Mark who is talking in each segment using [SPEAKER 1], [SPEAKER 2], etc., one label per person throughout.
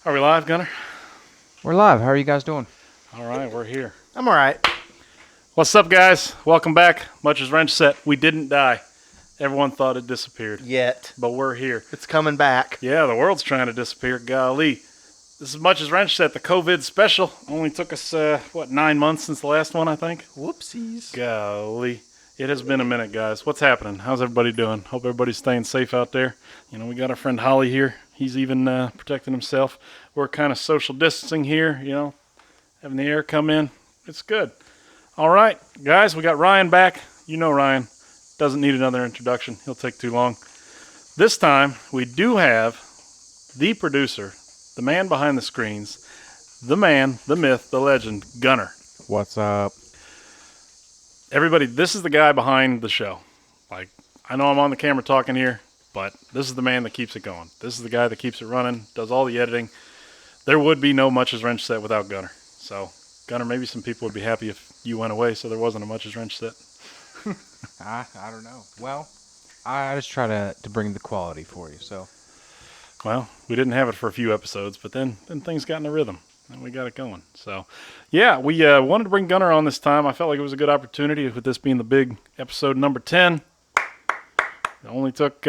[SPEAKER 1] Are we live, Gunnar?
[SPEAKER 2] We're live. How are you guys doing?
[SPEAKER 1] All right, we're here.
[SPEAKER 3] I'm all right.
[SPEAKER 1] What's up, guys? Welcome back. Much as Wrench said, we didn't die. Everyone thought it disappeared.
[SPEAKER 3] Yet.
[SPEAKER 1] But we're here.
[SPEAKER 3] It's coming back.
[SPEAKER 1] Yeah, the world's trying to disappear. Golly. This is Much as Wrench said, the COVID special. Only took us, 9 months since the last one, I think?
[SPEAKER 3] Whoopsies.
[SPEAKER 1] Golly. It has been a minute, guys. What's happening? How's everybody doing? Hope everybody's staying safe out there. You know, we got our friend Holly here. He's even protecting himself. We're kind of social distancing here, you know, having the air come in. It's good. All right, guys, we got Ryan back. You know Ryan. Doesn't need another introduction. He'll take too long. This time, we do have the producer, the man behind the screens, the man, the myth, the legend, Gunnar.
[SPEAKER 2] What's up?
[SPEAKER 1] Everybody, this is the guy behind the show. Like, I know I'm on the camera talking here, but this is the man that keeps it going. This is the guy that keeps it running, does all the editing. There would be no Much as Wrench set without Gunnar. So, Gunnar, maybe some people would be happy if you went away so there wasn't a Much as Wrench set.
[SPEAKER 2] I don't know. Well, I just try to bring the quality for you. So,
[SPEAKER 1] Well, we didn't have it for a few episodes, but then things got in a rhythm, and we got it going. So, yeah, we wanted to bring Gunnar on this time. I felt like it was a good opportunity with this being the big episode number 10. It only took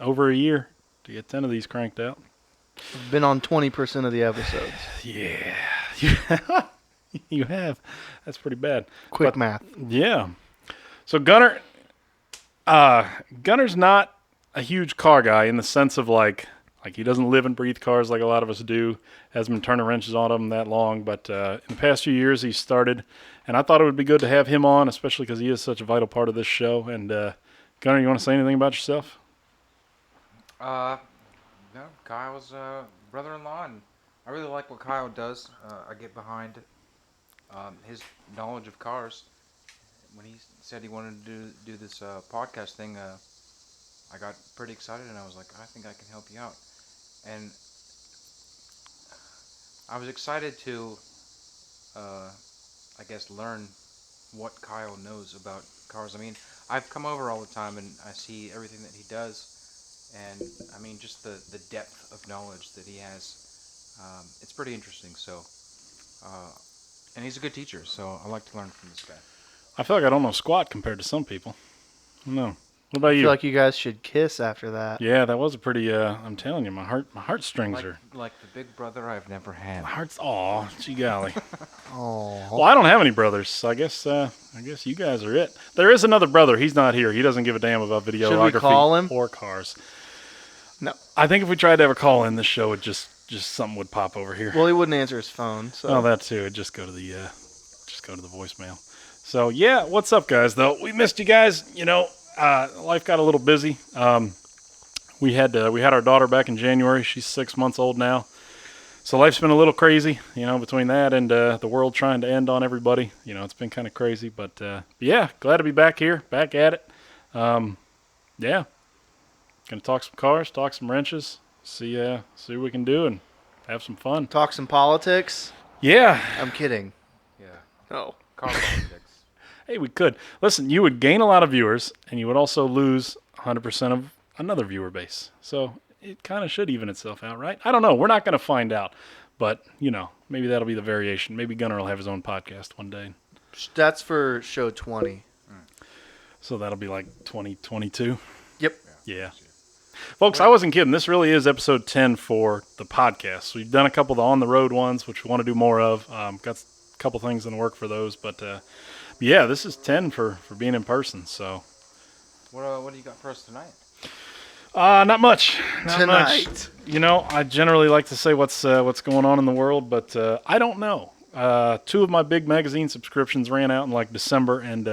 [SPEAKER 1] over a year to get 10 of these cranked out.
[SPEAKER 3] I've been on 20% of the episodes.
[SPEAKER 1] Yeah, you have. That's pretty bad.
[SPEAKER 3] Quick math.
[SPEAKER 1] Yeah. So Gunnar, Gunnar's not a huge car guy in the sense of like he doesn't live and breathe cars like a lot of us do. Hasn't been turning wrenches on them that long, but in the past few years he started, and I thought it would be good to have him on, especially because he is such a vital part of this show. And Gunnar, you want to say anything about yourself?
[SPEAKER 2] no, Kyle's brother-in-law, and I really like what Kyle does. I get behind his knowledge of cars. When he said he wanted to do this podcast thing, I got pretty excited, and I was like, I think I can help you out. And I was excited to, I guess, learn what Kyle knows about cars. I mean, I've come over all the time, and I see everything that he does. And, I mean, just the depth of knowledge that he has, it's pretty interesting. So, and he's a good teacher, so I like to learn from this guy.
[SPEAKER 1] I feel like I don't know squat compared to some people. No. What about
[SPEAKER 3] I
[SPEAKER 1] you?
[SPEAKER 3] feel like you guys should kiss after that.
[SPEAKER 1] Yeah, that was a pretty. I'm telling you, my heartstrings are.
[SPEAKER 2] Like the big brother I've never had.
[SPEAKER 1] My heart's. Aw, gee golly.
[SPEAKER 3] Oh.
[SPEAKER 1] Well, I don't have any brothers, so I guess you guys are it. There is another brother. He's not here. He doesn't give a damn about videography
[SPEAKER 3] Should we call him?
[SPEAKER 1] or cars.
[SPEAKER 3] No.
[SPEAKER 1] I think if we tried to have a call in, this show would just something would pop over here.
[SPEAKER 3] Well, he wouldn't answer his phone. So.
[SPEAKER 1] Oh, that too. It'd just go to the voicemail. So yeah, what's up, guys? Though we missed you guys. You know, life got a little busy. We had our daughter back in January. She's 6 months old now. So life's been a little crazy, you know, between that and the world trying to end on everybody. You know, it's been kind of crazy. But yeah, glad to be back here, back at it. Yeah, gonna talk some cars, talk some wrenches, see what we can do, and have some fun.
[SPEAKER 3] Talk some politics.
[SPEAKER 1] Yeah.
[SPEAKER 3] I'm kidding.
[SPEAKER 2] Yeah.
[SPEAKER 3] No.
[SPEAKER 2] Car politics.
[SPEAKER 1] Hey, we could. Listen, you would gain a lot of viewers, and you would also lose 100% of another viewer base. So it kind of should even itself out, right? I don't know. We're not going to find out. But, you know, maybe that'll be the variation. Maybe Gunnar will have his own podcast one day.
[SPEAKER 3] That's for show 20.
[SPEAKER 1] So that'll be like 2022.
[SPEAKER 3] Yep.
[SPEAKER 1] Yeah. Folks, I wasn't kidding. This really is episode 10 for the podcast. We've done a couple of the on-the-road ones, which we want to do more of. Got a couple things in the work for those. But, yeah, this is 10 for being in person. So,
[SPEAKER 2] What do you got for us tonight?
[SPEAKER 1] not much. Not
[SPEAKER 3] Tonight.
[SPEAKER 1] much. You know, I generally like to say what's going on in the world, but I don't know. 2 of my big magazine subscriptions ran out in like December, and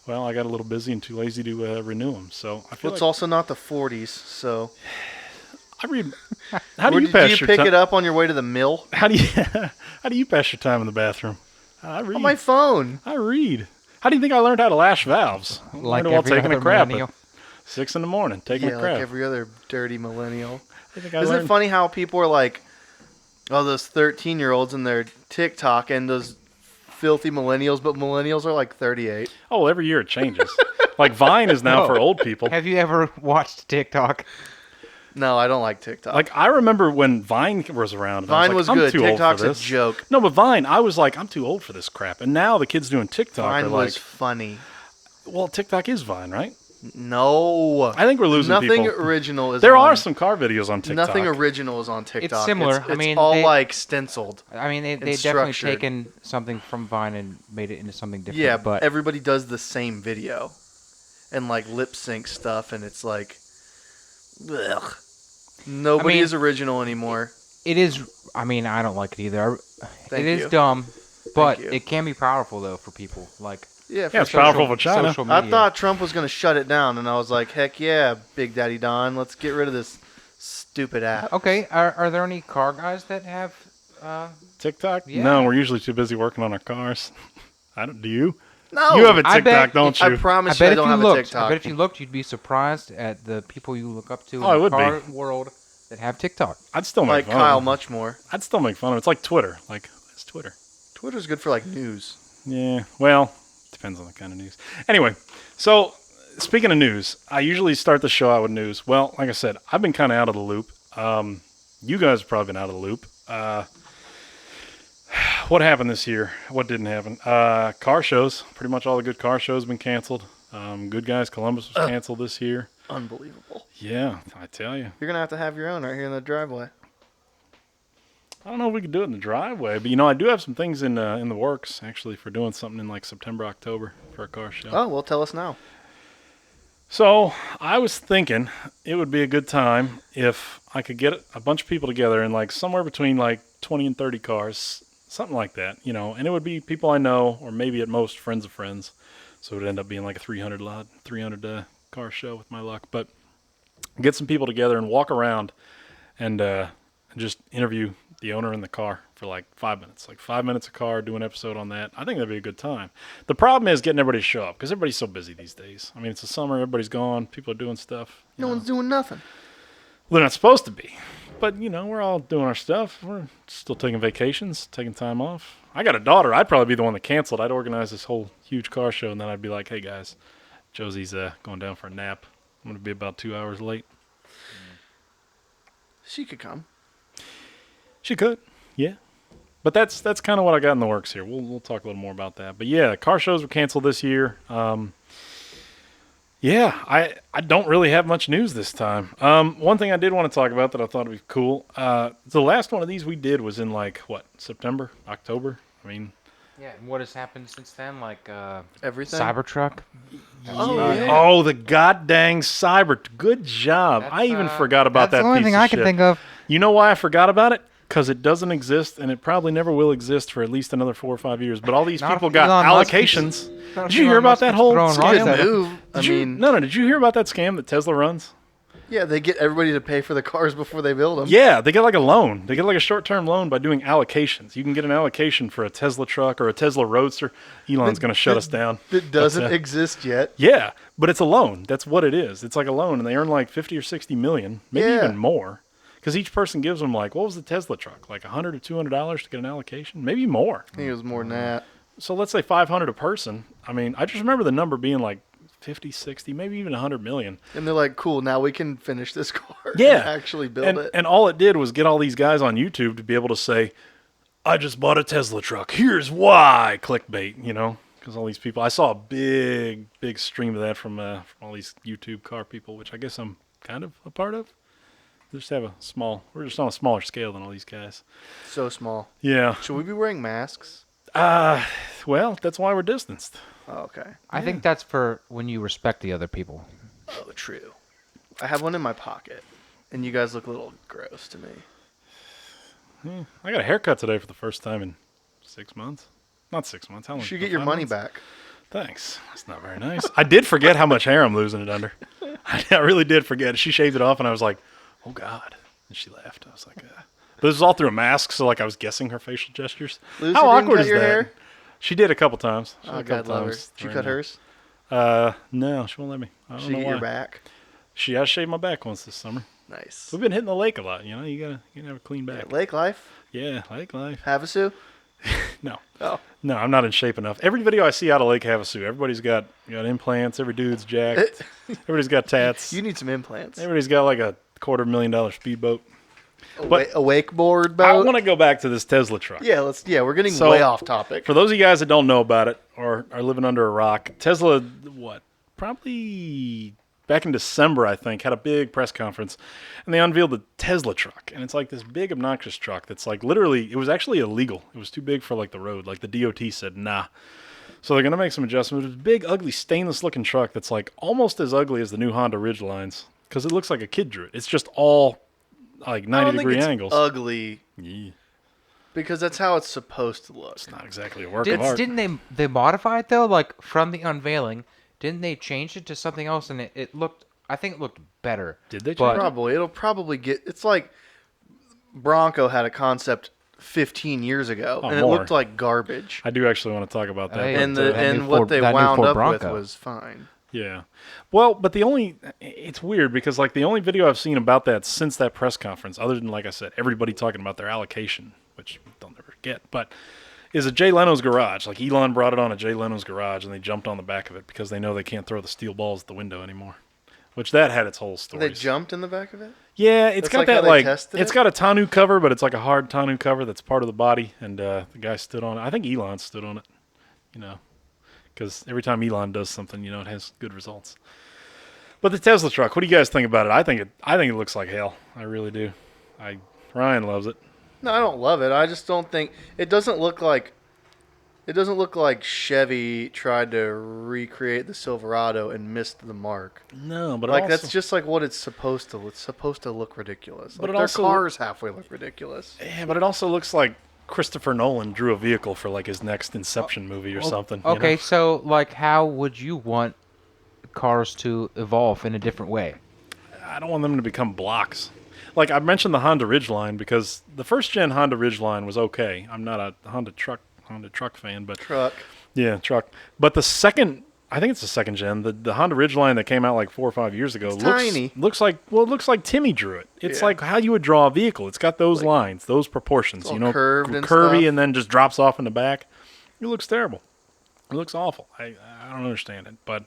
[SPEAKER 1] well, I got a little busy and too lazy to renew them. So I feel
[SPEAKER 3] Well, it's
[SPEAKER 1] like
[SPEAKER 3] also not the 40s, so.
[SPEAKER 1] I read. How do you pass
[SPEAKER 3] do you
[SPEAKER 1] your
[SPEAKER 3] pick
[SPEAKER 1] time?
[SPEAKER 3] it up on your way to the mill?
[SPEAKER 1] How do you pass your time in the bathroom? I read.
[SPEAKER 3] On my phone.
[SPEAKER 1] I read. How do you think I learned how to lash valves? I
[SPEAKER 2] Like
[SPEAKER 1] learned it while
[SPEAKER 2] every
[SPEAKER 1] taking a
[SPEAKER 2] other
[SPEAKER 1] crap
[SPEAKER 2] millennial.
[SPEAKER 1] at 6 in the morning, taking
[SPEAKER 3] Yeah,
[SPEAKER 1] a crap.
[SPEAKER 3] like every other dirty millennial.
[SPEAKER 1] I think I
[SPEAKER 3] Isn't
[SPEAKER 1] learned-
[SPEAKER 3] it funny how people are like, oh, those 13-year-olds and their TikTok and those filthy millennials, but millennials are like 38.
[SPEAKER 1] Oh, every year it changes. Like Vine is now
[SPEAKER 2] No.
[SPEAKER 1] for old people.
[SPEAKER 2] Have you ever watched TikTok?
[SPEAKER 3] No, I don't like TikTok.
[SPEAKER 1] Like, I remember when Vine was around. And I
[SPEAKER 3] Vine
[SPEAKER 1] was,
[SPEAKER 3] was
[SPEAKER 1] like, I'm
[SPEAKER 3] good.
[SPEAKER 1] too old for
[SPEAKER 3] TikTok's a
[SPEAKER 1] this.
[SPEAKER 3] joke.
[SPEAKER 1] No, but Vine, I was like, I'm too old for this crap. And now the kids doing TikTok are
[SPEAKER 3] Vine
[SPEAKER 1] like,
[SPEAKER 3] was funny.
[SPEAKER 1] well, TikTok is Vine, right?
[SPEAKER 3] No.
[SPEAKER 1] I think we're losing
[SPEAKER 3] Nothing
[SPEAKER 1] people.
[SPEAKER 3] original is
[SPEAKER 1] There
[SPEAKER 3] on,
[SPEAKER 1] are some car videos on TikTok.
[SPEAKER 3] Nothing original is on TikTok.
[SPEAKER 2] similar.
[SPEAKER 3] It's
[SPEAKER 2] I mean,
[SPEAKER 3] all
[SPEAKER 2] they-
[SPEAKER 3] like stenciled.
[SPEAKER 2] I mean, they definitely
[SPEAKER 3] structured.
[SPEAKER 2] taken something from Vine and made it into something different.
[SPEAKER 3] Yeah,
[SPEAKER 2] but
[SPEAKER 3] everybody does the same video. And like lip sync stuff, and it's like, ugh. Nobody
[SPEAKER 2] mean,
[SPEAKER 3] is original anymore.
[SPEAKER 2] it is. I mean, I don't like it either.
[SPEAKER 3] Thank
[SPEAKER 2] It is
[SPEAKER 3] you.
[SPEAKER 2] dumb, but
[SPEAKER 3] you.
[SPEAKER 2] it can be powerful though for people. Like
[SPEAKER 3] Yeah,
[SPEAKER 1] Yeah, it's
[SPEAKER 3] sure.
[SPEAKER 1] powerful for China.
[SPEAKER 2] social media.
[SPEAKER 3] I thought Trump was going to shut it down, and I was like, heck yeah, Big Daddy Don, let's get rid of this stupid app.
[SPEAKER 2] Okay, are there any car guys that have?
[SPEAKER 1] TikTok?
[SPEAKER 2] Yeah.
[SPEAKER 1] No, we're usually too busy working on our cars. I don't. Do you?
[SPEAKER 3] No,
[SPEAKER 1] You have a
[SPEAKER 2] I
[SPEAKER 1] TikTok,
[SPEAKER 2] bet
[SPEAKER 1] don't
[SPEAKER 2] if-
[SPEAKER 1] you?
[SPEAKER 3] I promise
[SPEAKER 2] I
[SPEAKER 3] you
[SPEAKER 2] bet
[SPEAKER 3] I
[SPEAKER 2] if
[SPEAKER 3] don't
[SPEAKER 2] you
[SPEAKER 3] have a
[SPEAKER 2] looked,
[SPEAKER 3] TikTok.
[SPEAKER 2] I bet if you looked, you'd be surprised at the people you look up to
[SPEAKER 1] Oh, I
[SPEAKER 2] in
[SPEAKER 1] would
[SPEAKER 2] the
[SPEAKER 1] be.
[SPEAKER 2] car world that have TikTok.
[SPEAKER 1] I'd still make
[SPEAKER 3] like
[SPEAKER 1] fun
[SPEAKER 3] Kyle
[SPEAKER 1] of them.
[SPEAKER 3] much more.
[SPEAKER 1] I'd still make fun of it. It's like Twitter. Like, it's Twitter.
[SPEAKER 3] Twitter's good for like news.
[SPEAKER 1] Yeah, well, depends on the kind of news. Anyway, so speaking of news, I usually start the show out with news. Well, like I said, I've been kind of out of the loop. You guys have probably been out of the loop. What happened this year? What didn't happen? Car shows. Pretty much all the good car shows have been canceled. Good Guys Columbus was canceled this year.
[SPEAKER 3] Unbelievable.
[SPEAKER 1] Yeah, I tell you.
[SPEAKER 3] You're going to have your own right here in the driveway.
[SPEAKER 1] I don't know if we could do it in the driveway, but I do have some things in the works actually for doing something in like September, October for a car show.
[SPEAKER 3] Oh, well, tell us now.
[SPEAKER 1] So I was thinking it would be a good time if I could get a bunch of people together in like somewhere between like 20 and 30 cars, something like that, and it would be people I know or maybe at most friends of friends. So it would end up being like a 300 car show with my luck. But get some people together and walk around and just interview the owner in the car for like 5 minutes. Like 5 minutes a car, do an episode on that. I think that'd be a good time. The problem is getting everybody to show up because everybody's so busy these days. I mean, it's the summer, everybody's gone, people are doing stuff.
[SPEAKER 3] No one's doing nothing.
[SPEAKER 1] Well, they're not supposed to be. But, we're all doing our stuff. We're still taking vacations, taking time off. I got a daughter. I'd probably be the one that canceled. I'd organize this whole huge car show, and then I'd be like, hey, guys, Josie's going down for a nap. I'm going to be about 2 hours late.
[SPEAKER 3] She could come.
[SPEAKER 1] She could, yeah. But that's kind of what I got in the works here. We'll talk a little more about that. But, yeah, car shows were canceled this year. Yeah, I don't really have much news this time. One thing I did want to talk about that I thought would be cool. The last one of these we did was in September, October? I mean,
[SPEAKER 2] Yeah, and what has happened since then? Like
[SPEAKER 3] Everything.
[SPEAKER 2] Cybertruck.
[SPEAKER 3] Oh, yeah.
[SPEAKER 1] oh, the goddamn cyber. Good job. I even forgot about that
[SPEAKER 2] That's the only
[SPEAKER 1] piece
[SPEAKER 2] thing
[SPEAKER 1] of
[SPEAKER 2] I can
[SPEAKER 1] shit.
[SPEAKER 2] think of.
[SPEAKER 1] You know why I forgot about it? Because it doesn't exist, and it probably never will exist for at least another 4 or 5 years. But all these
[SPEAKER 2] Not
[SPEAKER 1] people
[SPEAKER 2] if
[SPEAKER 1] got
[SPEAKER 2] Elon Musk
[SPEAKER 1] allocations.
[SPEAKER 2] Not if
[SPEAKER 1] Did you hear
[SPEAKER 2] Elon
[SPEAKER 1] about
[SPEAKER 2] Musk
[SPEAKER 1] that
[SPEAKER 2] keeps
[SPEAKER 1] whole
[SPEAKER 2] throwing
[SPEAKER 1] scam?
[SPEAKER 2] rocks
[SPEAKER 3] Good
[SPEAKER 2] at it.
[SPEAKER 3] move. I mean,
[SPEAKER 1] No, did you hear about that scam that Tesla runs?
[SPEAKER 3] yeah, they get everybody to pay for the cars before they build them.
[SPEAKER 1] Yeah, they get like a loan. They get like a short-term loan by doing allocations. You can get an allocation for a Tesla truck or a Tesla Roadster. Elon's going to shut us down.
[SPEAKER 3] That doesn't
[SPEAKER 1] But,
[SPEAKER 3] exist yet.
[SPEAKER 1] Yeah, but it's a loan. That's what it is. It's like a loan, and they earn like 50 or 60 million, maybe
[SPEAKER 3] Yeah.
[SPEAKER 1] even more. Because each person gives them what was the Tesla truck? Like $100 or $200 to get an allocation? Maybe more.
[SPEAKER 3] I think it was more than that.
[SPEAKER 1] So let's say 500 a person. I mean, I just remember the number being like 50, 60, maybe even 100 million.
[SPEAKER 3] And they're like, cool, now we can finish this car.
[SPEAKER 1] Yeah.
[SPEAKER 3] And actually build it.
[SPEAKER 1] And all it did was get all these guys on YouTube to be able to say, I just bought a Tesla truck. Here's why. Clickbait, because all these people. I saw a big stream of that from all these YouTube car people, which I guess I'm kind of a part of. We're just on a smaller scale than all these guys.
[SPEAKER 3] So small.
[SPEAKER 1] Yeah.
[SPEAKER 3] Should we be wearing masks?
[SPEAKER 1] Well, that's why we're distanced.
[SPEAKER 3] Oh, okay.
[SPEAKER 2] I think that's for when you respect the other people.
[SPEAKER 3] Oh, true. I have one in my pocket, and you guys look a little gross to me.
[SPEAKER 1] I got a haircut today for the first time in 6 months. Not 6 months. How long?
[SPEAKER 3] You should get your money
[SPEAKER 1] 5 months?
[SPEAKER 3] back.
[SPEAKER 1] Thanks. That's not very nice. I did forget how much hair I'm losing it under. I really did forget. She shaved it off, and I was like, oh, God. And she laughed. I was like, But this was all through a mask, so I was guessing her facial gestures.
[SPEAKER 3] Lucy
[SPEAKER 1] how
[SPEAKER 3] didn't
[SPEAKER 1] awkward
[SPEAKER 3] cut
[SPEAKER 1] is
[SPEAKER 3] your
[SPEAKER 1] that?
[SPEAKER 3] hair?
[SPEAKER 1] She did a couple times. She did
[SPEAKER 3] Oh,
[SPEAKER 1] a couple
[SPEAKER 3] God love her.
[SPEAKER 1] times
[SPEAKER 3] Did you
[SPEAKER 1] right
[SPEAKER 3] cut
[SPEAKER 1] now.
[SPEAKER 3] hers?
[SPEAKER 1] No, she won't let me. I don't
[SPEAKER 3] She
[SPEAKER 1] know
[SPEAKER 3] get
[SPEAKER 1] why.
[SPEAKER 3] your back?
[SPEAKER 1] She has shaved my back once this summer.
[SPEAKER 3] Nice.
[SPEAKER 1] We've been hitting the lake a lot, You gotta have a clean back.
[SPEAKER 3] Lake life?
[SPEAKER 1] Yeah, lake life.
[SPEAKER 3] Havasu?
[SPEAKER 1] No.
[SPEAKER 3] Oh.
[SPEAKER 1] No, I'm not in shape enough. Every video I see out of Lake Havasu, everybody's got implants. Every dude's jacked. Everybody's got tats.
[SPEAKER 3] You need some implants.
[SPEAKER 1] Everybody's got like a $250,000 speedboat.
[SPEAKER 3] A
[SPEAKER 1] But
[SPEAKER 3] wakeboard
[SPEAKER 1] I
[SPEAKER 3] boat.
[SPEAKER 1] want to go back to this Tesla truck.
[SPEAKER 3] Yeah, we're getting
[SPEAKER 1] So,
[SPEAKER 3] way off topic.
[SPEAKER 1] For those of you guys that don't know about it or are living under a rock, Tesla, probably back in December, I think, had a big press conference, and they unveiled the Tesla truck. And it's like this big, obnoxious truck that's like literally, it was actually illegal. It was too big for like the road. Like the DOT said, nah. So they're going to make some adjustments. It's a big, ugly, stainless-looking truck that's like almost as ugly as the new Honda Ridgelines because it looks like a kid drew it. It's just all like
[SPEAKER 3] I don't
[SPEAKER 1] 90-degree
[SPEAKER 3] think it's
[SPEAKER 1] angles.
[SPEAKER 3] ugly
[SPEAKER 1] Yeah.
[SPEAKER 3] because that's how it's supposed to look.
[SPEAKER 1] It's not exactly a work of
[SPEAKER 2] Didn't,
[SPEAKER 1] art.
[SPEAKER 2] didn't they modify it though? Like from the unveiling, didn't they change it to something else? And it looked, I think it looked better.
[SPEAKER 1] Did they
[SPEAKER 2] But-
[SPEAKER 1] change it?
[SPEAKER 3] Probably. It'll probably get. It's like Bronco had a concept 15 years ago, and it
[SPEAKER 1] more.
[SPEAKER 3] looked like garbage.
[SPEAKER 1] I do actually want to talk about that.
[SPEAKER 2] Hey,
[SPEAKER 1] but,
[SPEAKER 3] And
[SPEAKER 2] that new
[SPEAKER 3] what
[SPEAKER 2] Ford-
[SPEAKER 3] they
[SPEAKER 2] that new
[SPEAKER 3] wound
[SPEAKER 2] Ford
[SPEAKER 3] up
[SPEAKER 2] Bronco.
[SPEAKER 3] with was fine.
[SPEAKER 1] yeah. Well, but it's weird because like the only video I've seen about that since that press conference, other than like I said, everybody talking about their allocation, which they'll never get, but is at Jay Leno's garage. Like Elon brought it on at Jay Leno's garage and they jumped on the back of it because they know they can't throw the steel balls at the window anymore. Which that had its whole story.
[SPEAKER 3] They jumped in the back of it.
[SPEAKER 1] Yeah, it's
[SPEAKER 3] That's
[SPEAKER 1] got
[SPEAKER 3] like how
[SPEAKER 1] that
[SPEAKER 3] they
[SPEAKER 1] like
[SPEAKER 3] tested
[SPEAKER 1] it's
[SPEAKER 3] it?
[SPEAKER 1] got a tonneau cover, but it's like a hard tonneau cover that's part of the body, and the guy stood on it. I think Elon stood on it, because every time Elon does something, it has good results. But the Tesla truck, what do you guys think about it? I think it looks like hell. I really do. Ryan loves it.
[SPEAKER 3] No, I don't love it. I just don't think it doesn't look like. It doesn't look like Chevy tried to recreate the Silverado and missed the mark.
[SPEAKER 1] No, but
[SPEAKER 3] Like
[SPEAKER 1] also,
[SPEAKER 3] that's just like what it's supposed to. It's supposed to look ridiculous.
[SPEAKER 1] But
[SPEAKER 3] Like
[SPEAKER 1] it
[SPEAKER 3] their
[SPEAKER 1] also-
[SPEAKER 3] cars halfway look ridiculous.
[SPEAKER 1] yeah, but it also looks like Christopher Nolan drew a vehicle for like his next Inception movie or something. you
[SPEAKER 2] Okay,
[SPEAKER 1] know?
[SPEAKER 2] so like, how would you want cars to evolve in a different way?
[SPEAKER 1] I don't want them to become blocks. Like I mentioned the Honda Ridgeline because the first gen Honda Ridgeline was okay. I'm not a Honda truck fan, but
[SPEAKER 3] Truck.
[SPEAKER 1] yeah, truck. But the second, I think it's the second gen, the Honda Ridgeline that came out like 4 or 5 years ago
[SPEAKER 3] It's
[SPEAKER 1] looks like it looks like Timmy drew it. It's
[SPEAKER 3] Yeah.
[SPEAKER 1] like how you would draw a vehicle. It's got those lines, those proportions,
[SPEAKER 3] all curved and
[SPEAKER 1] curvy,
[SPEAKER 3] stuff.
[SPEAKER 1] and then just drops off in the back. It looks terrible. It looks awful. I don't understand it, but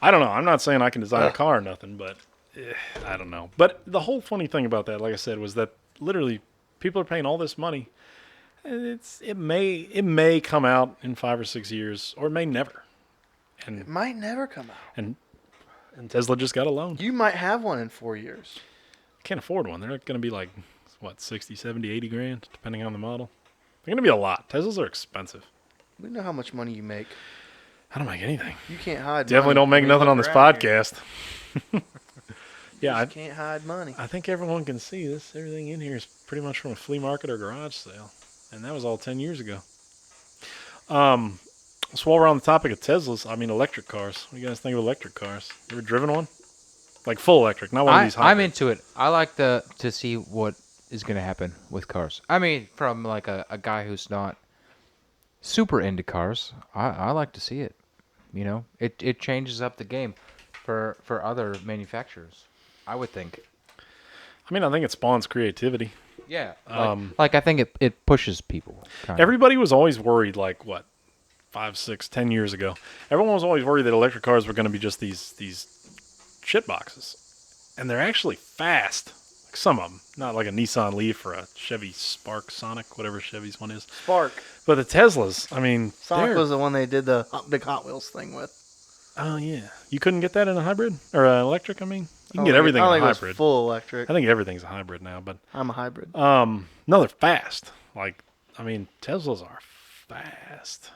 [SPEAKER 1] I don't know. I'm not saying I can design a car or nothing, but I don't know. But the whole funny thing about that, like I said, was that literally people are paying all this money. And it may come out in 5 or 6 years, or it may never.
[SPEAKER 3] It
[SPEAKER 1] And
[SPEAKER 3] might never come out.
[SPEAKER 1] and Tesla just got a loan.
[SPEAKER 3] You might have one in 4 years.
[SPEAKER 1] Can't afford one. They're going to be like, 60, 70, 80 grand, depending on the model. They're going to be a lot. Teslas are expensive.
[SPEAKER 3] We know how much money you make.
[SPEAKER 1] I don't make anything.
[SPEAKER 3] You can't hide.
[SPEAKER 1] Definitely
[SPEAKER 3] money.
[SPEAKER 1] don't make
[SPEAKER 3] I mean,
[SPEAKER 1] nothing
[SPEAKER 3] look
[SPEAKER 1] on this
[SPEAKER 3] around here.
[SPEAKER 1] podcast. Yeah,
[SPEAKER 3] You can't hide money.
[SPEAKER 1] I think everyone can see this. Everything in here is pretty much from a flea market or garage sale. And that was all 10 years ago. So while we're on the topic of Teslas, I mean electric cars. What do you guys think of electric cars? You ever driven one? Like full electric, not one of these
[SPEAKER 2] I'm
[SPEAKER 1] hybrids.
[SPEAKER 2] into it. I like to see what is going to happen with cars. I mean, from like a guy who's not super into cars, I like to see it. It changes up the game for other manufacturers, I would think.
[SPEAKER 1] I mean, I think it spawns creativity.
[SPEAKER 2] Yeah.
[SPEAKER 1] Um,
[SPEAKER 2] Like I think it pushes people. Kind of.
[SPEAKER 1] Everybody was always worried, like, 5, 6, 10 years ago. Everyone was always worried that electric cars were going to be just these shit boxes. And they're actually fast. Like some of them. Not like a Nissan Leaf or a Chevy Spark Sonic, whatever Chevy's one is.
[SPEAKER 3] Spark.
[SPEAKER 1] But the Teslas, I mean,
[SPEAKER 3] Sonic
[SPEAKER 1] they're-
[SPEAKER 3] was the one they did the big Hot Wheels thing with.
[SPEAKER 1] Oh, yeah. You couldn't get that in a hybrid? Or electric, I mean? You can
[SPEAKER 3] I
[SPEAKER 1] get
[SPEAKER 3] don't
[SPEAKER 1] everything
[SPEAKER 3] think-
[SPEAKER 1] in
[SPEAKER 3] I
[SPEAKER 1] a
[SPEAKER 3] don't think it
[SPEAKER 1] hybrid.
[SPEAKER 3] was full electric.
[SPEAKER 1] I think everything's a hybrid now, but
[SPEAKER 3] I'm a hybrid.
[SPEAKER 1] no, they're fast. Like, I mean, Teslas are fast.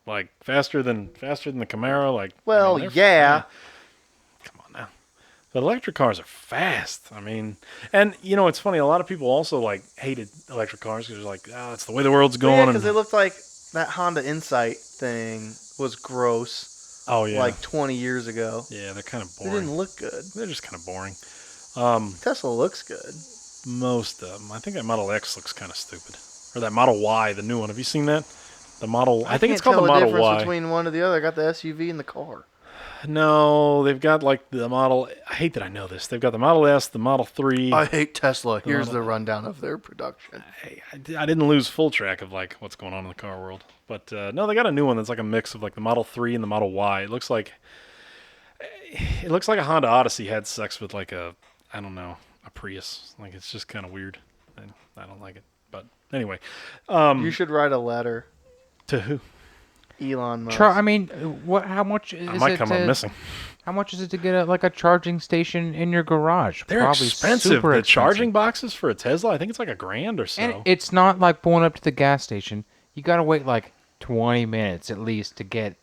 [SPEAKER 1] Like faster than the Camaro. Like,
[SPEAKER 3] Well,
[SPEAKER 1] I mean, they're
[SPEAKER 3] yeah.
[SPEAKER 1] fast. Come on now. The electric cars are fast. I mean, and it's funny. A lot of people also like hated electric cars because they're like, it's the way the world's
[SPEAKER 3] Well,
[SPEAKER 1] going.
[SPEAKER 3] yeah, because
[SPEAKER 1] and,
[SPEAKER 3] it looked like that Honda Insight thing was gross.
[SPEAKER 1] oh yeah,
[SPEAKER 3] Like 20 years ago.
[SPEAKER 1] yeah, they're kind of
[SPEAKER 3] It
[SPEAKER 1] boring.
[SPEAKER 3] didn't look good.
[SPEAKER 1] They're just kind of boring.
[SPEAKER 3] Tesla looks good.
[SPEAKER 1] Most of them. I think that Model X looks kind of stupid. Or that Model Y, the new one. Have you seen that? The Model. I think it's called the
[SPEAKER 3] can't tell
[SPEAKER 1] Model
[SPEAKER 3] difference
[SPEAKER 1] Y.
[SPEAKER 3] between one or the other. I got the SUV and the car.
[SPEAKER 1] No, they've got like the Model. I hate that I know this. They've got the Model S, the Model 3.
[SPEAKER 3] I hate Tesla. Here's
[SPEAKER 1] Model-
[SPEAKER 3] the rundown of their production.
[SPEAKER 1] I didn't lose full track of like what's going on in the car world. But no, they got a new one that's like a mix of like the Model 3 and the Model Y. It looks like a Honda Odyssey had sex with like a, I don't know, a Prius. Like, it's just kind of weird. And I don't like it. But anyway,
[SPEAKER 3] You should write a letter,
[SPEAKER 1] to who?
[SPEAKER 3] Elon Musk.
[SPEAKER 2] I mean, what? How much is
[SPEAKER 1] I might
[SPEAKER 2] it?
[SPEAKER 1] come up missing.
[SPEAKER 2] How much is it to get a charging station in your garage?
[SPEAKER 1] They're
[SPEAKER 2] Probably
[SPEAKER 1] expensive.
[SPEAKER 2] super
[SPEAKER 1] The
[SPEAKER 2] expensive.
[SPEAKER 1] charging boxes for a Tesla, I think it's like $1,000 or so.
[SPEAKER 2] And it's not like pulling up to the gas station. You gotta wait like 20 minutes at least to get.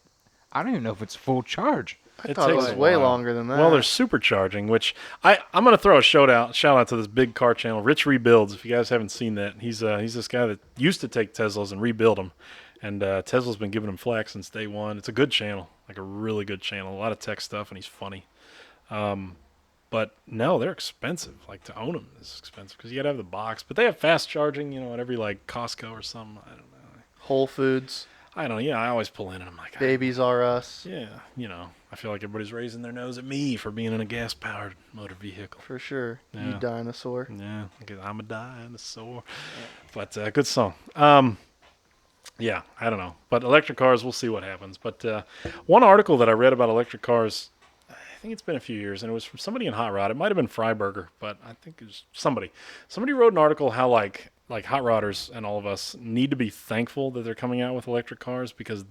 [SPEAKER 2] I don't even know if it's full charge.
[SPEAKER 3] I thought it
[SPEAKER 1] takes
[SPEAKER 3] was
[SPEAKER 1] a
[SPEAKER 3] way
[SPEAKER 1] while.
[SPEAKER 3] longer than that.
[SPEAKER 1] Well, there's supercharging, which I'm going to throw a shout out to this big car channel, Rich Rebuilds. If you guys haven't seen that, he's this guy that used to take Teslas and rebuild them, and Tesla's been giving him flack since day one. It's a good channel, like a really good channel, a lot of tech stuff, and he's funny. But no, they're expensive. Like, to own them is expensive because you got to have the box. But they have fast charging, at every like Costco or something. I don't know.
[SPEAKER 3] Whole Foods,
[SPEAKER 1] I don't know. Yeah, I always pull in and I'm like,
[SPEAKER 3] Babies R Us.
[SPEAKER 1] yeah, I feel like everybody's raising their nose at me for being in a gas-powered motor vehicle.
[SPEAKER 3] For sure.
[SPEAKER 1] Yeah.
[SPEAKER 3] You dinosaur.
[SPEAKER 1] Yeah, because I'm a dinosaur. But good song. Yeah, I don't know. But electric cars, we'll see what happens. But one article that I read about electric cars, I think it's been a few years, and it was from somebody in Hot Rod. It might have been Freiberger, but I think it was somebody. Somebody wrote an article how like Hot Rodders and all of us need to be thankful that they're coming out with electric cars because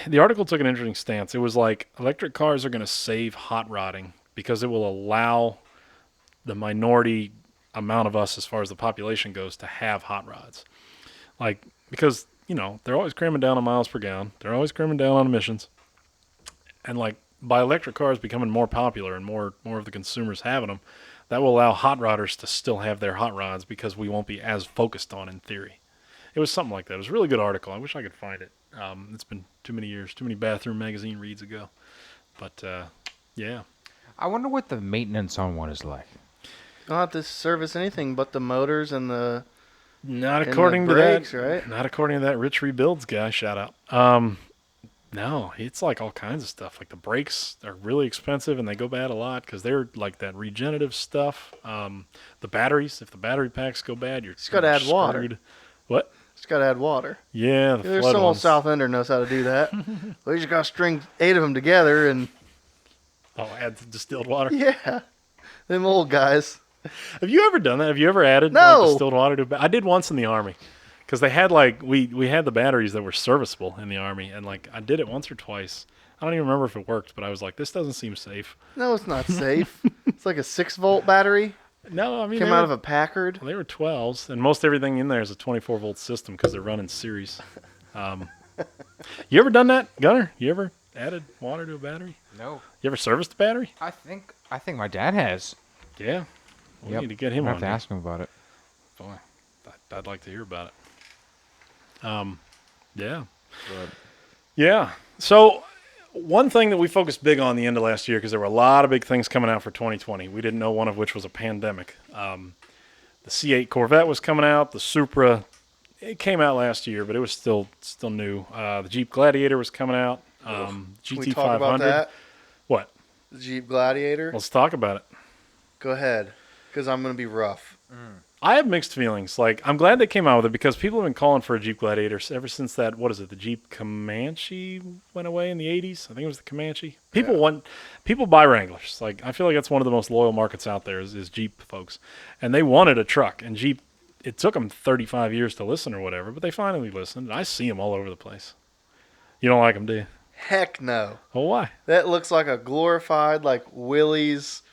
[SPEAKER 1] the article took an interesting stance. It was like electric cars are going to save hot rodding because it will allow the minority amount of us, as far as the population goes, to have hot rods. Like, because, they're always cramming down on miles per gallon. They're always cramming down on emissions. And like, by electric cars becoming more popular and more of the consumers having them, that will allow hot rodders to still have their hot rods because we won't be as focused on in theory. It was something like that. It was a really good article. I wish I could find it. It's been too many years, too many bathroom magazine reads ago. But, yeah.
[SPEAKER 2] I wonder what the maintenance on one is like.
[SPEAKER 3] You don't have to service anything but the motors and the
[SPEAKER 1] Not
[SPEAKER 3] and the
[SPEAKER 1] according to
[SPEAKER 3] brakes,
[SPEAKER 1] that.
[SPEAKER 3] right?
[SPEAKER 1] Not according to that Rich Rebuilds guy. Shout out. No, it's like all kinds of stuff. Like the brakes are really expensive and they go bad a lot because they're like that regenerative stuff. The batteries, if the battery packs go bad, you're
[SPEAKER 3] Just gotta add water.
[SPEAKER 1] screwed. What?
[SPEAKER 3] Just got to add water.
[SPEAKER 1] Yeah, the
[SPEAKER 3] There's
[SPEAKER 1] flood
[SPEAKER 3] some old
[SPEAKER 1] ones.
[SPEAKER 3] South Ender knows how to do that. We just got to string 8 of them together and,
[SPEAKER 1] Oh, add distilled water.
[SPEAKER 3] yeah, them old guys.
[SPEAKER 1] Have you ever done that? Have you ever added
[SPEAKER 3] No.
[SPEAKER 1] like, distilled water to? I did once in the Army, because they had like we had the batteries that were serviceable in the Army, and like I did it once or twice. I don't even remember if it worked, but I was like, this doesn't seem safe.
[SPEAKER 3] No, it's not safe. It's like a 6-volt battery.
[SPEAKER 1] No, I mean
[SPEAKER 3] Came
[SPEAKER 1] they
[SPEAKER 3] out
[SPEAKER 1] were-
[SPEAKER 3] of a Packard.
[SPEAKER 1] They were 12s, and most everything in there is a 24-volt system because they're running series. You ever done that, Gunnar? You ever added water to a battery?
[SPEAKER 2] No.
[SPEAKER 1] You ever serviced a battery?
[SPEAKER 2] I think my dad has.
[SPEAKER 1] Yeah. We
[SPEAKER 2] Yep.
[SPEAKER 1] need to get him
[SPEAKER 2] I
[SPEAKER 1] on
[SPEAKER 2] have to
[SPEAKER 1] here.
[SPEAKER 2] ask him about it.
[SPEAKER 1] Boy, I'd like to hear about it. Yeah.
[SPEAKER 2] But
[SPEAKER 1] Yeah. So one thing that we focused big on the end of last year, because there were a lot of big things coming out for 2020. We didn't know one of which was a pandemic. The C8 Corvette was coming out. The Supra, it came out last year, but it was still new. The Jeep Gladiator was coming out.
[SPEAKER 3] Can
[SPEAKER 1] GT500.
[SPEAKER 3] we talk about that?
[SPEAKER 1] What?
[SPEAKER 3] The Jeep Gladiator?
[SPEAKER 1] Let's talk about it.
[SPEAKER 3] Go ahead, because I'm going to be rough.
[SPEAKER 1] I have mixed feelings. Like, I'm glad they came out with it because people have been calling for a Jeep Gladiator ever since that, what is it, the Jeep Comanche went away in the 80s? I think it was the Comanche. People buy Wranglers. Like, I feel like that's one of the most loyal markets out there is Jeep folks. And they wanted a truck. And Jeep, it took them 35 years to listen or whatever, but they finally listened. I see them all over the place. You don't like them, do you?
[SPEAKER 3] Heck no.
[SPEAKER 1] Oh, why?
[SPEAKER 3] That looks like a glorified, like, Willys,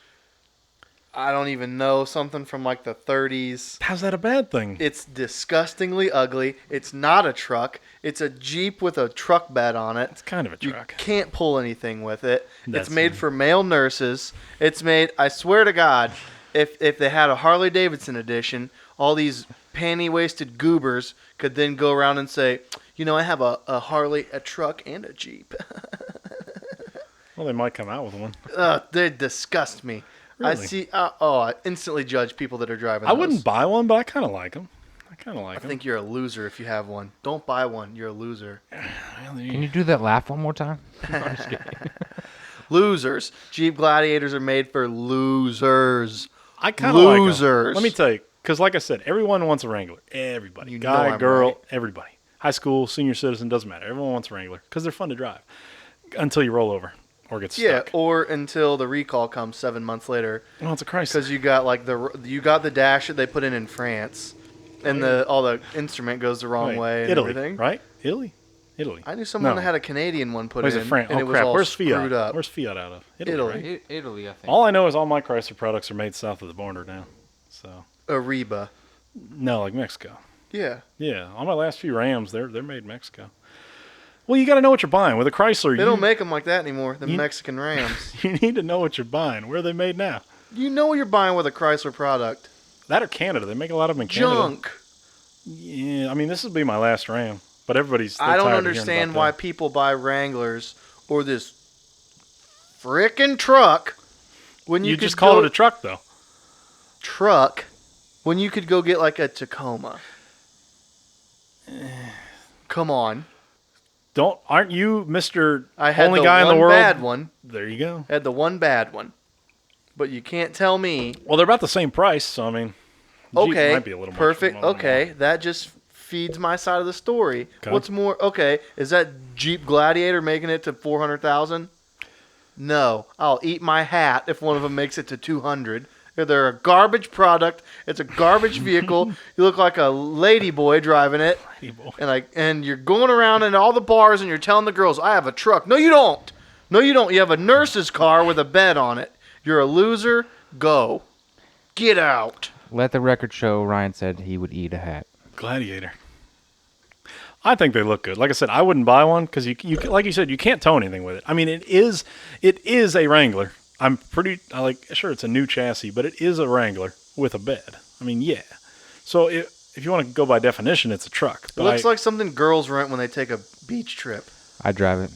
[SPEAKER 3] I don't even know, something from, like, the 30s.
[SPEAKER 1] How's that a bad thing?
[SPEAKER 3] It's disgustingly ugly. It's not a truck. It's a Jeep with a truck bed on it.
[SPEAKER 1] It's kind of a
[SPEAKER 3] You
[SPEAKER 1] truck.
[SPEAKER 3] can't pull anything with it.
[SPEAKER 1] That's
[SPEAKER 3] It's made
[SPEAKER 1] it.
[SPEAKER 3] for male nurses. It's made, I swear to God, if they had a Harley Davidson edition, all these panty-waisted goobers could then go around and say, I have a Harley, a truck, and a Jeep.
[SPEAKER 1] Well, they might come out with one.
[SPEAKER 3] They disgust me. I
[SPEAKER 1] Really?
[SPEAKER 3] see. I instantly judge people that are driving.
[SPEAKER 1] I
[SPEAKER 3] those.
[SPEAKER 1] wouldn't buy one, but I kind of like them.
[SPEAKER 3] I think you're a loser if you have one. Don't buy one. You're a loser.
[SPEAKER 2] can you do that laugh one more time? I'm just kidding.
[SPEAKER 3] Losers. Jeep Gladiators are made for losers.
[SPEAKER 1] I kind of like 'em.
[SPEAKER 3] Losers.
[SPEAKER 1] Let me tell you, because like I said, everyone wants a Wrangler. Everybody,
[SPEAKER 3] You know
[SPEAKER 1] guy,
[SPEAKER 3] I'm
[SPEAKER 1] girl,
[SPEAKER 3] right.
[SPEAKER 1] everybody, high school, senior citizen, doesn't matter. Everyone wants a Wrangler because they're fun to drive until you roll over or gets
[SPEAKER 3] Yeah,
[SPEAKER 1] stuck.
[SPEAKER 3] or until the recall comes 7 months later,
[SPEAKER 1] Well, it's a Chrysler.
[SPEAKER 3] because you got like you got the dash that they put in France, and all the instrument goes the wrong
[SPEAKER 1] Wait,
[SPEAKER 3] way and
[SPEAKER 1] Italy,
[SPEAKER 3] everything.
[SPEAKER 1] right? Italy.
[SPEAKER 3] I knew someone
[SPEAKER 1] No.
[SPEAKER 3] that had a Canadian one put
[SPEAKER 1] Where's
[SPEAKER 3] in,
[SPEAKER 1] it, France?
[SPEAKER 3] and
[SPEAKER 1] Oh
[SPEAKER 3] it was
[SPEAKER 1] crap!
[SPEAKER 3] all
[SPEAKER 1] Where's
[SPEAKER 3] screwed
[SPEAKER 1] Fiat?
[SPEAKER 3] up.
[SPEAKER 1] Where's Fiat out of?
[SPEAKER 3] Italy.
[SPEAKER 1] Right?
[SPEAKER 2] Italy, I think.
[SPEAKER 1] All I know is all my Chrysler products are made south of the border now. So
[SPEAKER 3] Ariba.
[SPEAKER 1] no, like Mexico.
[SPEAKER 3] Yeah.
[SPEAKER 1] Yeah, all my last few Rams, they're made in Mexico. Well, you got to know what you're buying with a Chrysler.
[SPEAKER 3] They don't make them like that anymore. The
[SPEAKER 1] you-
[SPEAKER 3] Mexican Rams.
[SPEAKER 1] You need to know what you're buying. Where are they made now?
[SPEAKER 3] You know what you're buying with a Chrysler product.
[SPEAKER 1] That or Canada. They make a lot of them in Canada.
[SPEAKER 3] Junk.
[SPEAKER 1] Yeah, I mean this will be my last Ram, but everybody's.
[SPEAKER 3] I don't
[SPEAKER 1] tired of hearing
[SPEAKER 3] understand
[SPEAKER 1] about
[SPEAKER 3] why
[SPEAKER 1] that.
[SPEAKER 3] people buy Wranglers or this frickin' truck when
[SPEAKER 1] You
[SPEAKER 3] could
[SPEAKER 1] just called
[SPEAKER 3] go
[SPEAKER 1] it a truck though.
[SPEAKER 3] truck when you could go get like a Tacoma. Come on.
[SPEAKER 1] Aren't you Mr.
[SPEAKER 3] I had
[SPEAKER 1] only
[SPEAKER 3] the
[SPEAKER 1] guy in
[SPEAKER 3] one
[SPEAKER 1] the world?
[SPEAKER 3] bad one.
[SPEAKER 1] There you go.
[SPEAKER 3] I had the one bad one. But you can't tell me.
[SPEAKER 1] Well, they're about the same price, so I mean, Jeep
[SPEAKER 3] Okay,
[SPEAKER 1] might be a little
[SPEAKER 3] perfect.
[SPEAKER 1] much for them.
[SPEAKER 3] Okay, that just feeds my side of the story.
[SPEAKER 1] Okay.
[SPEAKER 3] What's more? Okay, is that Jeep Gladiator making it to 400,000? No, I'll eat my hat if one of them makes it to 200. They're a garbage product. It's a garbage vehicle. You look like a lady boy driving it,
[SPEAKER 1] Hey, boy.
[SPEAKER 3] and you're going around in all the bars and you're telling the girls, "I have a truck." No, you don't. No, you don't. You have a nurse's car with a bed on it. You're a loser. Go. Get out.
[SPEAKER 2] Let the record show Ryan said he would eat a hat.
[SPEAKER 1] Gladiator. I think they look good. Like I said, I wouldn't buy one because you like you said, you can't tow anything with it. I mean, it is a Wrangler. Sure, it's a new chassis, but it is a Wrangler with a bed. I mean, yeah. So if you want to go by definition, it's a truck.
[SPEAKER 3] It
[SPEAKER 1] But
[SPEAKER 3] looks like something girls rent when they take a beach trip.
[SPEAKER 2] I drive it.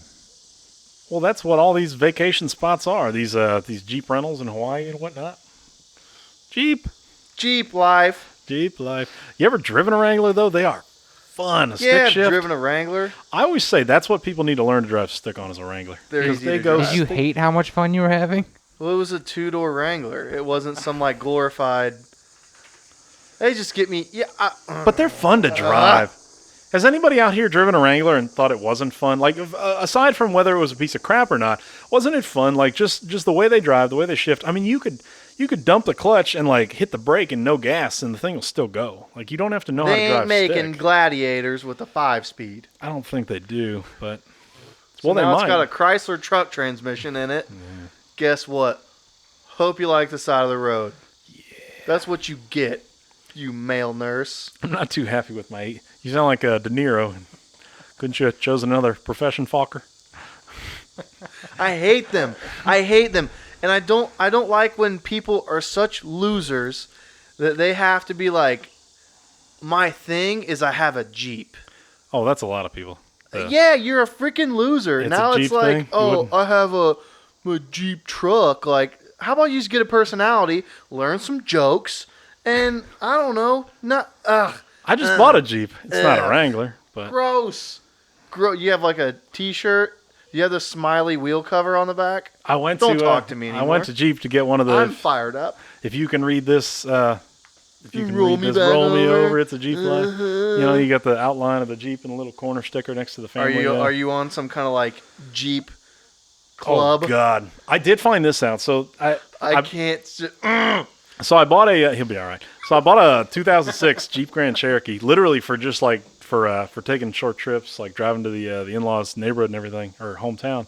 [SPEAKER 1] well, that's what all these vacation spots are. These Jeep rentals in Hawaii and whatnot.
[SPEAKER 3] Jeep life.
[SPEAKER 1] Jeep life. You ever driven a Wrangler though? They are fun. A
[SPEAKER 3] Yeah,
[SPEAKER 1] stick
[SPEAKER 3] I've
[SPEAKER 1] shift.
[SPEAKER 3] driven a Wrangler.
[SPEAKER 1] I always say that's what people need to learn to drive stick on is a Wrangler.
[SPEAKER 3] They're
[SPEAKER 1] Because
[SPEAKER 3] easy
[SPEAKER 1] they
[SPEAKER 3] to
[SPEAKER 1] go.
[SPEAKER 3] drive.
[SPEAKER 2] Did you hate how much fun you were having?
[SPEAKER 3] Well, it was a two-door Wrangler. It wasn't some like glorified. They just get me. Yeah,
[SPEAKER 1] But they're fun to drive. Has anybody out here driven a Wrangler and thought it wasn't fun? Like, aside from whether it was a piece of crap or not, wasn't it fun? Like, just the way they drive, the way they shift. I mean, you could dump the clutch and like hit the brake and no gas, and the thing will still go. Like, you don't have to know how
[SPEAKER 3] they
[SPEAKER 1] to drive
[SPEAKER 3] ain't making
[SPEAKER 1] stick.
[SPEAKER 3] Gladiators with a 5-speed.
[SPEAKER 1] I don't think they do, but
[SPEAKER 3] So
[SPEAKER 1] they
[SPEAKER 3] now
[SPEAKER 1] might.
[SPEAKER 3] it's got a Chrysler truck transmission in it. Guess what? Hope you like the side of the road. Yeah. That's what you get, you male nurse.
[SPEAKER 1] I'm not too happy with my. You sound like De Niro. Couldn't you have chosen another profession, Falker?
[SPEAKER 3] I hate them. I hate them. And I don't like when people are such losers that they have to be like, my thing is I have a Jeep.
[SPEAKER 1] Oh, that's a lot of people.
[SPEAKER 3] Yeah, you're a freaking loser.
[SPEAKER 1] It's
[SPEAKER 3] Now
[SPEAKER 1] a
[SPEAKER 3] it's
[SPEAKER 1] Jeep
[SPEAKER 3] like,
[SPEAKER 1] thing? You
[SPEAKER 3] oh,
[SPEAKER 1] wouldn't-
[SPEAKER 3] I have a Jeep truck. Like, how about you just get a personality, learn some jokes, and I don't know,
[SPEAKER 1] I just bought a Jeep. It's not a Wrangler, but
[SPEAKER 3] gross. You have like a T-shirt. You have the smiley wheel cover on the back.
[SPEAKER 1] I went
[SPEAKER 3] Don't
[SPEAKER 1] to
[SPEAKER 3] talk to me
[SPEAKER 1] I
[SPEAKER 3] anymore.
[SPEAKER 1] went to Jeep to get one of the.
[SPEAKER 3] I'm fired up.
[SPEAKER 1] If you can read this, if you can
[SPEAKER 3] Roll
[SPEAKER 1] read
[SPEAKER 3] me
[SPEAKER 1] this,
[SPEAKER 3] back
[SPEAKER 1] roll me
[SPEAKER 3] over.
[SPEAKER 1] over. It's a Jeep line. You know, you got the outline of the Jeep and a little corner sticker next to the
[SPEAKER 3] Are
[SPEAKER 1] family.
[SPEAKER 3] you
[SPEAKER 1] guy.
[SPEAKER 3] are you on some kind of like Jeep club?
[SPEAKER 1] Oh God, I did find this out. So
[SPEAKER 3] I can't.
[SPEAKER 1] So I bought a. He'll be all right. So I bought a 2006 Jeep Grand Cherokee, literally for just like for taking short trips, like driving to the in-laws' neighborhood and everything, or hometown.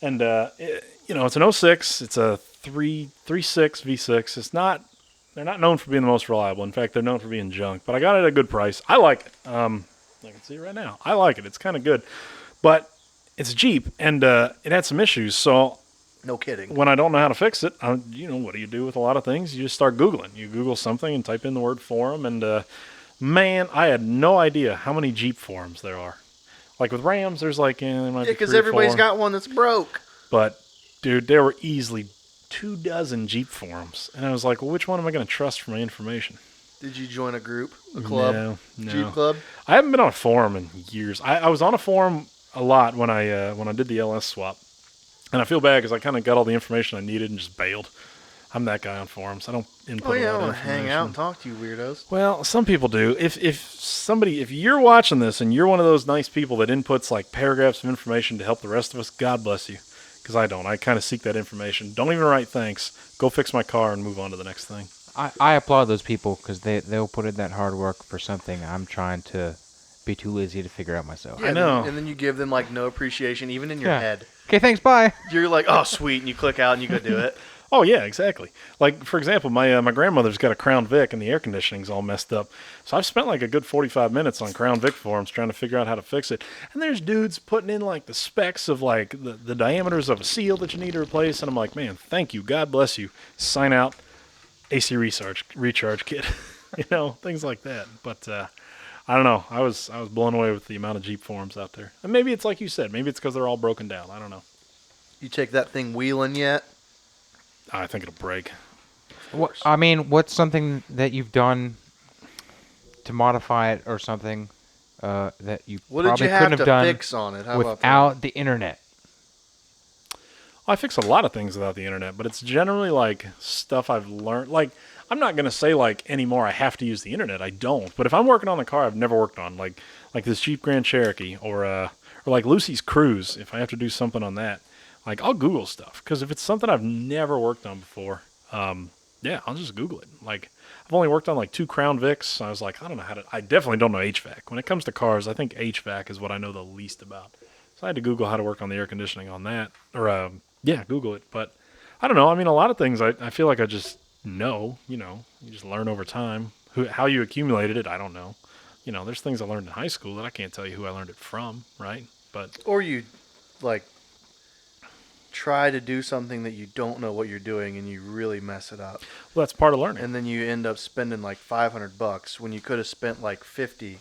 [SPEAKER 1] And it's an 06. It's a 3.6 V6. It's not. They're not known for being the most reliable. In fact, they're known for being junk. But I got it at a good price. I like it. I can see it right now. I like it. It's kind of good, but it's Jeep, and it had some issues. So
[SPEAKER 3] No kidding.
[SPEAKER 1] when I don't know how to fix it, what do you do with a lot of things? You just start Googling. You Google something and type in the word forum, and man, I had no idea how many Jeep forums there are. Like with Rams, there's like there might be
[SPEAKER 3] Because
[SPEAKER 1] 3 or
[SPEAKER 3] everybody's
[SPEAKER 1] 4.
[SPEAKER 3] got one that's broke.
[SPEAKER 1] But dude, there were easily 24 Jeep forums, and I was like, well, which one am I going to trust for my information?
[SPEAKER 3] Did you join a group, a club,
[SPEAKER 1] No.
[SPEAKER 3] Jeep club?
[SPEAKER 1] I haven't been on a forum in years. I was on a forum a lot when I did the LS swap, and I feel bad because I kind of got all the information I needed and just bailed. I'm that guy on forums. I don't input
[SPEAKER 3] Oh yeah,
[SPEAKER 1] a
[SPEAKER 3] I
[SPEAKER 1] lot of
[SPEAKER 3] want to hang
[SPEAKER 1] information.
[SPEAKER 3] out and talk to you weirdos.
[SPEAKER 1] Well, some people do. If you're watching this and you're one of those nice people that inputs like paragraphs of information to help the rest of us, God bless you. because I don't. I kind of seek that information. Don't even write thanks. Go fix my car and move on to the next thing.
[SPEAKER 2] I applaud those people because they'll put in that hard work for something I'm trying to be too lazy to figure out myself.
[SPEAKER 3] Yeah,
[SPEAKER 1] I know.
[SPEAKER 3] And then you give them like no appreciation, even in your
[SPEAKER 2] Yeah.
[SPEAKER 3] head.
[SPEAKER 2] Okay, thanks, bye.
[SPEAKER 3] You're like, oh, sweet, and you click out and you go do it.
[SPEAKER 1] Oh yeah, exactly. Like for example, my grandmother's got a Crown Vic and the air conditioning's all messed up. So I've spent like a good 45 minutes on Crown Vic forums trying to figure out how to fix it. And there's dudes putting in like the specs of like the diameters of a seal that you need to replace, and I'm like, man, thank you, God bless you. Sign out, AC recharge kit, things like that. But I don't know. I was blown away with the amount of Jeep forums out there. And maybe it's like you said. Maybe it's because they're all broken down. I don't know.
[SPEAKER 3] You take that thing wheeling yet?
[SPEAKER 1] I think it'll break.
[SPEAKER 2] I mean, what's something that you've done to modify it or something that you
[SPEAKER 3] What did
[SPEAKER 2] probably
[SPEAKER 3] you
[SPEAKER 2] couldn't
[SPEAKER 3] have
[SPEAKER 2] have
[SPEAKER 3] to
[SPEAKER 2] done
[SPEAKER 3] fix on it? How about that?
[SPEAKER 2] without the internet?
[SPEAKER 1] I fix a lot of things without the internet, but it's generally like stuff I've learned. Like, I'm not going to say like anymore I have to use the internet. I don't. But if I'm working on the car I've never worked on, like this Jeep Grand Cherokee or like Lucy's Cruise, if I have to do something on that, like I'll Google stuff. Because if it's something I've never worked on before, yeah, I'll just Google it. Like, I've only worked on like 2 Crown Vics. So I was like, I don't know I definitely don't know HVAC. When it comes to cars, I think HVAC is what I know the least about. So I had to Google how to work on the air conditioning on that. Or, yeah, Google it. But I don't know. I mean, a lot of things I feel like I just know, you just learn over time. How you accumulated it, I don't know. There's things I learned in high school that I can't tell you who I learned it from, right? But
[SPEAKER 3] Or you, like, try to do something that you don't know what you're doing and you really mess it up.
[SPEAKER 1] well, that's part of learning.
[SPEAKER 3] And then you end up spending like $500 when you could have spent like 50.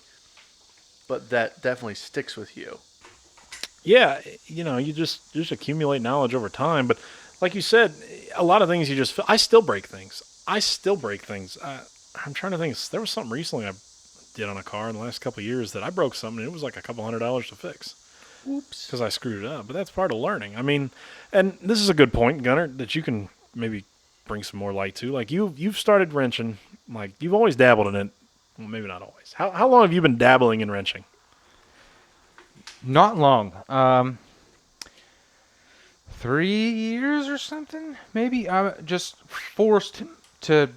[SPEAKER 3] But that definitely sticks with you.
[SPEAKER 1] Yeah, you just accumulate knowledge over time. But like you said, a lot of things I still break things. I'm trying to think. There was something recently I did on a car in the last couple of years that I broke something, and it was like a couple $100 to fix.
[SPEAKER 3] Oops.
[SPEAKER 1] Because I screwed it up. But that's part of learning. I mean, and this is a good point, Gunnar, that you can maybe bring some more light to. Like you've started wrenching. Like you've always dabbled in it. Well, maybe not always. How long have you been dabbling in wrenching?
[SPEAKER 2] Not long. 3 years or something, maybe. I'm just forced to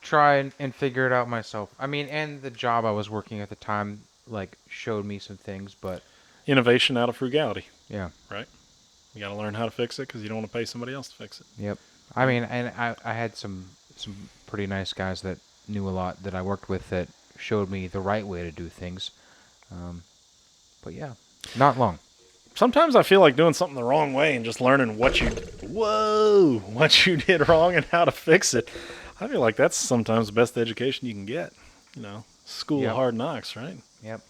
[SPEAKER 2] try and figure it out myself. I mean, and the job I was working at the time, like, showed me some things, but
[SPEAKER 1] Innovation out of frugality.
[SPEAKER 2] yeah.
[SPEAKER 1] Right? You got to learn how to fix it because you don't want to pay somebody else to fix it.
[SPEAKER 2] Yep. I mean, and I had some pretty nice guys that knew a lot that I worked with that showed me the right way to do things. But yeah, not long.
[SPEAKER 1] Sometimes I feel like doing something the wrong way and just learning what you did wrong and how to fix it. I feel like that's sometimes the best education you can get. School
[SPEAKER 2] Yep.
[SPEAKER 1] of hard knocks, right?
[SPEAKER 2] Yep.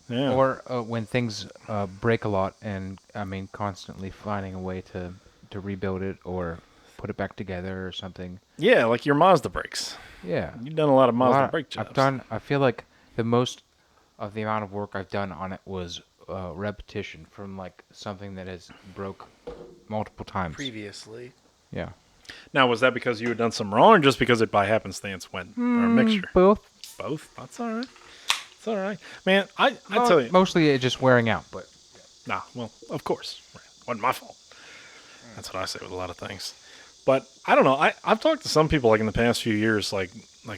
[SPEAKER 1] Yeah.
[SPEAKER 2] Or when things break a lot, and I mean, constantly finding a way to rebuild it or put it back together or something.
[SPEAKER 1] Yeah, like your Mazda brakes.
[SPEAKER 2] Yeah.
[SPEAKER 1] You've done a lot of Mazda brake jobs.
[SPEAKER 2] I feel like the most of the amount of work I've done on it was repetition from like something that has broke multiple times.
[SPEAKER 3] Previously.
[SPEAKER 2] Yeah.
[SPEAKER 1] Now, was that because you had done something wrong or just because it by happenstance went, or a mixture?
[SPEAKER 2] Both.
[SPEAKER 1] Both? That's all right. It's all right. Man, I tell you.
[SPEAKER 2] Mostly it just wearing out, but
[SPEAKER 1] Nah, well, of course. Wasn't my fault. That's what I say with a lot of things. But I don't know. I've talked to some people like in the past few years, like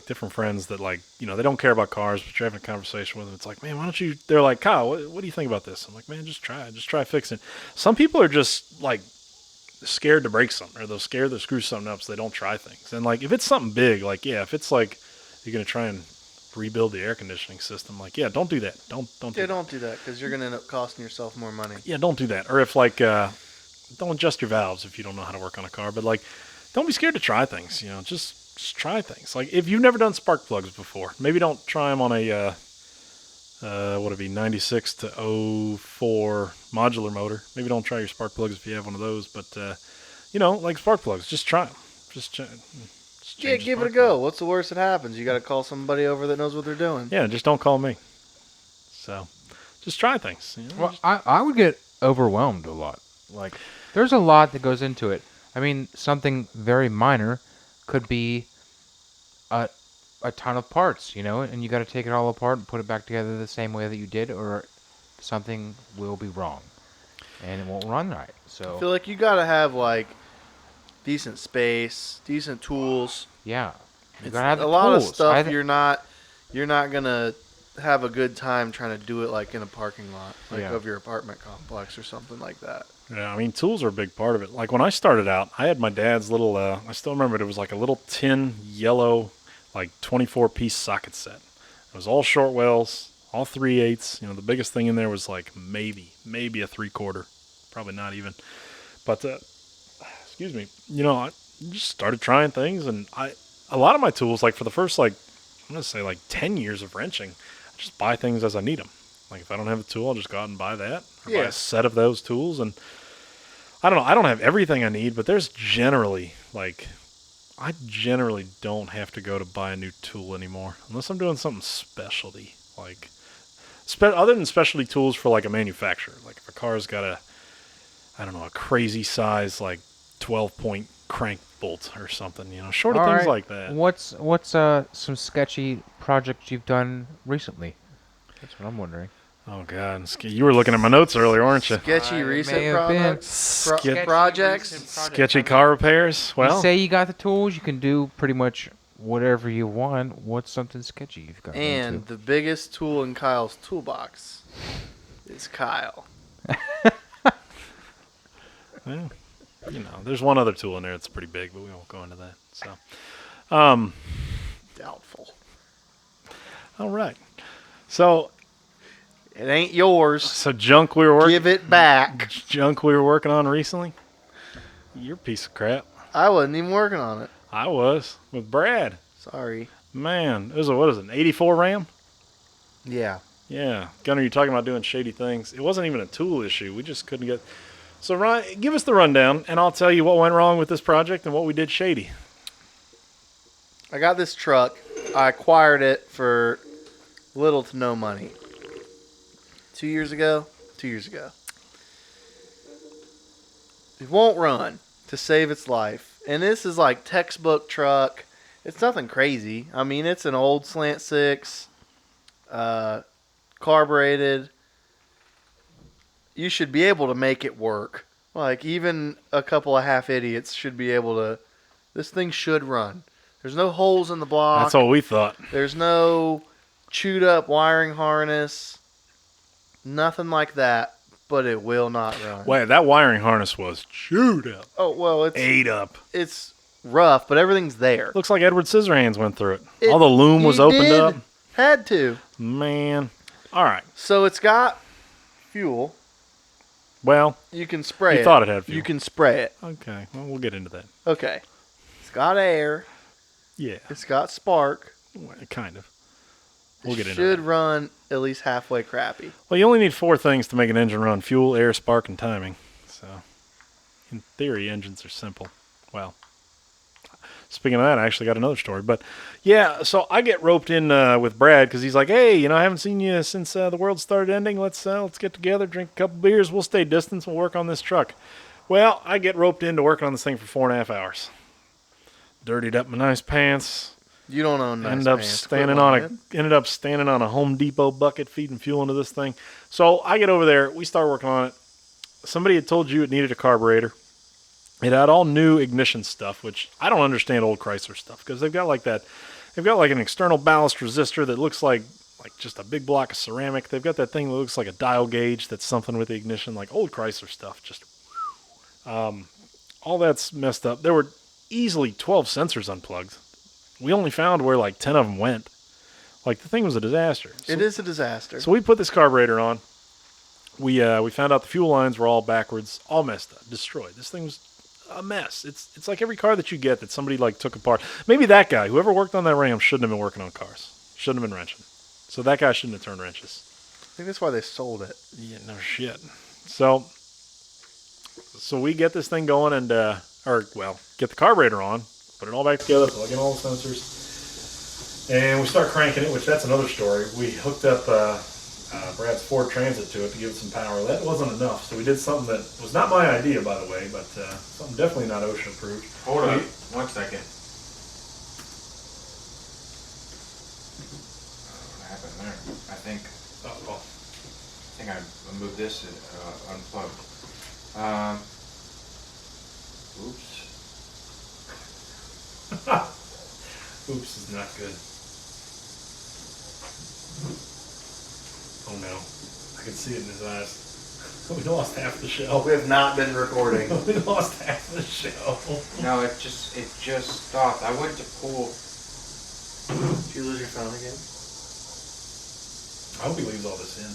[SPEAKER 1] different friends that like, they don't care about cars, but you're having a conversation with them. It's like, man, why don't you, they're like, Kyle, what do you think about this? I'm like, man, just try fixing it. Some people are just like scared to break something or they're scared to screw something up so they don't try things. And like, if it's something big, like, yeah, if it's like, you're going to try and rebuild the air conditioning system, like, yeah, don't do that. Don't do
[SPEAKER 3] Yeah,
[SPEAKER 1] that.
[SPEAKER 3] don't do that because you're going to end up costing yourself more money.
[SPEAKER 1] Yeah, don't do that. Or if like, don't adjust your valves if you don't know how to work on a car. But like, don't be scared to try things. Just try things. Like if you've never done spark plugs before, maybe don't try them on a what would it be 96 to 04 modular motor. Maybe don't try your spark plugs if you have one of those. But like spark plugs, just try them. Just
[SPEAKER 3] Yeah,
[SPEAKER 1] change the
[SPEAKER 3] give it a
[SPEAKER 1] spark
[SPEAKER 3] go.
[SPEAKER 1] plug.
[SPEAKER 3] What's the worst that happens? You got to call somebody over that knows what they're doing.
[SPEAKER 1] Yeah, just don't call me. So, just try things.
[SPEAKER 2] well, I would get overwhelmed a lot. Like, there's a lot that goes into it. I mean, something very minor could be a ton of parts, and you got to take it all apart and put it back together the same way that you did, or something will be wrong. and it won't run right.
[SPEAKER 3] I
[SPEAKER 2] So
[SPEAKER 3] feel like you gotta have like decent space, decent tools.
[SPEAKER 2] yeah, you
[SPEAKER 3] It's
[SPEAKER 2] gotta have
[SPEAKER 3] a
[SPEAKER 2] the
[SPEAKER 3] lot of
[SPEAKER 2] tools.
[SPEAKER 3] stuff you're not gonna have a good time trying to do it like in a parking lot, like
[SPEAKER 2] Yeah.
[SPEAKER 3] of your apartment complex or something like that.
[SPEAKER 1] Yeah, I mean, tools are a big part of it. Like when I started out, I had my dad's little, I still remember it was like a little tin yellow, like 24-piece socket set. It was all short wells, all 3/8. You know, the biggest thing in there was like maybe a 3/4, probably not even. But, excuse me, you know, I just started trying things, and a lot of my tools, like for the first, like, I'm going to say like 10 years of wrenching, I just buy things as I need them. Like if I don't have a tool, I'll just go out and buy that, or buy
[SPEAKER 3] Yeah.
[SPEAKER 1] a set of those tools, and I don't know. I don't have everything I need, but there's generally like I generally don't have to go to buy a new tool anymore unless I'm doing something specialty, like other than specialty tools for like a manufacturer. Like if a car's got I don't know, a crazy size like 12-point crank bolt or something, you know, short of
[SPEAKER 2] All
[SPEAKER 1] things
[SPEAKER 2] right.
[SPEAKER 1] like that.
[SPEAKER 2] What's some sketchy projects you've done recently? That's what I'm wondering.
[SPEAKER 1] Oh God, you were looking at my notes earlier, weren't you?
[SPEAKER 3] Sketchy
[SPEAKER 2] It
[SPEAKER 3] recent
[SPEAKER 2] may have been.
[SPEAKER 3] products,
[SPEAKER 1] Sketchy
[SPEAKER 3] projects.
[SPEAKER 2] recent projects.
[SPEAKER 1] Sketchy
[SPEAKER 2] I mean,
[SPEAKER 1] car repairs.
[SPEAKER 2] You
[SPEAKER 1] Well,
[SPEAKER 2] say you got the tools, you can do pretty much whatever you want. What's something sketchy you've got
[SPEAKER 3] And
[SPEAKER 2] into?
[SPEAKER 3] the biggest tool in Kyle's toolbox is Kyle.
[SPEAKER 1] well, you know, there's one other tool in there that's pretty big, but we won't go into that. So,
[SPEAKER 3] Doubtful.
[SPEAKER 1] all right. So
[SPEAKER 3] It ain't yours.
[SPEAKER 1] junk we were working.
[SPEAKER 3] Give it back.
[SPEAKER 1] Junk we were working on recently. You're a piece of crap.
[SPEAKER 3] I wasn't even working on it.
[SPEAKER 1] I was with Brad.
[SPEAKER 3] Sorry.
[SPEAKER 1] Man, it was what is it? An '84 Ram?
[SPEAKER 3] Yeah.
[SPEAKER 1] Yeah, Gunnar, you're talking about doing shady things. It wasn't even a tool issue. We just couldn't get. So Ryan, give us the rundown, and I'll tell you what went wrong with this project and what we did shady.
[SPEAKER 3] I got this truck. I acquired it for little to no money. 2 years ago. 2 years ago. It won't run to save its life. And this is like textbook truck. It's nothing crazy. I mean, it's an old slant six, carbureted. You should be able to make it work. Like, even a couple of half idiots should be able to. This thing should run. There's no holes in the block.
[SPEAKER 1] That's all we thought.
[SPEAKER 3] There's no chewed up wiring harness. Nothing like that. But it will not run.
[SPEAKER 1] Wait, that wiring harness was chewed up,
[SPEAKER 3] Oh, well,
[SPEAKER 1] ate up.
[SPEAKER 3] it's rough, but everything's there.
[SPEAKER 1] Looks like Edward Scissorhands went through it.
[SPEAKER 3] It-
[SPEAKER 1] All the loom was
[SPEAKER 3] he
[SPEAKER 1] opened
[SPEAKER 3] did.
[SPEAKER 1] up.
[SPEAKER 3] Had to.
[SPEAKER 1] Man. All right.
[SPEAKER 3] So it's got fuel.
[SPEAKER 1] Well,
[SPEAKER 3] You can spray
[SPEAKER 1] you
[SPEAKER 3] it.
[SPEAKER 1] thought it had fuel.
[SPEAKER 3] You can spray it.
[SPEAKER 1] Okay. Well, we'll get into that.
[SPEAKER 3] Okay. It's got air.
[SPEAKER 1] Yeah.
[SPEAKER 3] It's got spark.
[SPEAKER 1] Well, kind of. We'll get
[SPEAKER 3] It
[SPEAKER 1] into
[SPEAKER 3] should
[SPEAKER 1] that.
[SPEAKER 3] run at least halfway crappy.
[SPEAKER 1] Well, you only need 4 things to make an engine run: fuel, air, spark, and timing. So, in theory, engines are simple. Well, speaking of that, I actually got another story. But, yeah, so I get roped in with Brad because he's like, hey, you know, I haven't seen you since the world started ending. Let's get together, drink a couple beers. We'll stay distance. We'll work on this truck. Well, I get roped into working on this thing for 4.5 hours. Dirtied up my nice pants.
[SPEAKER 3] You don't own nice
[SPEAKER 1] Ended up
[SPEAKER 3] pants.
[SPEAKER 1] standing
[SPEAKER 3] Quit
[SPEAKER 1] on
[SPEAKER 3] lying.
[SPEAKER 1] ended up standing on a Home Depot bucket feeding fuel into this thing. So I get over there, we start working on it. Somebody had told you it needed a carburetor. It had all new ignition stuff, which I don't understand old Chrysler stuff because they've got like an external ballast resistor that looks like just a big block of ceramic. They've got that thing that looks like a dial gauge that's something with the ignition, like old Chrysler stuff. Just all that's messed up. There were easily 12 sensors unplugged. We only found where like 10 of them went. Like the thing was a disaster.
[SPEAKER 3] It is a disaster.
[SPEAKER 1] So we put this carburetor on. We found out the fuel lines were all backwards, all messed up, destroyed. This thing was a mess. It's like every car that you get that somebody like took apart. Maybe that guy, whoever worked on that Ram, shouldn't have been working on cars. Shouldn't have been wrenching. So that guy shouldn't have turned wrenches.
[SPEAKER 3] I think that's why they sold it.
[SPEAKER 1] Yeah, no shit. So we get this thing going and get the carburetor on, put it all back together, plug in all the sensors, and we start cranking it. Which that's another story. We hooked up Brad's Ford Transit to it to give it some power. That wasn't enough, so we did something that was not my idea, by the way, but something definitely not OSHA approved.
[SPEAKER 2] Hold on 1 second. What happened there? I think I moved this unplugged. Oops.
[SPEAKER 1] Oops is not good. Oh no. I can see it in his eyes. We lost half the show.
[SPEAKER 3] We have not been recording.
[SPEAKER 1] We lost half the show.
[SPEAKER 2] No, it just stopped. I went to pull.
[SPEAKER 3] Did you lose your phone again?
[SPEAKER 1] I hope he leaves all this in.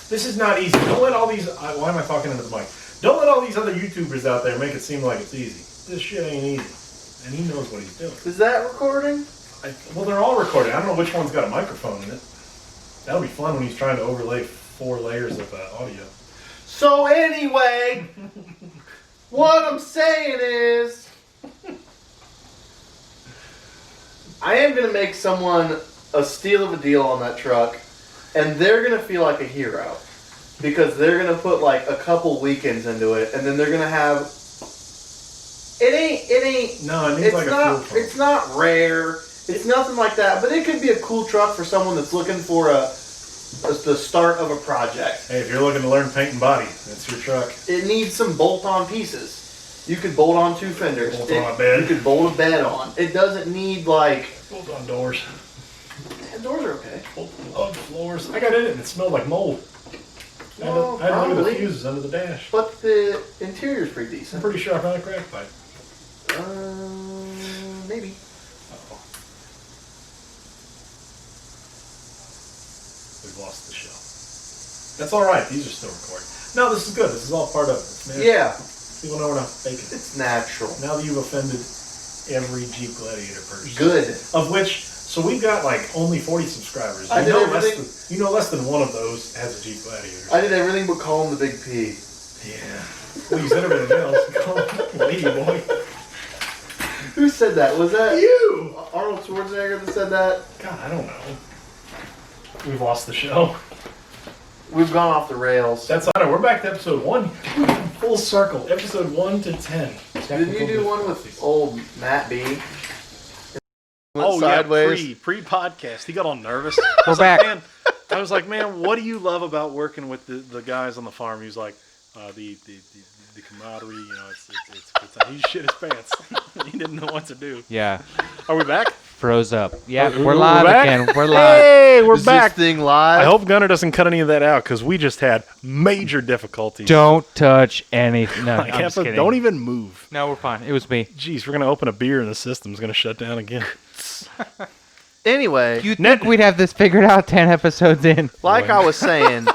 [SPEAKER 1] This is not easy. Don't let all these... why am I talking into the mic? Don't let all these other YouTubers out there make it seem like it's easy. This shit ain't easy. And he knows what he's doing.
[SPEAKER 3] Is that recording?
[SPEAKER 1] Well, they're all recorded. I don't know which one's got a microphone in it. That'll be fun when he's trying to overlay 4 layers of audio.
[SPEAKER 3] So anyway, what I'm saying is, I am going to make someone a steal of a deal on that truck, and they're going to feel like a hero. Because they're going to put like a couple weekends into it, and then they're going to have... It ain't...
[SPEAKER 1] No, it needs like a fuel pump.
[SPEAKER 3] It's not rare. It's nothing like that, but it could be a cool truck for someone that's looking for the start of a project.
[SPEAKER 1] Hey, if you're looking to learn paint and body, that's your truck.
[SPEAKER 3] It needs some bolt-on pieces. You could bolt on 2 fenders.
[SPEAKER 1] Bolt on a bed.
[SPEAKER 3] You could bolt a bed on. It doesn't need like...
[SPEAKER 1] Bolt on doors.
[SPEAKER 3] Yeah, doors are okay.
[SPEAKER 1] Bolt on floors. I got in it and it smelled like mold.
[SPEAKER 3] Well,
[SPEAKER 1] I had to look at the
[SPEAKER 3] probably.
[SPEAKER 1] fuses under the dash.
[SPEAKER 3] But the interior's pretty
[SPEAKER 1] I'm
[SPEAKER 3] decent.
[SPEAKER 1] pretty sure I found a crack pipe.
[SPEAKER 3] Maybe.
[SPEAKER 1] Uh-oh. We've lost the show. That's all right. These are still recording. No, this is good. This is all part of it. It's natural.
[SPEAKER 3] Yeah,
[SPEAKER 1] People know we're not faking it.
[SPEAKER 3] it's natural.
[SPEAKER 1] Now that you've offended every Jeep Gladiator person.
[SPEAKER 3] Good.
[SPEAKER 1] Of which, so we've got like only 40 subscribers.
[SPEAKER 3] I did everything.
[SPEAKER 1] Less than one of those has a Jeep Gladiator.
[SPEAKER 3] I did everything but call him the Big P.
[SPEAKER 1] Yeah. Well, you said everything else. Lady boy.
[SPEAKER 3] Who said that? Was that
[SPEAKER 1] You!
[SPEAKER 3] Arnold Schwarzenegger that said that?
[SPEAKER 1] God, I don't know. We've lost the show.
[SPEAKER 3] We've gone off the rails.
[SPEAKER 1] That's all right. We're back to episode 1. Full circle. Episode 1 to 10.
[SPEAKER 3] Didn't you do one with old Matt B? Went
[SPEAKER 1] Oh,
[SPEAKER 3] sideways.
[SPEAKER 1] yeah, pre-podcast. He got all nervous.
[SPEAKER 2] We're back.
[SPEAKER 1] I was like, man, what do you love about working with the guys on the farm? He was like, the camaraderie, you know, it's he shit his pants. He didn't know what to do.
[SPEAKER 2] Yeah.
[SPEAKER 1] Are we back?
[SPEAKER 2] Froze up. Yeah,
[SPEAKER 1] We're
[SPEAKER 2] we're live
[SPEAKER 1] back?
[SPEAKER 2] again. We're live.
[SPEAKER 1] Hey, we're
[SPEAKER 3] Is
[SPEAKER 1] back.
[SPEAKER 3] this thing live?
[SPEAKER 1] I hope Gunnar doesn't cut any of that out because we just had major difficulties.
[SPEAKER 2] Don't touch anything. No,
[SPEAKER 1] Like,
[SPEAKER 2] I'm just kidding.
[SPEAKER 1] don't even move.
[SPEAKER 2] No, we're fine. It was me.
[SPEAKER 1] Jeez, we're going to open a beer and the system's going to shut down again.
[SPEAKER 3] Anyway,
[SPEAKER 2] You think we'd have this figured out 10 episodes in?
[SPEAKER 3] like I was saying,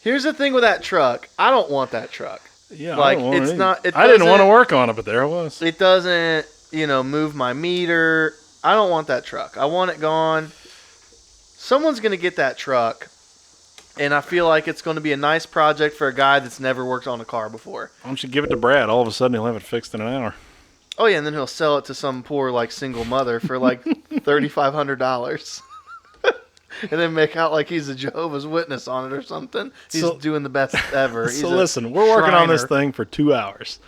[SPEAKER 3] here's the thing with that truck. I don't want that truck.
[SPEAKER 1] Yeah,
[SPEAKER 3] Like,
[SPEAKER 1] I don't want
[SPEAKER 3] it's
[SPEAKER 1] it
[SPEAKER 3] not- it
[SPEAKER 1] I didn't want to
[SPEAKER 3] doesn't-
[SPEAKER 1] work on it, but there it was.
[SPEAKER 3] It doesn't, move my meter. I don't want that truck. I want it gone. Someone's going to get that truck, and I feel like it's going to be a nice project for a guy that's never worked on a car before.
[SPEAKER 1] Why don't you give it to Brad? All of a sudden, he'll have it fixed in an hour.
[SPEAKER 3] Oh, yeah, and then he'll sell it to some poor, single mother for, $3,500. And then make out like he's a Jehovah's Witness on it or something. He's
[SPEAKER 1] So-
[SPEAKER 3] doing the best ever. He's
[SPEAKER 1] So
[SPEAKER 3] a
[SPEAKER 1] listen, we're working on this
[SPEAKER 3] Shriner.
[SPEAKER 1] thing for 2 hours.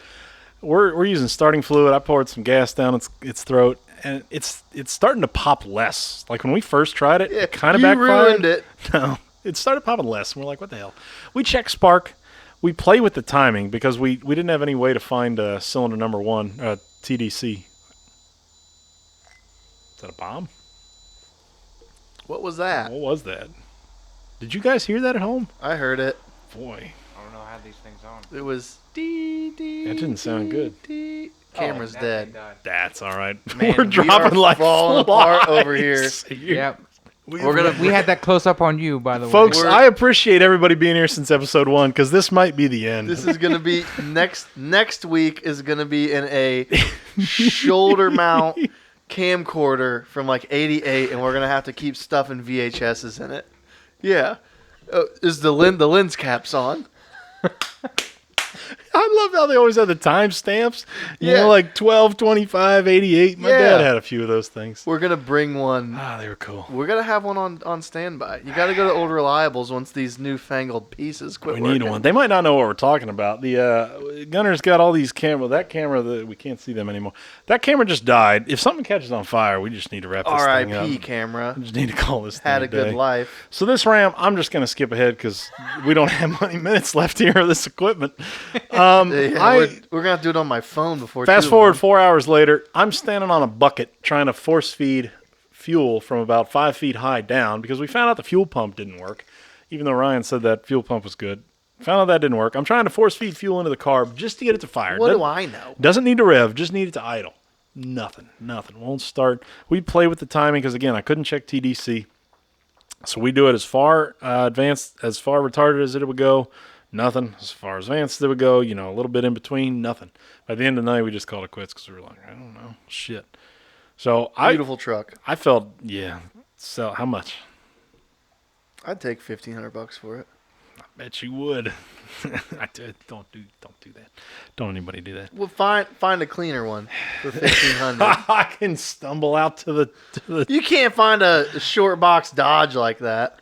[SPEAKER 1] We're using starting fluid. I poured some gas down its throat, and it's starting to pop less. Like when we first tried it,
[SPEAKER 3] Yeah,
[SPEAKER 1] it kind of
[SPEAKER 3] you
[SPEAKER 1] backfired.
[SPEAKER 3] ruined it.
[SPEAKER 1] No, it started popping less, and we're like, what the hell? We check spark. We play with the timing because we didn't have any way to find cylinder number 1, TDC. Is that a bomb?
[SPEAKER 3] What was that?
[SPEAKER 1] What was that? Did you guys hear that at home?
[SPEAKER 3] I heard it.
[SPEAKER 1] Boy,
[SPEAKER 2] I don't know how these things on.
[SPEAKER 3] It was dee, dee,
[SPEAKER 1] that didn't sound good.
[SPEAKER 3] dee. Camera's dead.
[SPEAKER 1] That's all right.
[SPEAKER 3] Man,
[SPEAKER 1] we're
[SPEAKER 3] we
[SPEAKER 1] dropping
[SPEAKER 3] are
[SPEAKER 1] like
[SPEAKER 3] falling apart over
[SPEAKER 1] flies.
[SPEAKER 2] Yep.
[SPEAKER 3] We're gonna
[SPEAKER 2] We had that close up on you, by the way.
[SPEAKER 1] Folks,
[SPEAKER 3] We're-
[SPEAKER 1] I appreciate everybody being here since episode 1 because this might be the end.
[SPEAKER 3] This is gonna be next week is gonna be in a shoulder mount camcorder from '88, and we're gonna have to keep stuffing VHSs in it. Yeah, is the lens caps on?
[SPEAKER 1] I love how they always have the timestamps. You
[SPEAKER 3] Yeah.
[SPEAKER 1] know, like 12, 25, 88. My
[SPEAKER 3] Yeah.
[SPEAKER 1] dad had a few of those things.
[SPEAKER 3] We're gonna bring one.
[SPEAKER 1] Ah, they were cool.
[SPEAKER 3] We're gonna have one on standby. You got to go to Old Reliables once these newfangled pieces quit
[SPEAKER 1] We
[SPEAKER 3] working.
[SPEAKER 1] need one. They might not know what we're talking about. The Gunner's got all these camera. That camera, we can't see them anymore. That camera just died. If something catches on fire, we just need to wrap this thing
[SPEAKER 3] R.I.P.
[SPEAKER 1] up.
[SPEAKER 3] camera.
[SPEAKER 1] We just need to call this thing
[SPEAKER 3] Had a good
[SPEAKER 1] day.
[SPEAKER 3] life.
[SPEAKER 1] So this RAM, I'm just going to skip ahead because we don't have many minutes left here of this equipment.
[SPEAKER 3] Yeah, we're gonna have to do it on my phone before.
[SPEAKER 1] Fast
[SPEAKER 3] too
[SPEAKER 1] forward
[SPEAKER 3] long.
[SPEAKER 1] 4 hours later, I'm standing on a bucket trying to force feed fuel from about 5 feet high down because we found out the fuel pump didn't work, even though Ryan said that fuel pump was good. Found out that didn't work. I'm trying to force feed fuel into the carb just to get it to fire.
[SPEAKER 3] What do I know?
[SPEAKER 1] Doesn't need to rev, just need it to idle. Nothing. Won't start. We play with the timing because, again, I couldn't check TDC. So we do it as far advanced, as far retarded as it would go. Nothing. As far advanced as it would go, a little bit in between, nothing. By the end of the night, we just called it quits because we were like, I don't know, shit. So
[SPEAKER 3] Beautiful truck.
[SPEAKER 1] I felt, yeah. So how much?
[SPEAKER 3] I'd take $1,500 for it.
[SPEAKER 1] I bet you would. Don't do that. Don't anybody do that.
[SPEAKER 3] Well, find a cleaner one for $1,500.
[SPEAKER 1] I can stumble out to the.
[SPEAKER 3] You can't find a short box Dodge like that.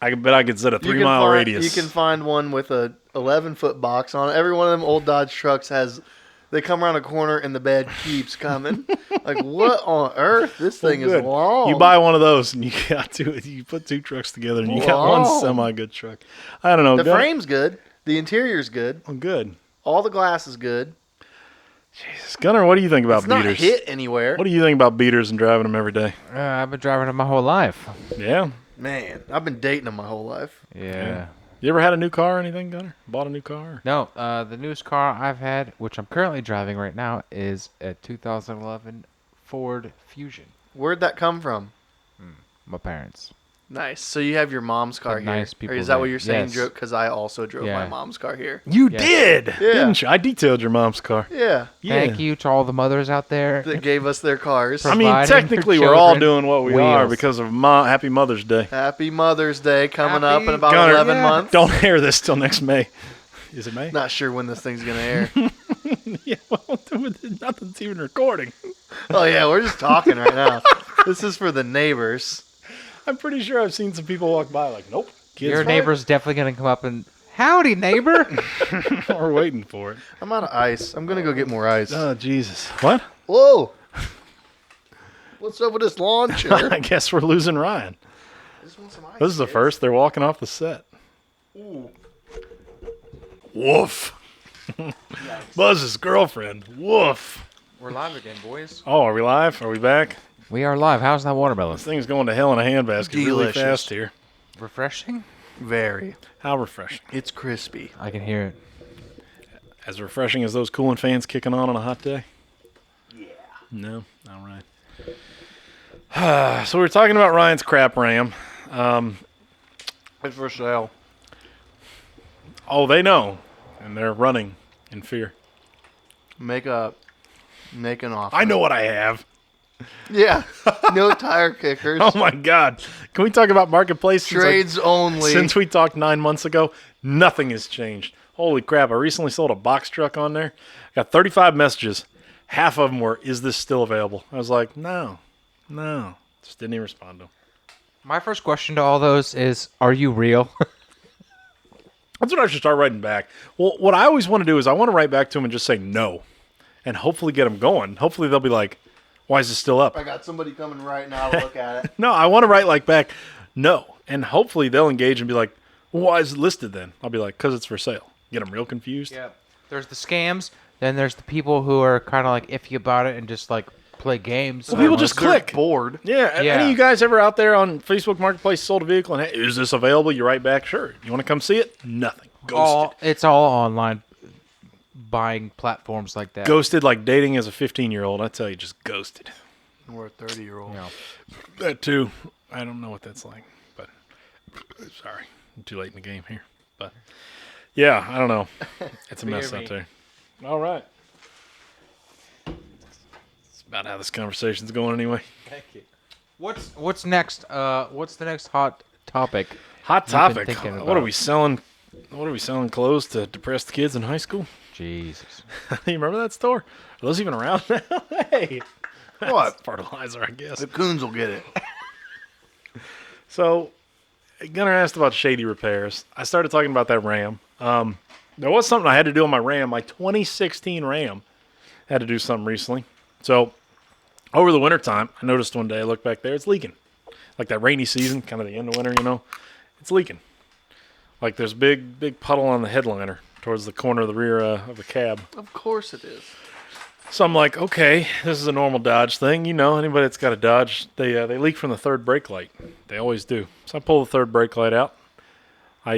[SPEAKER 1] I bet I could set a
[SPEAKER 3] You
[SPEAKER 1] 3
[SPEAKER 3] can
[SPEAKER 1] mile
[SPEAKER 3] find-
[SPEAKER 1] radius.
[SPEAKER 3] You can find one with a 11-foot box on it. Every one of them old Dodge trucks has. They come around a corner and the bed keeps coming. Like, what on earth? This thing is
[SPEAKER 1] Good.
[SPEAKER 3] long.
[SPEAKER 1] You buy one of those and you got two. You put two trucks together and you got one
[SPEAKER 3] Wow.
[SPEAKER 1] semi-good truck. I don't know.
[SPEAKER 3] The frame's good. The interior's good.
[SPEAKER 1] Oh, good.
[SPEAKER 3] All the glass is good.
[SPEAKER 1] Jesus, Gunnar, what do you think about
[SPEAKER 3] It's not
[SPEAKER 1] beaters?
[SPEAKER 3] hit anywhere.
[SPEAKER 1] What do you think about beaters and driving them every day?
[SPEAKER 2] I've been driving them my whole life.
[SPEAKER 1] Yeah.
[SPEAKER 3] Man, I've been dating them my whole life.
[SPEAKER 2] Yeah.
[SPEAKER 1] You ever had a new car or anything, Gunnar? Bought a new car?
[SPEAKER 2] No, the newest car I've had, which I'm currently driving right now, is a 2011 Ford Fusion.
[SPEAKER 3] Where'd that come from?
[SPEAKER 2] My parents.
[SPEAKER 3] Nice. So you have your mom's car
[SPEAKER 2] Had
[SPEAKER 3] here.
[SPEAKER 2] nice people
[SPEAKER 3] Or is that what
[SPEAKER 2] there.
[SPEAKER 3] you're saying,
[SPEAKER 2] Yes.
[SPEAKER 3] Because I also drove my
[SPEAKER 2] Yeah.
[SPEAKER 3] mom's car here.
[SPEAKER 1] You
[SPEAKER 2] Yes.
[SPEAKER 1] did,
[SPEAKER 3] Yeah.
[SPEAKER 1] didn't you? I detailed your mom's car.
[SPEAKER 3] Yeah.
[SPEAKER 1] Yeah.
[SPEAKER 2] Thank you to all the mothers out there.
[SPEAKER 3] That gave us their cars.
[SPEAKER 1] I mean,
[SPEAKER 2] Providing for
[SPEAKER 1] technically, we're all
[SPEAKER 2] children.
[SPEAKER 1] doing what we are
[SPEAKER 2] Wheels.
[SPEAKER 1] because of Happy Mother's Day.
[SPEAKER 3] Happy Mother's Day coming up in
[SPEAKER 2] Happy-
[SPEAKER 3] about
[SPEAKER 1] Gunnar,
[SPEAKER 3] 11
[SPEAKER 2] yeah.
[SPEAKER 3] months.
[SPEAKER 1] Don't air this till next May. Is it May?
[SPEAKER 3] Not sure when this thing's going to air.
[SPEAKER 1] Yeah, well, nothing's even recording.
[SPEAKER 3] Oh, yeah, we're just talking right now. This is for the neighbors.
[SPEAKER 1] I'm pretty sure I've seen some people walk by like, nope. Kids
[SPEAKER 2] Your
[SPEAKER 1] fine.
[SPEAKER 2] neighbor's definitely going to come up and, howdy, neighbor.
[SPEAKER 1] We're waiting for it.
[SPEAKER 3] I'm out of ice. I'm going to go get more ice.
[SPEAKER 1] Oh, Jesus. What?
[SPEAKER 3] Whoa. What's up with this lawn chair?
[SPEAKER 1] I guess we're losing Ryan.
[SPEAKER 3] Just want some ice,
[SPEAKER 1] This is the
[SPEAKER 3] kids.
[SPEAKER 1] first. They're walking off the set.
[SPEAKER 3] Ooh.
[SPEAKER 1] Woof. Buzz's girlfriend. Woof.
[SPEAKER 2] We're live again, boys.
[SPEAKER 1] Oh, are we live? Are we back?
[SPEAKER 2] We are live. How's that watermelon?
[SPEAKER 1] This thing's going to hell in a handbasket really
[SPEAKER 3] Delicious.
[SPEAKER 1] fast here.
[SPEAKER 2] Refreshing?
[SPEAKER 3] Very.
[SPEAKER 1] How refreshing.
[SPEAKER 3] It's crispy.
[SPEAKER 2] I can hear it.
[SPEAKER 1] As refreshing as those cooling fans kicking on a hot day? Yeah. No? All right. So we were talking about Ryan's crap ram.
[SPEAKER 3] It's for sale.
[SPEAKER 1] Oh, they know. And they're running in fear.
[SPEAKER 3] Make an offer.
[SPEAKER 1] I know what I have.
[SPEAKER 3] Yeah. No tire kickers.
[SPEAKER 1] Oh, my God. Can we talk about Marketplace?
[SPEAKER 3] Trades only.
[SPEAKER 1] Since we talked 9 months ago, nothing has changed. Holy crap. I recently sold a box truck on there. Got 35 messages. Half of them were, is this still available? I was like, no. Just didn't even respond to them.
[SPEAKER 2] My first question to all those is, are you real?
[SPEAKER 1] That's what I should start writing back. Well, what I always want to do is I want to write back to them and just say no. And hopefully get them going. Hopefully they'll be like, why is this still up?
[SPEAKER 3] I got somebody coming right now to look at it.
[SPEAKER 1] No, I want to write like back, no. And hopefully they'll engage and be like, well, why is it listed then? I'll be like, because it's for sale. Get them real confused.
[SPEAKER 2] Yeah. There's the scams. Then there's the people who are kind of like iffy about it and just like play games.
[SPEAKER 1] Well, people just
[SPEAKER 3] They're
[SPEAKER 1] click.
[SPEAKER 3] bored.
[SPEAKER 1] Yeah. Any
[SPEAKER 2] Yeah.
[SPEAKER 1] of you guys ever out there on Facebook Marketplace sold a vehicle and, hey, is this available? You write back, sure. You want to come see it? Nothing. Ghosted.
[SPEAKER 2] It's all online buying platforms like that.
[SPEAKER 1] Ghosted like dating as a 15-year-old. I tell you, just ghosted.
[SPEAKER 3] We're a 30-year-old.
[SPEAKER 2] No.
[SPEAKER 1] That too. I don't know what that's like, but sorry, I'm too late in the game here. But yeah, I don't know. It's a mess
[SPEAKER 2] Forgive
[SPEAKER 1] out
[SPEAKER 2] me.
[SPEAKER 1] there. All right. It's about how this conversation's going anyway.
[SPEAKER 2] Thank you. What's next? What's the next hot topic?
[SPEAKER 1] Hot
[SPEAKER 2] You've been
[SPEAKER 1] topic.
[SPEAKER 2] thinking
[SPEAKER 1] What are
[SPEAKER 2] about.
[SPEAKER 1] we selling? What are we selling clothes to depressed kids in high school?
[SPEAKER 2] Jesus.
[SPEAKER 1] You remember that store? Are those even around now? Hey,
[SPEAKER 3] What?
[SPEAKER 1] fertilizer, I guess.
[SPEAKER 3] The coons will get it.
[SPEAKER 1] So, Gunnar asked about shady repairs. I started talking about that Ram. There was something I had to do on my Ram. My 2016 Ram had to do something recently. So, over the wintertime, I noticed one day, I looked back there, it's leaking. Like that rainy season, kind of the end of winter, it's leaking. Like there's a big puddle on the headliner towards the corner of the rear of the cab.
[SPEAKER 3] Of course it is.
[SPEAKER 1] So I'm like, okay, this is a normal Dodge thing. Anybody that's got a Dodge, they leak from the third brake light. They always do. So I pull the third brake light out. I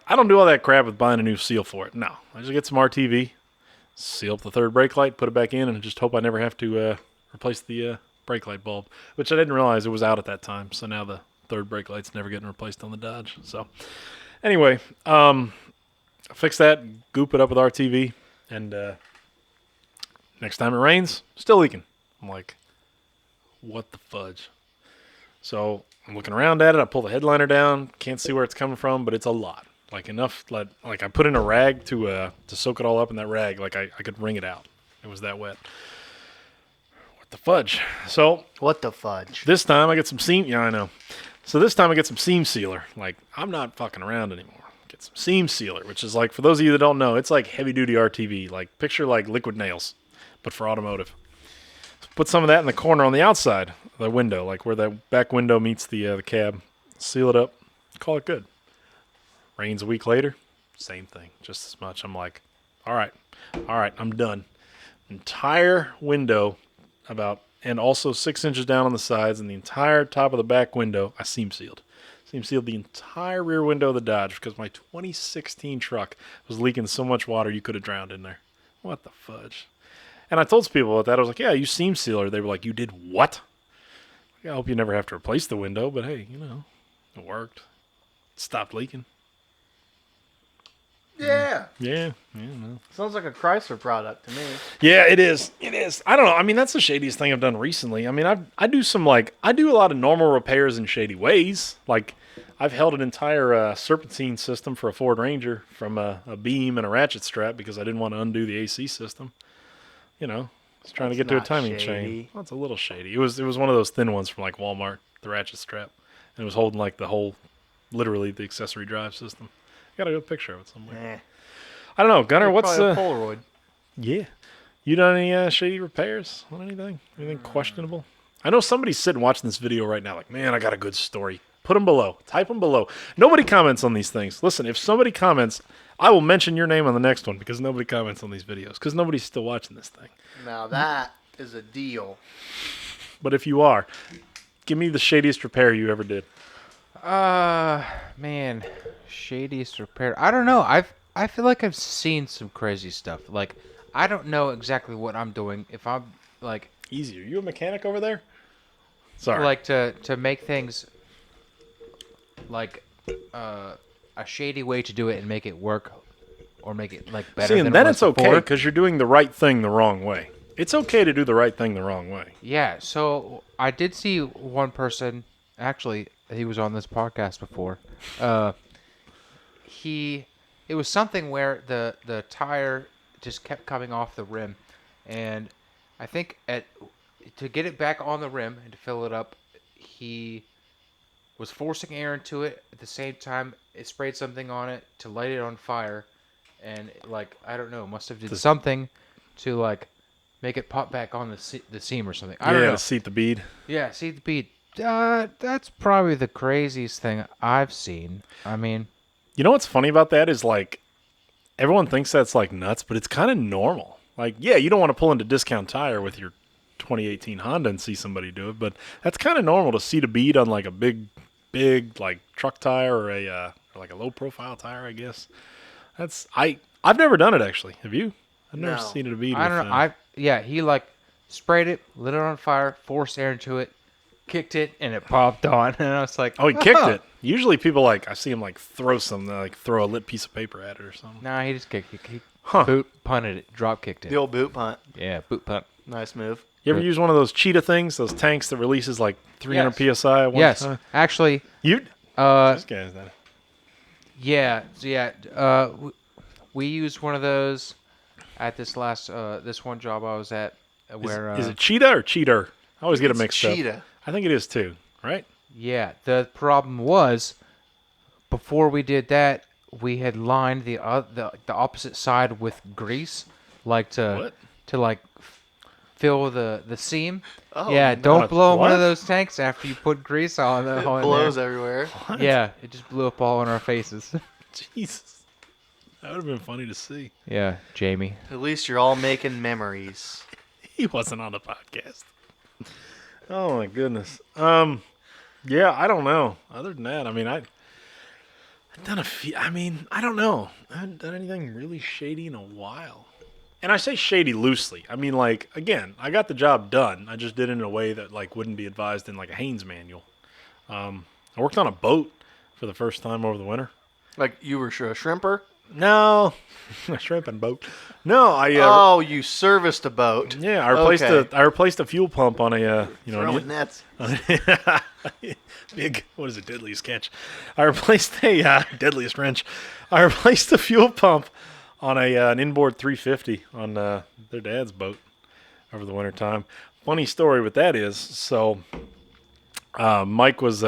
[SPEAKER 1] don't do all that crap with buying a new seal for it. No, I just get some RTV, seal up the third brake light, put it back in, and just hope I never have to replace the brake light bulb, which I didn't realize it was out at that time. So now the third brake light's never getting replaced on the Dodge. So anyway, fix that, goop it up with RTV, and next time it rains, still leaking. I'm like, what the fudge? So I'm looking around at it. I pull the headliner down. Can't see where it's coming from, but it's a lot. Like enough, like I put in a rag to soak it all up in that rag. Like I could wring it out. It was that wet. What the fudge? So
[SPEAKER 3] What the fudge?
[SPEAKER 1] this time I get some seam. Yeah, I know. So this time I get some seam sealer. Like I'm not fucking around anymore. Get some seam sealer, which is like, for those of you that don't know, it's like heavy duty RTV. Like picture like liquid nails, but for automotive. So put some of that in the corner on the outside of the window, like where the back window meets the cab. Seal it up. Call it good. Rains a week later, same thing, just as much. I'm like, all right, I'm done. Entire window and also 6 inches down on the sides and the entire top of the back window, I seam sealed. Seam sealed the entire rear window of the Dodge because my 2016 truck was leaking so much water you could have drowned in there. What the fudge? And I told some people about that. I was like, yeah, you seam sealer. They were like, you did what? I hope you never have to replace the window, but hey, it worked. It stopped leaking.
[SPEAKER 3] Yeah.
[SPEAKER 1] Yeah, no.
[SPEAKER 3] Sounds like a Chrysler product to me.
[SPEAKER 1] Yeah, it is. It is. I don't know. I mean, that's the shadiest thing I've done recently. I mean, I do a lot of normal repairs in shady ways. Like, I've held an entire serpentine system for a Ford Ranger from a beam and a ratchet strap because I didn't want to undo the AC system. I was trying to get to a
[SPEAKER 3] not
[SPEAKER 1] timing
[SPEAKER 3] shady.
[SPEAKER 1] chain. Well, it's a little shady. It was one of those thin ones from like Walmart, the ratchet strap, and it was holding like literally the accessory drive system. I got a good picture of it somewhere. I don't know, Gunnar. What's
[SPEAKER 3] probably a Polaroid?
[SPEAKER 1] Yeah. You done any shady repairs on anything? Anything questionable? I know somebody's sitting watching this video right now like, man, I got a good story. Put them below. Type them below. Nobody comments on these things. Listen, if somebody comments, I will mention your name on the next one because nobody comments on these videos because nobody's still watching this thing.
[SPEAKER 3] Now that is a deal.
[SPEAKER 1] But if you are, give me the shadiest repair you ever did.
[SPEAKER 2] Man, shadiest repair. I don't know. I feel like I've seen some crazy stuff. Like, I don't know exactly what I'm doing. If I'm like
[SPEAKER 1] Easier. You a mechanic over there? Sorry.
[SPEAKER 2] like to make things like a shady way to do it and make it work or make it like better.
[SPEAKER 1] See,
[SPEAKER 2] than
[SPEAKER 1] and
[SPEAKER 2] it
[SPEAKER 1] then
[SPEAKER 2] was
[SPEAKER 1] it's okay
[SPEAKER 2] before.
[SPEAKER 1] because you're doing the right thing the wrong way. It's okay to do the right thing the wrong way.
[SPEAKER 2] Yeah, so I did see one person, actually, he was on this podcast before. It was something where the tire just kept coming off the rim, and I think to get it back on the rim and to fill it up, he was forcing air into it. At the same time, it sprayed something on it to light it on fire, and like, I don't know, must have did something to like make it pop back on the seam or something. I don't know.
[SPEAKER 1] To seat the bead.
[SPEAKER 2] Yeah, see the bead. That's probably the craziest thing I've seen. I mean,
[SPEAKER 1] You know what's funny about that is like everyone thinks that's like nuts, but it's kind of normal. Like, yeah, you don't want to pull into Discount Tire with your 2018 Honda and see somebody do it, but that's kind of normal to seat a bead on like a big like truck tire or or like a low profile tire, I guess. I've never done it actually. Have you? I've never
[SPEAKER 3] No.
[SPEAKER 1] seen it a bead.
[SPEAKER 2] I don't know. He like sprayed it, lit it on fire, forced air into it, kicked it, and it popped on. And I was like,
[SPEAKER 1] Oh, he kicked it. Usually people I see him like throw something, like throw a lit piece of paper at it or something.
[SPEAKER 2] Nah, he just kicked it. He
[SPEAKER 1] Huh.
[SPEAKER 2] boot punted it, drop kicked it.
[SPEAKER 3] The old boot punt.
[SPEAKER 2] Yeah, boot punt.
[SPEAKER 3] Nice move.
[SPEAKER 1] You ever use one of those cheetah things, those tanks that releases like 300
[SPEAKER 2] Yes.
[SPEAKER 1] psi at one
[SPEAKER 2] Yes,
[SPEAKER 1] time?
[SPEAKER 2] actually,
[SPEAKER 1] You?
[SPEAKER 2] uh,
[SPEAKER 1] This guy's done it.
[SPEAKER 2] Yeah, we used one of those at this one job I was at, where
[SPEAKER 1] Is it cheetah or cheater? I always get it
[SPEAKER 3] It's
[SPEAKER 1] mixed
[SPEAKER 3] cheetah.
[SPEAKER 1] up. I think it is too, right?
[SPEAKER 2] yeah, the problem was before we did that, we had lined the opposite side with grease, like
[SPEAKER 1] What?
[SPEAKER 2] to like fill the seam.
[SPEAKER 3] Oh,
[SPEAKER 2] Yeah,
[SPEAKER 3] no.
[SPEAKER 2] don't blow one
[SPEAKER 1] What?
[SPEAKER 2] of those tanks after you put grease on
[SPEAKER 3] It
[SPEAKER 2] on
[SPEAKER 3] blows
[SPEAKER 2] there.
[SPEAKER 3] everywhere.
[SPEAKER 2] Yeah, it just blew up all in our faces.
[SPEAKER 1] Jesus. That would have been funny to see.
[SPEAKER 2] Yeah, Jamie.
[SPEAKER 3] At least you're all making memories.
[SPEAKER 1] He wasn't on the podcast. Oh my goodness. Yeah, I don't know. Other than that, I mean, I've done a few. I mean, I don't know. I haven't done anything really shady in a while. And I say shady loosely. I mean, like, again, I got the job done. I just did it in a way that like wouldn't be advised in like a Haynes manual. I worked on a boat for the first time over the winter.
[SPEAKER 3] Like you were a shrimper?
[SPEAKER 1] No, a shrimping boat. No, I
[SPEAKER 3] Oh, you serviced a boat.
[SPEAKER 1] yeah, I replaced a fuel pump on a
[SPEAKER 3] Throwing nets.
[SPEAKER 1] big, what is it, deadliest catch? I replaced a deadliest wrench. I replaced the fuel pump on an inboard 350 on their dad's boat over the winter time. Funny story with that is, so Mike was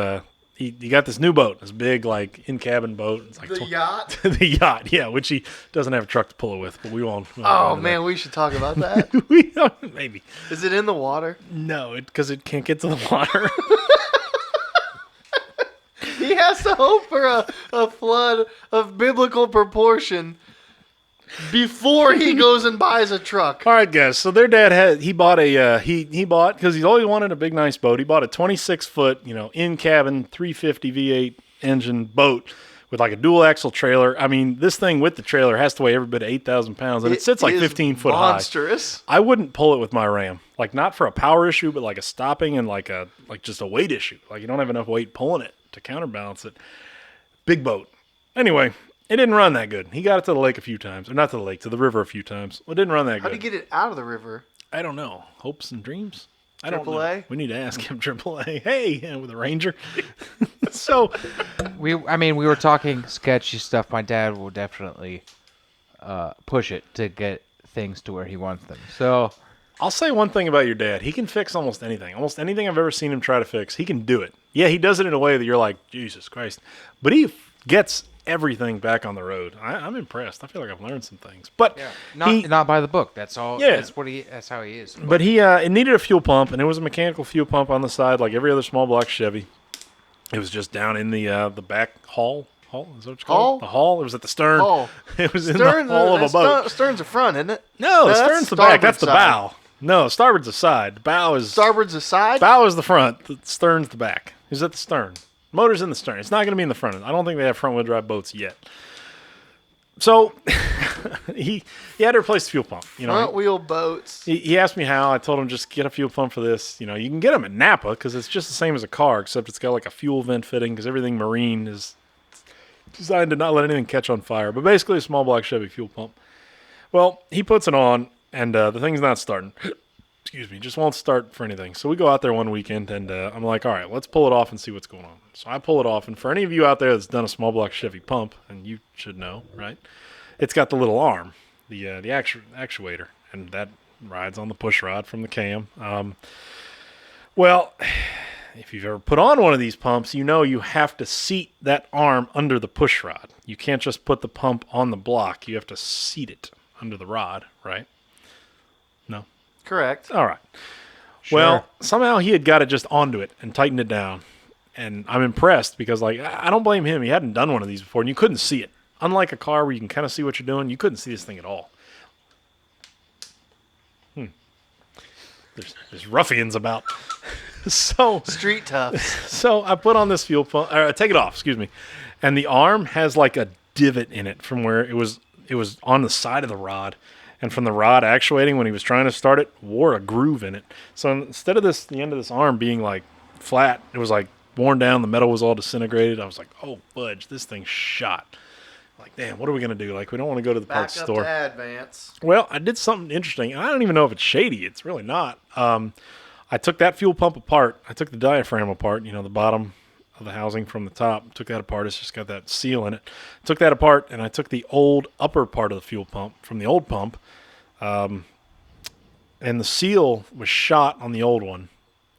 [SPEAKER 1] he got this new boat, this big like in cabin boat. It's like
[SPEAKER 3] The yacht?
[SPEAKER 1] the yacht, yeah, which he doesn't have a truck to pull it with, but we won't. We won't go
[SPEAKER 3] Oh,
[SPEAKER 1] into
[SPEAKER 3] man, we should talk about that.
[SPEAKER 1] that. We don't, maybe
[SPEAKER 3] Is it in the water?
[SPEAKER 1] no, because it can't get to the water.
[SPEAKER 3] He has to hope for a flood of biblical proportion before he goes and buys a truck.
[SPEAKER 1] All right, guys. So their dad he bought because he always wanted a big nice boat. He bought a 26-foot, in cabin 350 V8 engine boat with like a dual axle trailer. I mean, this thing with the trailer has to weigh every bit of 8,000 pounds, and it sits like
[SPEAKER 3] is
[SPEAKER 1] 15 foot high.
[SPEAKER 3] monstrous.
[SPEAKER 1] I wouldn't pull it with my Ram, like not for a power issue, but like a stopping and like just a weight issue. Like you don't have enough weight pulling it to counterbalance it. Big boat. Anyway. It didn't run that good. He got it to the lake a few times. Or not to the lake, to the river a few times. Well, it didn't run that
[SPEAKER 3] How
[SPEAKER 1] good.
[SPEAKER 3] do you get it out of the river?
[SPEAKER 1] I don't know. Hopes and dreams? I don't know.
[SPEAKER 3] AAA?
[SPEAKER 1] We need to ask him AAA. Hey, with a Ranger. So,
[SPEAKER 2] We were talking sketchy stuff. My dad will definitely push it to get things to where he wants them. So
[SPEAKER 1] I'll say one thing about your dad. He can fix almost anything. Almost anything I've ever seen him try to fix, he can do it. Yeah, he does it in a way that you're like, Jesus Christ. But he gets everything back on the road. I'm impressed. I feel like I've learned some things. But
[SPEAKER 2] not by the book. That's all.
[SPEAKER 1] Yeah.
[SPEAKER 2] That's how he is.
[SPEAKER 1] But it needed a fuel pump, and it was a mechanical fuel pump on the side, like every other small block Chevy. It was just down in the back hall. Hall? Is that what you call
[SPEAKER 3] Hall?
[SPEAKER 1] it? The hall? It was at the stern.
[SPEAKER 3] Hall.
[SPEAKER 1] It was in the hull of a boat.
[SPEAKER 3] Stern's the front, isn't it?
[SPEAKER 1] No, the
[SPEAKER 3] that's
[SPEAKER 1] stern's the back. That's the
[SPEAKER 3] starboard side.
[SPEAKER 1] bow. No, starboard's the side. The bow is
[SPEAKER 3] Starboard's the side?
[SPEAKER 1] bow is the front. The stern's the back. Is at the stern. Motor's in the stern. It's not going to be in the front. I don't think they have front wheel drive boats yet. So he had to replace the fuel pump.
[SPEAKER 3] Front wheel boats.
[SPEAKER 1] He asked me how. I told him just get a fuel pump for this. You can get them at Napa because it's just the same as a car, except it's got like a fuel vent fitting because everything marine is designed to not let anything catch on fire. But basically, a small block Chevy fuel pump. Well, he puts it on, and the thing's not starting. Excuse me, just won't start for anything. So we go out there one weekend, and I'm like, all right, let's pull it off and see what's going on. So I pull it off, and for any of you out there that's done a small block Chevy pump, and you should know, right? It's got the little arm, the actuator, and that rides on the push rod from the cam. Well, if you've ever put on one of these pumps, you have to seat that arm under the push rod. You can't just put the pump on the block. You have to seat it under the rod, right? No?
[SPEAKER 3] Correct.
[SPEAKER 1] All right.
[SPEAKER 2] Sure.
[SPEAKER 1] Well, somehow he had got it just onto it and tightened it down. And I'm impressed because, like, I don't blame him. He hadn't done one of these before, and you couldn't see it. Unlike a car where you can kind of see what you're doing, you couldn't see this thing at all. There's ruffians about. So
[SPEAKER 3] Street toughs.
[SPEAKER 1] So I put on this fuel pump, or take it off, excuse me, and the arm has like a divot in it from where it was on the side of the rod, and from the rod actuating when he was trying to start it, wore a groove in it. So instead of the end of this arm being like flat, it was like worn down. The metal was all disintegrated. I was like, oh fudge, this thing's shot. Like, damn, what are we gonna do? Like, we don't want to go to the
[SPEAKER 3] Back
[SPEAKER 1] parts
[SPEAKER 3] up
[SPEAKER 1] store.
[SPEAKER 3] to Advance.
[SPEAKER 1] Well, I did something interesting. I don't even know if it's shady. It's really not. I took that fuel pump apart. I took the diaphragm apart, the bottom of the housing from the top. Took that apart. It's just got that seal in it. Took that apart, and I took the old upper part of the fuel pump from the old pump, and the seal was shot on the old one.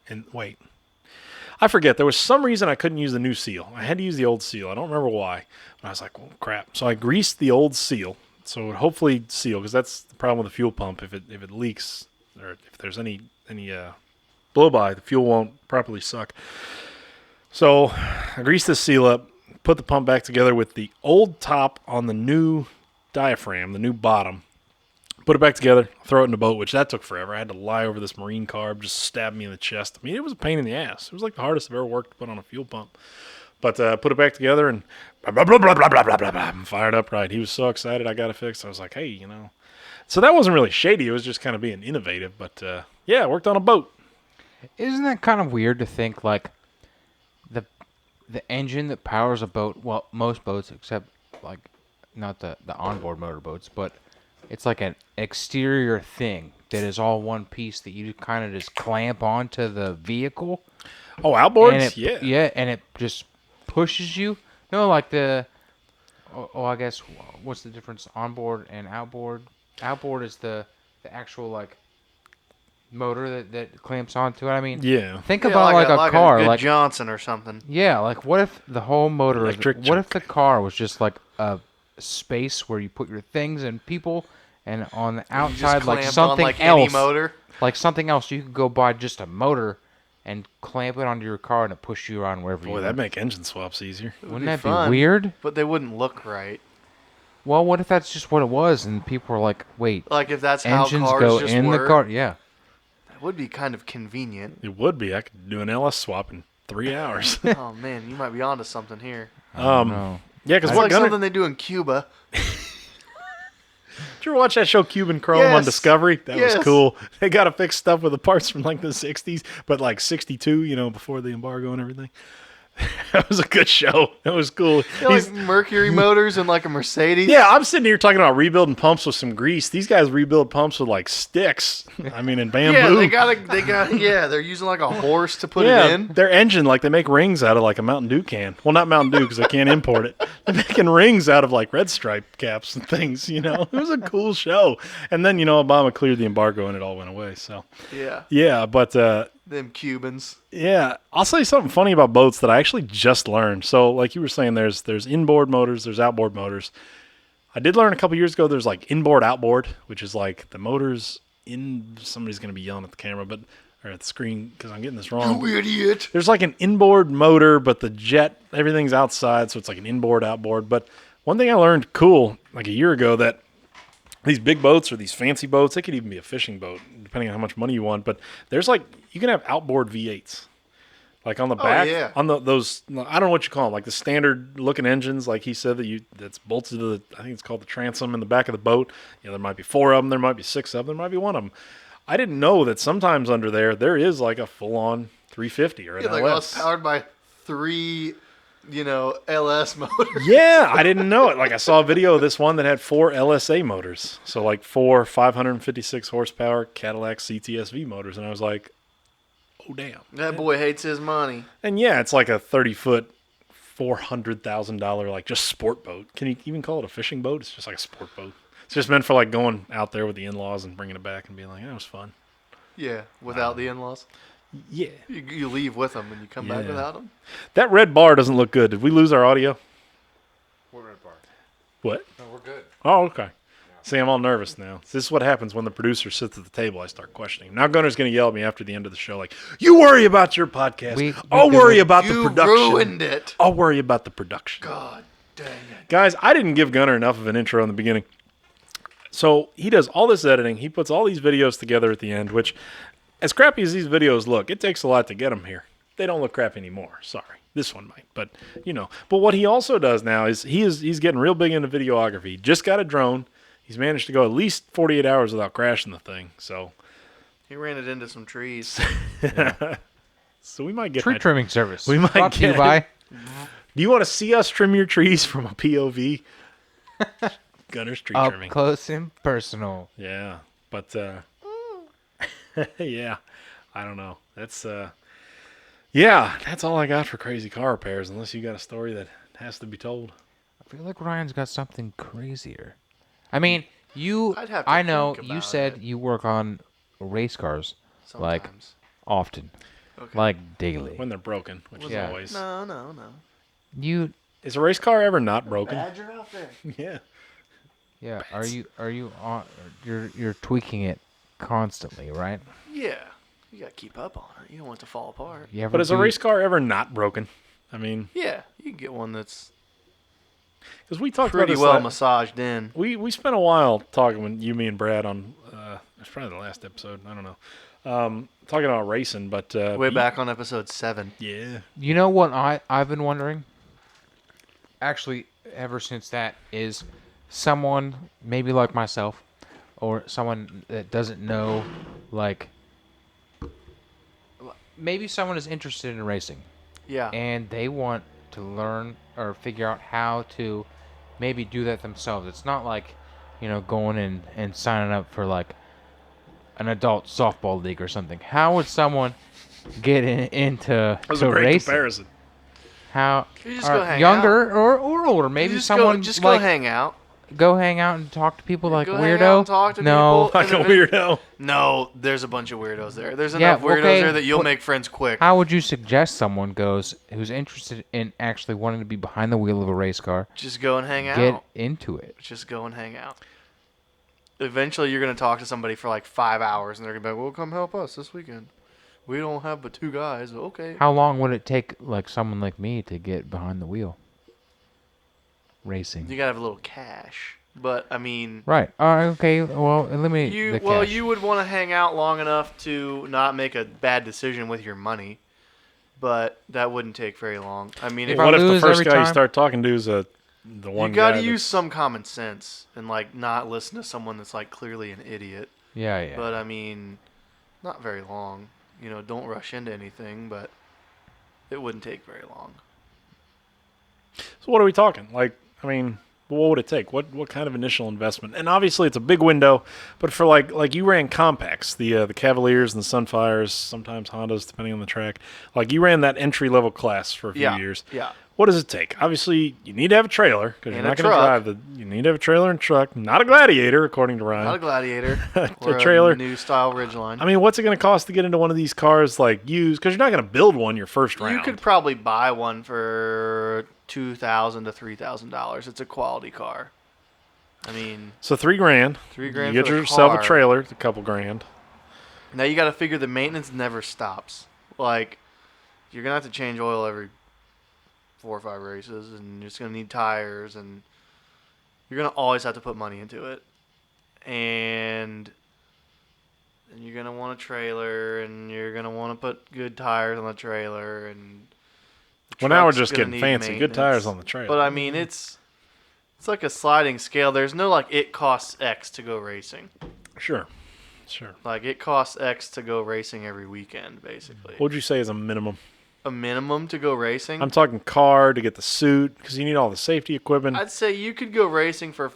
[SPEAKER 1] And wait, I forget. There was some reason I couldn't use the new seal. I had to use the old seal. I don't remember why. But I was like, well, crap. So I greased the old seal. So it would hopefully seal, because that's the problem with the fuel pump. If it leaks, or if there's any blow by, the fuel won't properly suck. So I greased this seal up, put the pump back together with the old top on the new diaphragm, the new bottom. Put it back together, throw it in the boat, which that took forever. I had to lie over this marine carb, just stab me in the chest. I mean, it was a pain in the ass. It was like the hardest I've ever worked to put on a fuel pump. But put it back together and blah, blah, blah, blah, blah, blah, blah, blah, I'm fired up right. He was so excited I got it fixed. I was like, hey, you know. So that wasn't really shady. It was just kind of being innovative. But, yeah, worked on a boat.
[SPEAKER 2] Isn't that kind of weird to think, like, the engine that powers a boat, well, most boats, except, like, not the onboard motor boats, but it's like an exterior thing that is all one piece that you kind of just clamp onto the vehicle.
[SPEAKER 1] Oh, outboards?
[SPEAKER 2] And it,
[SPEAKER 1] yeah.
[SPEAKER 2] Yeah, and it just pushes you. No, like I guess, what's the difference? Onboard and outboard? Outboard is the actual, like, motor that clamps onto it. I mean,
[SPEAKER 1] Yeah.
[SPEAKER 2] think about like a car.
[SPEAKER 3] A good
[SPEAKER 2] Like,
[SPEAKER 3] Johnson or something.
[SPEAKER 2] yeah, like what if the whole motor,
[SPEAKER 1] Electric
[SPEAKER 2] what if
[SPEAKER 1] chuck.
[SPEAKER 2] the car was just like a space where you put your things and people, and on the
[SPEAKER 3] You just
[SPEAKER 2] outside like
[SPEAKER 3] clamped
[SPEAKER 2] something
[SPEAKER 3] on, like,
[SPEAKER 2] else,
[SPEAKER 3] any motor.
[SPEAKER 2] like something else, you could go buy just a motor and clamp it onto your car and it push you around wherever you
[SPEAKER 1] Boy,
[SPEAKER 2] want.
[SPEAKER 1] that'd make engine swaps easier.
[SPEAKER 2] Wouldn't that
[SPEAKER 3] fun,
[SPEAKER 2] be weird?
[SPEAKER 3] But they wouldn't look right.
[SPEAKER 2] Well, what if that's just what it was and people were like, wait,
[SPEAKER 3] Like if that's how
[SPEAKER 2] engines
[SPEAKER 3] cars
[SPEAKER 2] go
[SPEAKER 3] just
[SPEAKER 2] in
[SPEAKER 3] work.
[SPEAKER 2] the car? Yeah.
[SPEAKER 3] That would be kind of convenient.
[SPEAKER 1] It would be. I could do an LS swap in 3 hours.
[SPEAKER 3] Oh man, you might be onto something here.
[SPEAKER 2] No.
[SPEAKER 1] Yeah, because
[SPEAKER 3] It's
[SPEAKER 1] what
[SPEAKER 3] like
[SPEAKER 1] Gunnar...
[SPEAKER 3] something they do in Cuba.
[SPEAKER 1] Did you ever watch that show Cuban Chrome on
[SPEAKER 3] Yes.
[SPEAKER 1] Discovery? That
[SPEAKER 3] Yes.
[SPEAKER 1] was cool. They got to fix stuff with the parts from like the 60s, but like 62, you know, before the embargo and everything. That was a good show. That was cool.
[SPEAKER 3] They're like Mercury motors and like a Mercedes.
[SPEAKER 1] Yeah, I'm sitting here talking about rebuilding pumps with some grease. These guys rebuild pumps with like sticks. I mean, and bamboo.
[SPEAKER 3] Yeah, they're using like a horse to put
[SPEAKER 1] Yeah,
[SPEAKER 3] it in.
[SPEAKER 1] their engine, like they make rings out of like a Mountain Dew can. Well, not Mountain Dew because they can't import it. They're making rings out of like Red Stripe caps and things, you know. It was a cool show. And then, you know, Obama cleared the embargo and it all went away. So,
[SPEAKER 3] Yeah,
[SPEAKER 1] but
[SPEAKER 3] them Cubans.
[SPEAKER 1] yeah, I'll say something funny about boats that I actually just learned. So, like you were saying, there's inboard motors, there's outboard motors. I did learn a couple years ago there's like inboard outboard, which is like the motors in. Somebody's gonna be yelling at the camera, or at the screen because I'm getting this wrong.
[SPEAKER 3] You idiot.
[SPEAKER 1] There's like an inboard motor, but the jet, everything's outside, so it's like an inboard outboard. But one thing I learned cool like a year ago that these big boats or these fancy boats, they could even be a fishing boat, depending on how much money you want. But there's like, you can have outboard V8s. Like on the back,
[SPEAKER 3] yeah.
[SPEAKER 1] on those, I don't know what you call them, like the standard looking engines, like he said, that's bolted to the, I think it's called the transom in the back of the boat. You know, there might be 4 of them, there might be 6 of them, there might be 1 of them. I didn't know that sometimes under there is like a full-on 350 or an
[SPEAKER 3] Yeah, like
[SPEAKER 1] LS.
[SPEAKER 3] us powered by 3, LS motors.
[SPEAKER 1] Yeah, I didn't know it. Like I saw a video of this one that had 4 LSA motors. So like 4 556 horsepower Cadillac CTSV motors. And I was like, oh, damn.
[SPEAKER 3] That boy hates his money.
[SPEAKER 1] And yeah, it's like a 30-foot, $400,000 like just sport boat. Can you even call it a fishing boat? It's just like a sport boat. It's just meant for like going out there with the in-laws and bringing it back and being like, that was fun.
[SPEAKER 3] Yeah, without the in-laws.
[SPEAKER 1] Yeah.
[SPEAKER 3] You leave with them and you come back
[SPEAKER 1] Yeah.
[SPEAKER 3] without them.
[SPEAKER 1] That red bar doesn't look good. Did we lose our audio?
[SPEAKER 2] What red bar?
[SPEAKER 1] What?
[SPEAKER 2] No, we're good.
[SPEAKER 1] Oh, okay. See, I'm all nervous now. This is what happens when the producer sits at the table. I start questioning. Now Gunnar's going to yell at me after the end of the show, like, you worry about your podcast. I'll worry about the
[SPEAKER 3] You
[SPEAKER 1] production.
[SPEAKER 3] ruined it.
[SPEAKER 1] I'll worry about the production.
[SPEAKER 3] God dang it.
[SPEAKER 1] Guys, I didn't give Gunnar enough of an intro in the beginning. So he does all this editing. He puts all these videos together at the end, which, as crappy as these videos look, it takes a lot to get them here. They don't look crappy anymore. Sorry. This one might, but you know. But what he also does now is he's getting real big into videography. He just got a drone. He's managed to go at least 48 hours without crashing the thing. So
[SPEAKER 3] He ran it into some trees.
[SPEAKER 1] so we might get
[SPEAKER 2] Tree trimming service.
[SPEAKER 1] We might
[SPEAKER 2] Brought to you
[SPEAKER 1] get-
[SPEAKER 2] by.
[SPEAKER 1] Do you want to see us trim your trees from a POV? Gunner's tree
[SPEAKER 2] Up
[SPEAKER 1] trimming.
[SPEAKER 2] close and personal.
[SPEAKER 1] Yeah, but yeah, I don't know. That's Yeah, that's all I got for crazy car repairs, unless you got a story that has to be told.
[SPEAKER 2] I feel like Ryan's got something crazier. I mean, you.
[SPEAKER 3] I'd have to
[SPEAKER 2] I know
[SPEAKER 3] think
[SPEAKER 2] you
[SPEAKER 3] about
[SPEAKER 2] said
[SPEAKER 3] it.
[SPEAKER 2] you work on race cars like
[SPEAKER 3] Sometimes.
[SPEAKER 2] often,
[SPEAKER 3] Okay.
[SPEAKER 2] like daily.
[SPEAKER 1] When they're broken, which is
[SPEAKER 2] Yeah.
[SPEAKER 1] always.
[SPEAKER 3] No.
[SPEAKER 2] You.
[SPEAKER 1] Is a race car ever not broken?
[SPEAKER 3] Badger out there.
[SPEAKER 1] Yeah.
[SPEAKER 2] Yeah. Are you on? You're tweaking it constantly, right?
[SPEAKER 3] Yeah. You gotta keep up on it. You don't want it to fall apart.
[SPEAKER 2] You ever
[SPEAKER 1] But is a
[SPEAKER 2] do-
[SPEAKER 1] race car ever not broken? I mean,
[SPEAKER 3] Yeah. You can get one that's
[SPEAKER 1] because we talked
[SPEAKER 3] pretty
[SPEAKER 1] about this.
[SPEAKER 3] well massaged in.
[SPEAKER 1] We spent a while talking when you, me, and Brad on. It's probably the last episode. I don't know. Talking about racing, but
[SPEAKER 3] Way back on episode 7.
[SPEAKER 1] Yeah.
[SPEAKER 2] You know what I've been wondering? Actually, ever since that is someone maybe like myself or someone that doesn't know, like maybe someone is interested in racing
[SPEAKER 3] Yeah.
[SPEAKER 2] and they want to learn or figure out how to maybe do that themselves. It's not like, going in and signing up for like an adult softball league or something. How would someone get into
[SPEAKER 1] That was
[SPEAKER 2] to
[SPEAKER 1] a great
[SPEAKER 2] racing?
[SPEAKER 1] comparison.
[SPEAKER 2] How
[SPEAKER 3] You just go hang
[SPEAKER 2] younger or older? Maybe
[SPEAKER 3] just
[SPEAKER 2] someone
[SPEAKER 3] go, just
[SPEAKER 2] like
[SPEAKER 3] go hang out.
[SPEAKER 2] go hang out and talk to people like
[SPEAKER 3] Go
[SPEAKER 2] weirdo.
[SPEAKER 3] hang out and talk to
[SPEAKER 2] no,
[SPEAKER 3] people.
[SPEAKER 1] Like a weirdo.
[SPEAKER 3] No, there's a bunch of weirdos there. There's
[SPEAKER 2] Yeah,
[SPEAKER 3] enough weirdos
[SPEAKER 2] okay,
[SPEAKER 3] there that you'll
[SPEAKER 2] but-
[SPEAKER 3] make friends quick.
[SPEAKER 2] how would you suggest someone goes who's interested in actually wanting to be behind the wheel of a race car
[SPEAKER 3] Just go and hang
[SPEAKER 2] get
[SPEAKER 3] out.
[SPEAKER 2] into it?
[SPEAKER 3] Just go and hang out. Eventually, you're going to talk to somebody for like 5 hours, and they're going to be like, well, come help us this weekend. We don't have but 2 guys. Okay.
[SPEAKER 2] How long would it take like someone like me to get behind the wheel racing?
[SPEAKER 3] You got to have a little cash. But, I mean,
[SPEAKER 2] Right. Okay. Well, eliminate the cash.
[SPEAKER 3] you would want to hang out long enough to not make a bad decision with your money. But that wouldn't take very long. I mean,
[SPEAKER 2] If
[SPEAKER 3] if
[SPEAKER 2] I
[SPEAKER 1] What if the
[SPEAKER 2] lose
[SPEAKER 1] first
[SPEAKER 2] every
[SPEAKER 1] guy you
[SPEAKER 2] time-
[SPEAKER 1] start talking to is the one
[SPEAKER 3] you got
[SPEAKER 1] guy
[SPEAKER 3] to
[SPEAKER 1] that-
[SPEAKER 3] use some common sense and, like, not listen to someone that's, like, clearly an idiot.
[SPEAKER 2] Yeah.
[SPEAKER 3] But I mean, not very long. Don't rush into anything, but it wouldn't take very long.
[SPEAKER 1] So what are we talking? Like, I mean, what would it take? What kind of initial investment? And obviously it's a big window, but for like you ran compacts, the Cavaliers and the Sunfires, sometimes Hondas depending on the track. Like you ran that entry level class for a few years.
[SPEAKER 3] Yeah.
[SPEAKER 1] What does it take? Obviously, you need to have a trailer because you're
[SPEAKER 3] And
[SPEAKER 1] not
[SPEAKER 3] a
[SPEAKER 1] going to
[SPEAKER 3] truck.
[SPEAKER 1] drive you need to have a trailer and truck, not a Gladiator, according to Ryan.
[SPEAKER 3] Not a Gladiator.
[SPEAKER 1] A
[SPEAKER 3] or
[SPEAKER 1] trailer.
[SPEAKER 3] A new style Ridgeline.
[SPEAKER 1] I mean, what's it going to cost to get into one of these cars like used? Because you're not going to build one your first round.
[SPEAKER 3] You could probably buy one for $2,000 to $3,000. It's a quality car. I mean,
[SPEAKER 1] So $3,000.
[SPEAKER 3] $3,000
[SPEAKER 1] You
[SPEAKER 3] for
[SPEAKER 1] get
[SPEAKER 3] the
[SPEAKER 1] yourself
[SPEAKER 3] car.
[SPEAKER 1] a trailer, it's a couple grand.
[SPEAKER 3] Now you got to figure the maintenance never stops. Like, you're gonna have to change oil every 4 or 5 races, and you're just gonna need tires, and you're gonna always have to put money into it. And then you're gonna want a trailer, and you're gonna want to put good tires on the trailer, and the
[SPEAKER 1] Well, now we're
[SPEAKER 3] truck's
[SPEAKER 1] just
[SPEAKER 3] gonna
[SPEAKER 1] getting
[SPEAKER 3] need
[SPEAKER 1] fancy. Good
[SPEAKER 3] maintenance.
[SPEAKER 1] tires on the trailer.
[SPEAKER 3] But I mean, it's like a sliding scale. There's no like it costs X to go racing.
[SPEAKER 1] Sure.
[SPEAKER 3] Like it costs X to go racing every weekend, basically.
[SPEAKER 1] What would you say is a minimum?
[SPEAKER 3] A minimum to go racing.
[SPEAKER 1] I'm talking car to get the suit because you need all the safety equipment.
[SPEAKER 3] I'd say you could go racing for.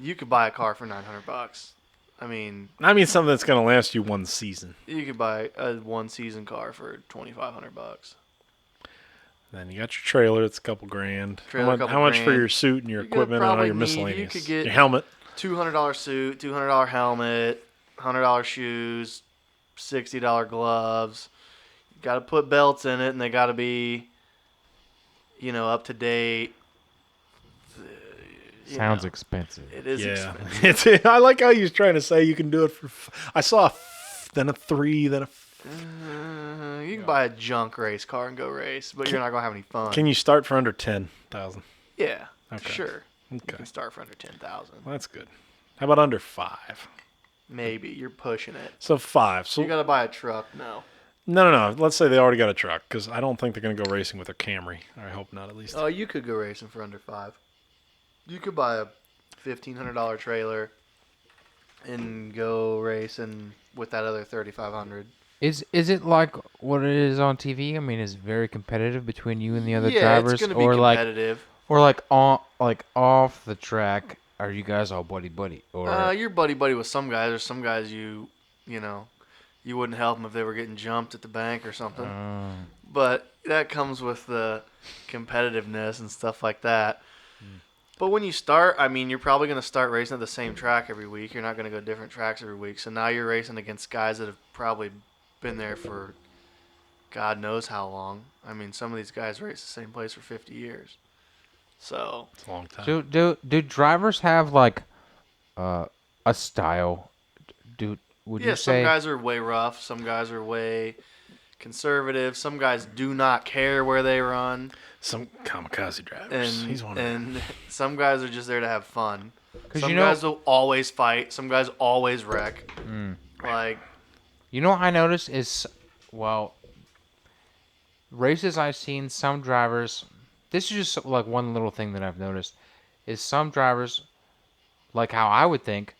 [SPEAKER 3] You could buy a car for $900. I mean,
[SPEAKER 1] I mean something that's going to last you one season.
[SPEAKER 3] you could buy a 1-season car for $2,500.
[SPEAKER 1] Then you got your trailer. It's a couple grand.
[SPEAKER 3] Trailer,
[SPEAKER 1] How much for
[SPEAKER 3] grand.
[SPEAKER 1] your suit and your
[SPEAKER 3] You could
[SPEAKER 1] equipment and all
[SPEAKER 3] probably
[SPEAKER 1] your
[SPEAKER 3] need-
[SPEAKER 1] miscellaneous?
[SPEAKER 3] you could get-
[SPEAKER 1] your helmet.
[SPEAKER 3] $200 suit, $200 helmet, $100 shoes, $60 gloves. You got to put belts in it, and they got to be, up to date.
[SPEAKER 2] Sounds expensive.
[SPEAKER 3] It is
[SPEAKER 1] Yeah.
[SPEAKER 3] expensive.
[SPEAKER 1] I like how you was trying to say you can do it for. I saw then a 3, then a.
[SPEAKER 3] You can buy a junk race car and go race, but you're not gonna have any fun.
[SPEAKER 1] Can you start for under 10,000?
[SPEAKER 3] Yeah,
[SPEAKER 1] Okay.
[SPEAKER 3] sure. You
[SPEAKER 1] Okay,
[SPEAKER 3] can start for under 10,000.
[SPEAKER 1] well, that's good. How about under 5?
[SPEAKER 3] Maybe you're pushing it.
[SPEAKER 1] So 5. So
[SPEAKER 3] You gotta buy a truck. No.
[SPEAKER 1] no. Let's say they already got a truck because I don't think they're going to go racing with a Camry. I hope not, at least.
[SPEAKER 3] Oh, you could go racing for under 5. You could buy a $1,500 trailer and go racing with that other $3,500.
[SPEAKER 2] Is it like what it is on TV? I mean, is it very competitive between you and the other
[SPEAKER 3] Yeah,
[SPEAKER 2] drivers,
[SPEAKER 3] it's gonna be
[SPEAKER 2] or
[SPEAKER 3] competitive.
[SPEAKER 2] like off the track? Are you guys all buddy? Or
[SPEAKER 3] You're buddy with some guys. There's some guys you you wouldn't help them if they were getting jumped at the bank or something.
[SPEAKER 2] Oh.
[SPEAKER 3] But that comes with the competitiveness and stuff like that. But when you start, I mean, you're probably going to start racing at the same track every week. You're not going to go different tracks every week. So now you're racing against guys that have probably been there for God knows how long. I mean, some of these guys race the same place for 50 years. So
[SPEAKER 1] It's a long time.
[SPEAKER 2] Do drivers have like a style? Would
[SPEAKER 3] yeah,
[SPEAKER 2] you
[SPEAKER 3] some
[SPEAKER 2] say?
[SPEAKER 3] guys are way rough. Some guys are way conservative. Some guys do not care where they run.
[SPEAKER 1] Some kamikaze drivers.
[SPEAKER 3] And
[SPEAKER 1] He's one of them.
[SPEAKER 3] and some guys are just there to have fun.
[SPEAKER 2] 'Cause
[SPEAKER 3] Some
[SPEAKER 2] you know-
[SPEAKER 3] guys will always fight. Some guys always wreck. Like,
[SPEAKER 2] You know what I noticed is, well, races I've seen, some drivers, this is just like one little thing that I've noticed, is some drivers, like how I would think,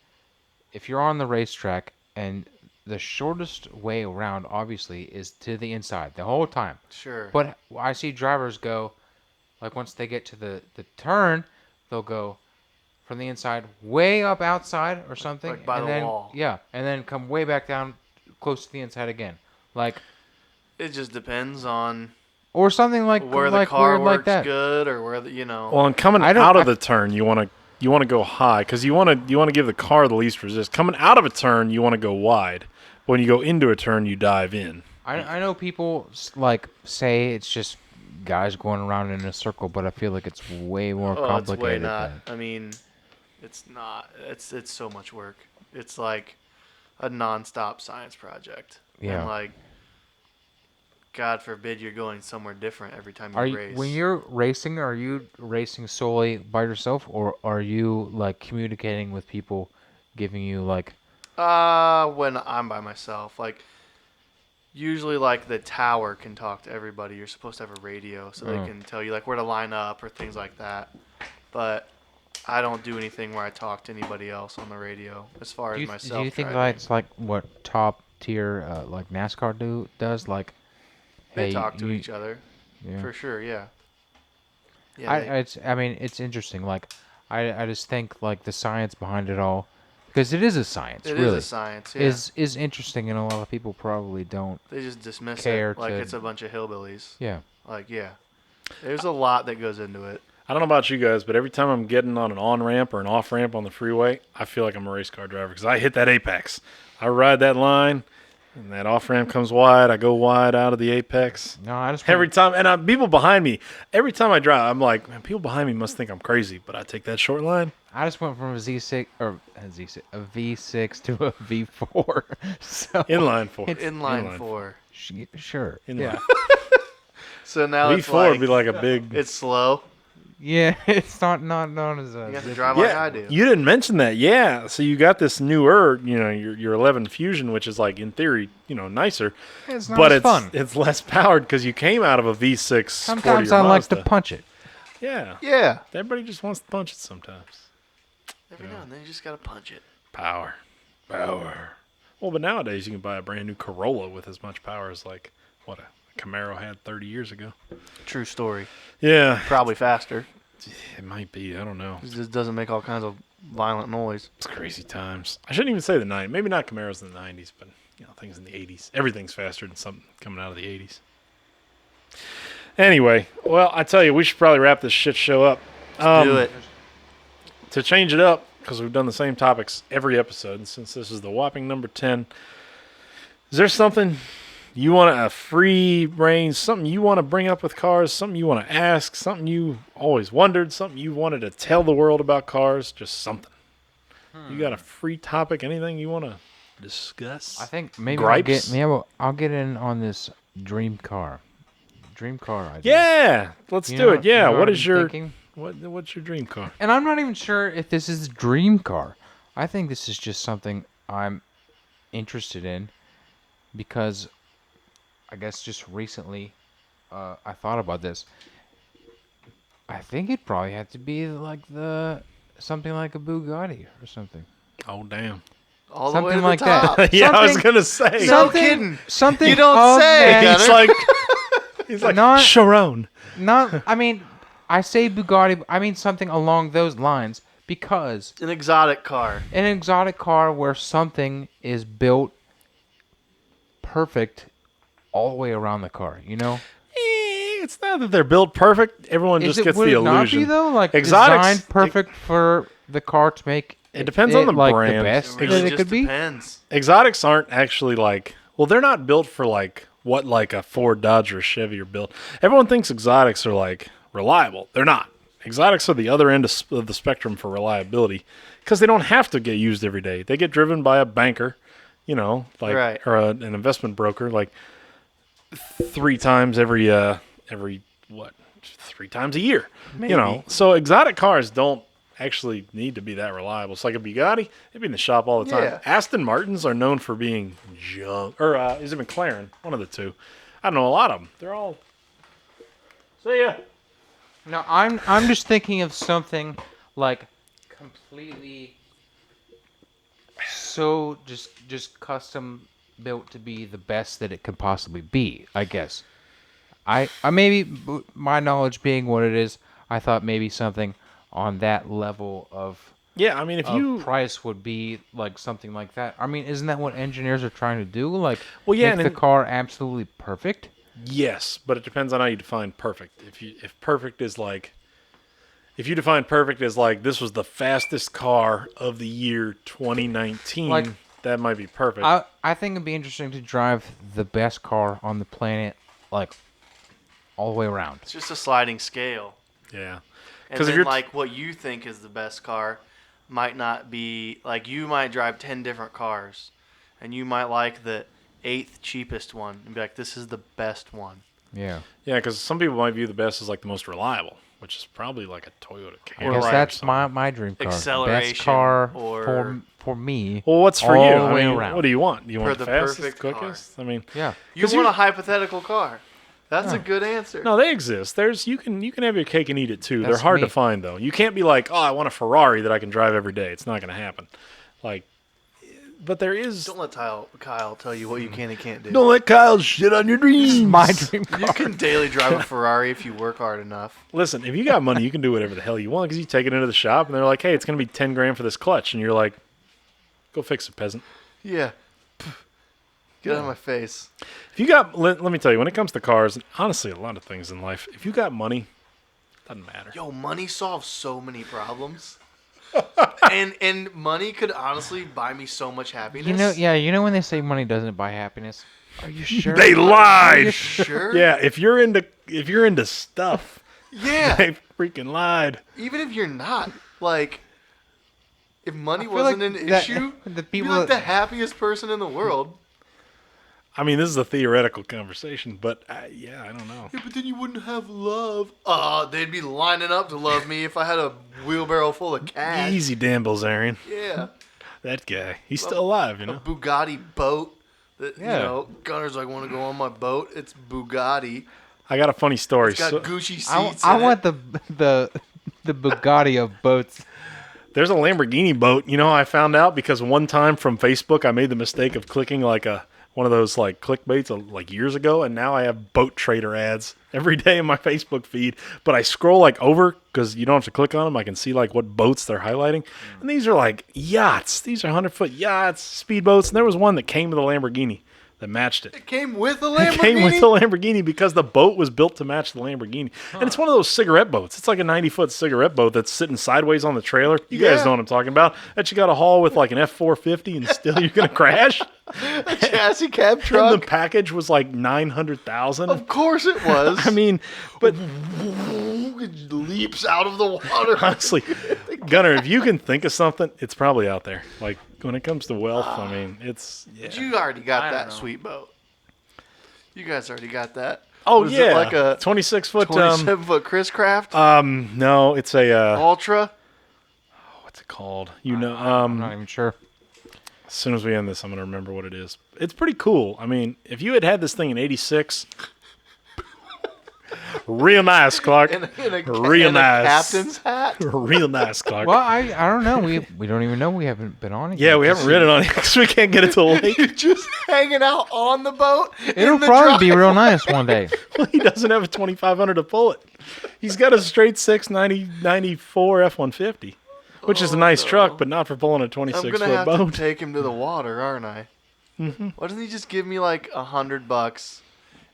[SPEAKER 2] if you're on the racetrack and the shortest way around, obviously, is to the inside the whole time.
[SPEAKER 3] sure.
[SPEAKER 2] But I see drivers go, like once they get to the turn, they'll go from the inside way up outside or something.
[SPEAKER 3] Like by
[SPEAKER 2] and
[SPEAKER 3] the
[SPEAKER 2] then,
[SPEAKER 3] wall.
[SPEAKER 2] Yeah, and then come way back down close to the inside again. Like,
[SPEAKER 3] It just depends on
[SPEAKER 2] or something like
[SPEAKER 3] where the
[SPEAKER 2] like
[SPEAKER 3] car
[SPEAKER 2] weird like
[SPEAKER 3] works
[SPEAKER 2] that.
[SPEAKER 3] good or where
[SPEAKER 1] Well, and coming
[SPEAKER 2] I don't-
[SPEAKER 1] out of
[SPEAKER 2] I-
[SPEAKER 1] the turn, you want to go high because you want to give the car the least resist. Coming out of a turn, you want to go wide. But when you go into a turn, you dive in.
[SPEAKER 2] I know people like say it's just guys going around in a circle, but I feel like it's way more
[SPEAKER 3] it's
[SPEAKER 2] complicated.
[SPEAKER 3] way
[SPEAKER 2] than
[SPEAKER 3] not.
[SPEAKER 2] that.
[SPEAKER 3] I mean, it's not. It's so much work. It's like a nonstop science project.
[SPEAKER 2] Yeah.
[SPEAKER 3] And like, God forbid you're going somewhere different every time you
[SPEAKER 2] Are you
[SPEAKER 3] race.
[SPEAKER 2] when you're racing? Are you racing solely by yourself, or are you like communicating with people, giving you like?
[SPEAKER 3] When I'm by myself, like usually like the tower can talk to everybody. You're supposed to have a radio so they can tell you like where to line up or things like that. But I don't do anything where I talk to anybody else on the radio as far
[SPEAKER 2] Do
[SPEAKER 3] as
[SPEAKER 2] you,
[SPEAKER 3] myself.
[SPEAKER 2] do you think
[SPEAKER 3] driving.
[SPEAKER 2] that's like what top tier like NASCAR does? Like,
[SPEAKER 3] They
[SPEAKER 2] hey,
[SPEAKER 3] talk to
[SPEAKER 2] you-
[SPEAKER 3] each other
[SPEAKER 2] Yeah.
[SPEAKER 3] for sure. Yeah. Yeah.
[SPEAKER 2] I mean, it's interesting. Like, I just think like the science behind it all, because it is a science.
[SPEAKER 3] It is
[SPEAKER 2] really
[SPEAKER 3] a science. Yeah.
[SPEAKER 2] is interesting, and a lot of people probably don't.
[SPEAKER 3] They just dismiss
[SPEAKER 2] care
[SPEAKER 3] it like
[SPEAKER 2] to-
[SPEAKER 3] it's a bunch of hillbillies.
[SPEAKER 2] Yeah.
[SPEAKER 3] Like, yeah. There's a lot that goes into it.
[SPEAKER 1] I don't know about you guys, but every time I'm getting on an on-ramp or an off-ramp on the freeway, I feel like I'm a race car driver because I hit that apex. I ride that line, and that off-ramp comes wide. I go wide out of the apex.
[SPEAKER 2] No, I just
[SPEAKER 1] Every time, and people behind me, every time I drive, I'm like, man, people behind me must think I'm crazy, but I take that short line.
[SPEAKER 2] I just went from a Z6 or a V6 to a V4. So
[SPEAKER 1] Inline four.
[SPEAKER 3] Inline four.
[SPEAKER 2] Sure.
[SPEAKER 1] Inline.
[SPEAKER 2] Yeah.
[SPEAKER 3] So now it's
[SPEAKER 1] V4
[SPEAKER 3] like,
[SPEAKER 1] would be like a big.
[SPEAKER 3] it's slow.
[SPEAKER 2] Yeah, it's not known as a.
[SPEAKER 3] You have to
[SPEAKER 2] zip-
[SPEAKER 3] drive like
[SPEAKER 1] Yeah,
[SPEAKER 3] I do.
[SPEAKER 1] you didn't mention that. Yeah, so you got this newer, your 11 Fusion, which is like in theory, nicer,
[SPEAKER 2] It's not
[SPEAKER 1] but
[SPEAKER 2] as fun.
[SPEAKER 1] it's less powered because you came out of a V6.
[SPEAKER 2] Sometimes
[SPEAKER 1] sportier
[SPEAKER 2] I like to
[SPEAKER 1] Mazda.
[SPEAKER 2] punch it.
[SPEAKER 1] Yeah,
[SPEAKER 3] Yeah.
[SPEAKER 1] everybody just wants to punch it sometimes.
[SPEAKER 3] Every now and then you just gotta punch it.
[SPEAKER 1] Power. Well, but nowadays you can buy a brand new Corolla with as much power as like what a Camaro had 30 years ago.
[SPEAKER 3] True story.
[SPEAKER 1] Yeah,
[SPEAKER 3] Probably faster.
[SPEAKER 1] it might be. I don't know.
[SPEAKER 3] It just doesn't make all kinds of violent noise.
[SPEAKER 1] It's crazy times. I shouldn't even say the 90s. Maybe not Camaros in the 90s, but things in the 80s. Everything's faster than something coming out of the 80s. Anyway, well, I tell you, we should probably wrap this shit show up.
[SPEAKER 3] Do it.
[SPEAKER 1] To change it up, because we've done the same topics every episode, and since this is the whopping number 10, is there something you want a free range, something you want to bring up with cars, something you want to ask, something you always wondered, something you wanted to tell the world about cars, just something. You got a free topic, anything you want to discuss?
[SPEAKER 2] I think maybe
[SPEAKER 1] Gripes?
[SPEAKER 2] I'll get in on this dream car idea.
[SPEAKER 1] Yeah, let's
[SPEAKER 2] You
[SPEAKER 1] do
[SPEAKER 2] know-
[SPEAKER 1] it. Yeah,
[SPEAKER 2] you know
[SPEAKER 1] what
[SPEAKER 2] I'm
[SPEAKER 1] is your
[SPEAKER 2] thinking?
[SPEAKER 1] what's your dream car?
[SPEAKER 2] And I'm not even sure if this is a dream car. I think this is just something I'm interested in because I guess just recently I thought about this. I think it probably had to be like something like a Bugatti or something.
[SPEAKER 1] Oh damn!
[SPEAKER 3] All the way to
[SPEAKER 2] Something
[SPEAKER 3] the
[SPEAKER 2] like
[SPEAKER 3] top.
[SPEAKER 2] that.
[SPEAKER 1] Yeah, I was
[SPEAKER 2] Something-
[SPEAKER 1] gonna say.
[SPEAKER 3] No
[SPEAKER 2] Something-
[SPEAKER 3] kidding.
[SPEAKER 2] Something
[SPEAKER 3] You don't
[SPEAKER 2] of
[SPEAKER 3] say,
[SPEAKER 2] that-
[SPEAKER 3] Gunnar.
[SPEAKER 1] he's like
[SPEAKER 2] Not-
[SPEAKER 1] Sharon.
[SPEAKER 2] Not, I mean, I say Bugatti, I mean something along those lines because
[SPEAKER 3] An exotic car.
[SPEAKER 2] an exotic car where something is built perfect all the way around the car. You know,
[SPEAKER 1] It's not that they're built perfect. Everyone just gets
[SPEAKER 2] would
[SPEAKER 1] the
[SPEAKER 2] it not
[SPEAKER 1] illusion.
[SPEAKER 2] be though? Like
[SPEAKER 1] Exotics-
[SPEAKER 2] designed perfect for the car to make.
[SPEAKER 1] It depends on the
[SPEAKER 2] like
[SPEAKER 1] brand.
[SPEAKER 2] The best
[SPEAKER 3] It
[SPEAKER 2] that
[SPEAKER 3] really
[SPEAKER 2] it
[SPEAKER 3] just
[SPEAKER 2] could be.
[SPEAKER 3] depends.
[SPEAKER 1] Exotics aren't actually like, well, they're not built for like what like a Ford, Dodge, or Chevy are built. Everyone thinks exotics are like reliable. They're not. Exotics are the other end of the spectrum for reliability because they don't have to get used every day. They get driven by a banker, you know, like
[SPEAKER 3] Right.
[SPEAKER 1] or an investment broker, like 3 times every what 3 times a year.
[SPEAKER 3] Maybe.
[SPEAKER 1] You know, so exotic cars don't actually need to be that reliable. It's like a Bugatti; they'd be in the shop all the time.
[SPEAKER 3] Yeah.
[SPEAKER 1] Aston Martins are known for being junk, or is it McLaren? One of the two. I don't know. A lot of them. They're all. See ya.
[SPEAKER 2] No, I'm just thinking of something like completely so just custom built to be the best that it could possibly be. I guess. I maybe my knowledge being what it is, I thought maybe something on that level of
[SPEAKER 1] Yeah, I mean, if you
[SPEAKER 2] price would be like something like that. I mean, isn't that what engineers are trying to do? Like,
[SPEAKER 1] Well, yeah,
[SPEAKER 2] make
[SPEAKER 1] and
[SPEAKER 2] the car absolutely perfect.
[SPEAKER 1] yes, but it depends on how you define perfect. If perfect is like, if you define perfect as like this was the fastest car of the year 2019,
[SPEAKER 2] Like,
[SPEAKER 1] that might be perfect.
[SPEAKER 2] I think it'd be interesting to drive the best car on the planet, like all the way around.
[SPEAKER 3] It's just a sliding scale.
[SPEAKER 1] Yeah,
[SPEAKER 3] And
[SPEAKER 1] 'Cause if
[SPEAKER 3] then,
[SPEAKER 1] you're
[SPEAKER 3] like, what you think is the best car might not be, like, you might drive 10 different cars, and you might like the 8th cheapest one and be like, this is the best one.
[SPEAKER 2] Yeah.
[SPEAKER 1] yeah, because some people might view the best as like the most reliable, which is probably like a Toyota
[SPEAKER 2] I
[SPEAKER 1] Camry.
[SPEAKER 2] guess
[SPEAKER 1] or
[SPEAKER 2] that's
[SPEAKER 1] something.
[SPEAKER 2] my dream car.
[SPEAKER 3] Acceleration
[SPEAKER 2] Best car
[SPEAKER 3] or-
[SPEAKER 2] for me.
[SPEAKER 1] Well, what's for
[SPEAKER 2] all
[SPEAKER 1] you?
[SPEAKER 2] the
[SPEAKER 1] I
[SPEAKER 2] way
[SPEAKER 1] mean,
[SPEAKER 2] around.
[SPEAKER 1] what do you want? Do you
[SPEAKER 3] For
[SPEAKER 1] want
[SPEAKER 3] the
[SPEAKER 1] the fastest,
[SPEAKER 3] perfect car.
[SPEAKER 1] quickest? I mean,
[SPEAKER 2] Yeah.
[SPEAKER 3] You
[SPEAKER 1] 'Cause
[SPEAKER 3] want
[SPEAKER 1] you-
[SPEAKER 3] a hypothetical car. That's a good answer.
[SPEAKER 1] no, they exist. There's you can have your cake and eat it too.
[SPEAKER 2] That's
[SPEAKER 1] They're hard
[SPEAKER 2] me.
[SPEAKER 1] to find though. You can't be like, oh, I want a Ferrari that I can drive every day. It's not going to happen. Like, but there is.
[SPEAKER 3] Don't let Kyle tell you what you can and can't do.
[SPEAKER 1] Don't let Kyle shit on your dreams.
[SPEAKER 2] My dream car.
[SPEAKER 3] You can daily drive a Ferrari if you work hard enough.
[SPEAKER 1] Listen, if you got money, you can do whatever the hell you want because you take it into the shop and they're like, hey, it's going to be 10 grand for this clutch. And you're like, go fix it, peasant.
[SPEAKER 3] Yeah. Get out of my face.
[SPEAKER 1] If you got, let me tell you, when it comes to cars, and honestly, a lot of things in life, if you got money, doesn't matter.
[SPEAKER 3] Yo, money solves so many problems. and money could honestly buy me so much happiness.
[SPEAKER 2] You know when they say money doesn't buy happiness? Are you sure?
[SPEAKER 1] They
[SPEAKER 3] Are
[SPEAKER 1] lied.
[SPEAKER 3] you sure?
[SPEAKER 1] Yeah, if you're into stuff,
[SPEAKER 3] Yeah.
[SPEAKER 1] they freaking lied.
[SPEAKER 3] Even if you're not, like, if money
[SPEAKER 2] I feel
[SPEAKER 3] wasn't
[SPEAKER 2] like
[SPEAKER 3] an
[SPEAKER 2] that-
[SPEAKER 3] issue,
[SPEAKER 2] the
[SPEAKER 3] you'd
[SPEAKER 2] people
[SPEAKER 3] be like
[SPEAKER 2] that-
[SPEAKER 3] the happiest person in the world.
[SPEAKER 1] I mean, this is a theoretical conversation, but yeah, I don't know.
[SPEAKER 3] Yeah, but then you wouldn't have love. They'd be lining up to love me if I had a wheelbarrow full of cash.
[SPEAKER 1] Easy, Dan Bilzerian.
[SPEAKER 3] Yeah.
[SPEAKER 1] That guy. He's still alive, you
[SPEAKER 3] A
[SPEAKER 1] know?
[SPEAKER 3] Bugatti boat. That,
[SPEAKER 2] Yeah.
[SPEAKER 3] You know, Gunner's like, want to go on my boat? It's Bugatti.
[SPEAKER 1] I got a funny story.
[SPEAKER 3] It's got
[SPEAKER 1] So,
[SPEAKER 3] Gucci seats.
[SPEAKER 2] I
[SPEAKER 3] in
[SPEAKER 2] want
[SPEAKER 3] it.
[SPEAKER 2] the Bugatti of boats.
[SPEAKER 1] there's a Lamborghini boat. You know, I found out because one time from Facebook, I made the mistake of clicking like one of those like clickbaits like years ago, and now I have boat trader ads every day in my Facebook feed. But I scroll like over because you don't have to click on them. I can see like what boats they're highlighting, and these are like yachts. These are 100-foot yachts, speedboats, and there was one that came with a Lamborghini that matched it.
[SPEAKER 3] It came with a Lamborghini.
[SPEAKER 1] It came with the Lamborghini because the boat was built to match the Lamborghini. And it's one of those cigarette boats. It's like a 90-foot cigarette boat that's sitting sideways on the trailer. You guys
[SPEAKER 3] Yeah.
[SPEAKER 1] know what I'm talking about. That you got to haul with like an F450 and still you're going to crash.
[SPEAKER 3] A chassis cab
[SPEAKER 1] And
[SPEAKER 3] truck.
[SPEAKER 1] the package was like $900,000.
[SPEAKER 3] Of course it was.
[SPEAKER 1] I mean, but
[SPEAKER 3] it leaps out of the water.
[SPEAKER 1] honestly, Gunnar, if you can think of something, it's probably out there. Like when it comes to wealth, I mean, it's
[SPEAKER 3] But you already got
[SPEAKER 2] I don't
[SPEAKER 3] that
[SPEAKER 2] know.
[SPEAKER 3] sweet boat. You guys already got that.
[SPEAKER 1] oh
[SPEAKER 3] Was
[SPEAKER 1] yeah,
[SPEAKER 3] it like a
[SPEAKER 1] 26-foot.
[SPEAKER 3] 27-foot Chris Craft
[SPEAKER 1] No, it's a
[SPEAKER 3] Ultra.
[SPEAKER 1] what's it called? You know,
[SPEAKER 2] I'm not even sure.
[SPEAKER 1] as soon as we end this, I'm going to remember what it is. It's pretty cool. I mean, if you had this thing in 86, real nice, Clark.
[SPEAKER 3] In a
[SPEAKER 1] Real nice.
[SPEAKER 3] captain's hat.
[SPEAKER 1] Real nice, Clark.
[SPEAKER 2] Well, I don't know. We don't even know. We haven't been on it.
[SPEAKER 1] Yeah,
[SPEAKER 2] yet
[SPEAKER 1] we
[SPEAKER 2] to
[SPEAKER 1] haven't
[SPEAKER 2] see.
[SPEAKER 1] read it on it because we can't get it till late.
[SPEAKER 3] You're just hanging out on the boat.
[SPEAKER 2] It'll
[SPEAKER 3] in the
[SPEAKER 2] probably be
[SPEAKER 3] drive.
[SPEAKER 2] real nice one day.
[SPEAKER 1] Well, he doesn't have a 2500 to pull it. He's got a straight 694 F-150, which is a nice truck, but not for pulling a
[SPEAKER 3] I'm
[SPEAKER 1] 26-foot
[SPEAKER 3] gonna have
[SPEAKER 1] boat.
[SPEAKER 3] to take him to the water, aren't I?
[SPEAKER 1] Mm-hmm.
[SPEAKER 3] Why doesn't he just give me like $100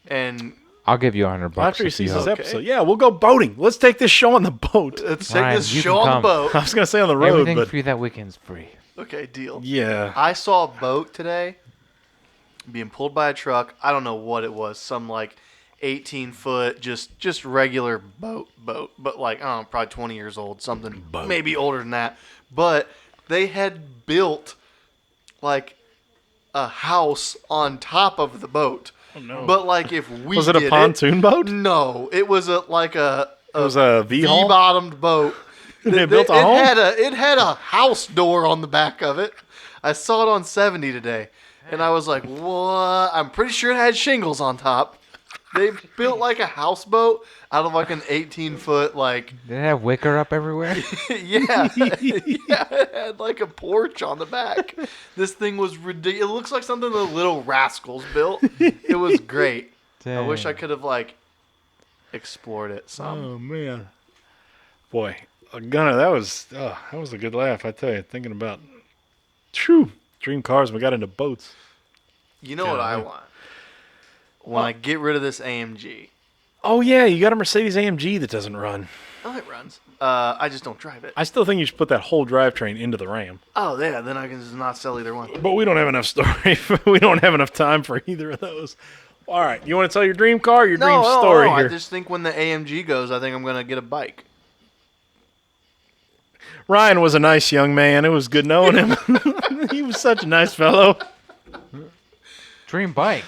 [SPEAKER 3] and
[SPEAKER 2] I'll give you $100
[SPEAKER 1] After he
[SPEAKER 2] if you
[SPEAKER 1] sees this
[SPEAKER 2] help.
[SPEAKER 1] episode, yeah, we'll go boating. Let's take this show on the boat.
[SPEAKER 3] let's take
[SPEAKER 2] Ryan,
[SPEAKER 3] this
[SPEAKER 2] you
[SPEAKER 3] show
[SPEAKER 2] can
[SPEAKER 3] on the
[SPEAKER 2] come.
[SPEAKER 3] boat?
[SPEAKER 1] I was gonna say on the road,
[SPEAKER 2] Everything
[SPEAKER 1] but
[SPEAKER 2] for you that weekend's free.
[SPEAKER 3] Okay, deal.
[SPEAKER 1] yeah,
[SPEAKER 3] I saw a boat today being pulled by a truck. I don't know what it was. Some like 18-foot, just regular boat, but like I don't know, probably 20 years old, something,
[SPEAKER 1] Boat.
[SPEAKER 3] maybe older than that. But they had built like a house on top of the boat.
[SPEAKER 1] oh, no.
[SPEAKER 3] But like if we
[SPEAKER 1] Was it a
[SPEAKER 3] did
[SPEAKER 1] pontoon boat?
[SPEAKER 3] No, it was a
[SPEAKER 1] It was a V-hull?
[SPEAKER 3] V-bottomed boat.
[SPEAKER 1] They built a home?
[SPEAKER 3] It had a house door on the back of it. I saw it on 70 today, and I was like, "What?" I'm pretty sure it had shingles on top. They built like a houseboat out of like an 18-foot like
[SPEAKER 2] Did it have wicker up everywhere?
[SPEAKER 3] yeah, it had like a porch on the back. This thing was ridiculous. It looks like something the Little Rascals built. It was great. I wish I could have like explored it some.
[SPEAKER 1] Oh man, boy, Gunnar, that was a good laugh. I tell you, thinking about, dream cars. We got into boats.
[SPEAKER 3] You know what I
[SPEAKER 1] Golly.
[SPEAKER 3] want? When I get rid of this AMG.
[SPEAKER 1] Oh yeah, you got a Mercedes AMG that doesn't run.
[SPEAKER 3] Oh, it runs. I just don't drive it.
[SPEAKER 1] I still think you should put that whole drivetrain into the Ram.
[SPEAKER 3] Oh, yeah. Then I can just not sell either one.
[SPEAKER 1] But we don't have enough story. We don't have enough time for either of those. All right, you want to tell your dream car, or your dream story
[SPEAKER 3] no.
[SPEAKER 1] here?
[SPEAKER 3] I just think when the AMG goes, I think I'm going to get a bike.
[SPEAKER 1] Ryan was a nice young man. It was good knowing him. He was such a nice fellow.
[SPEAKER 2] Dream bike.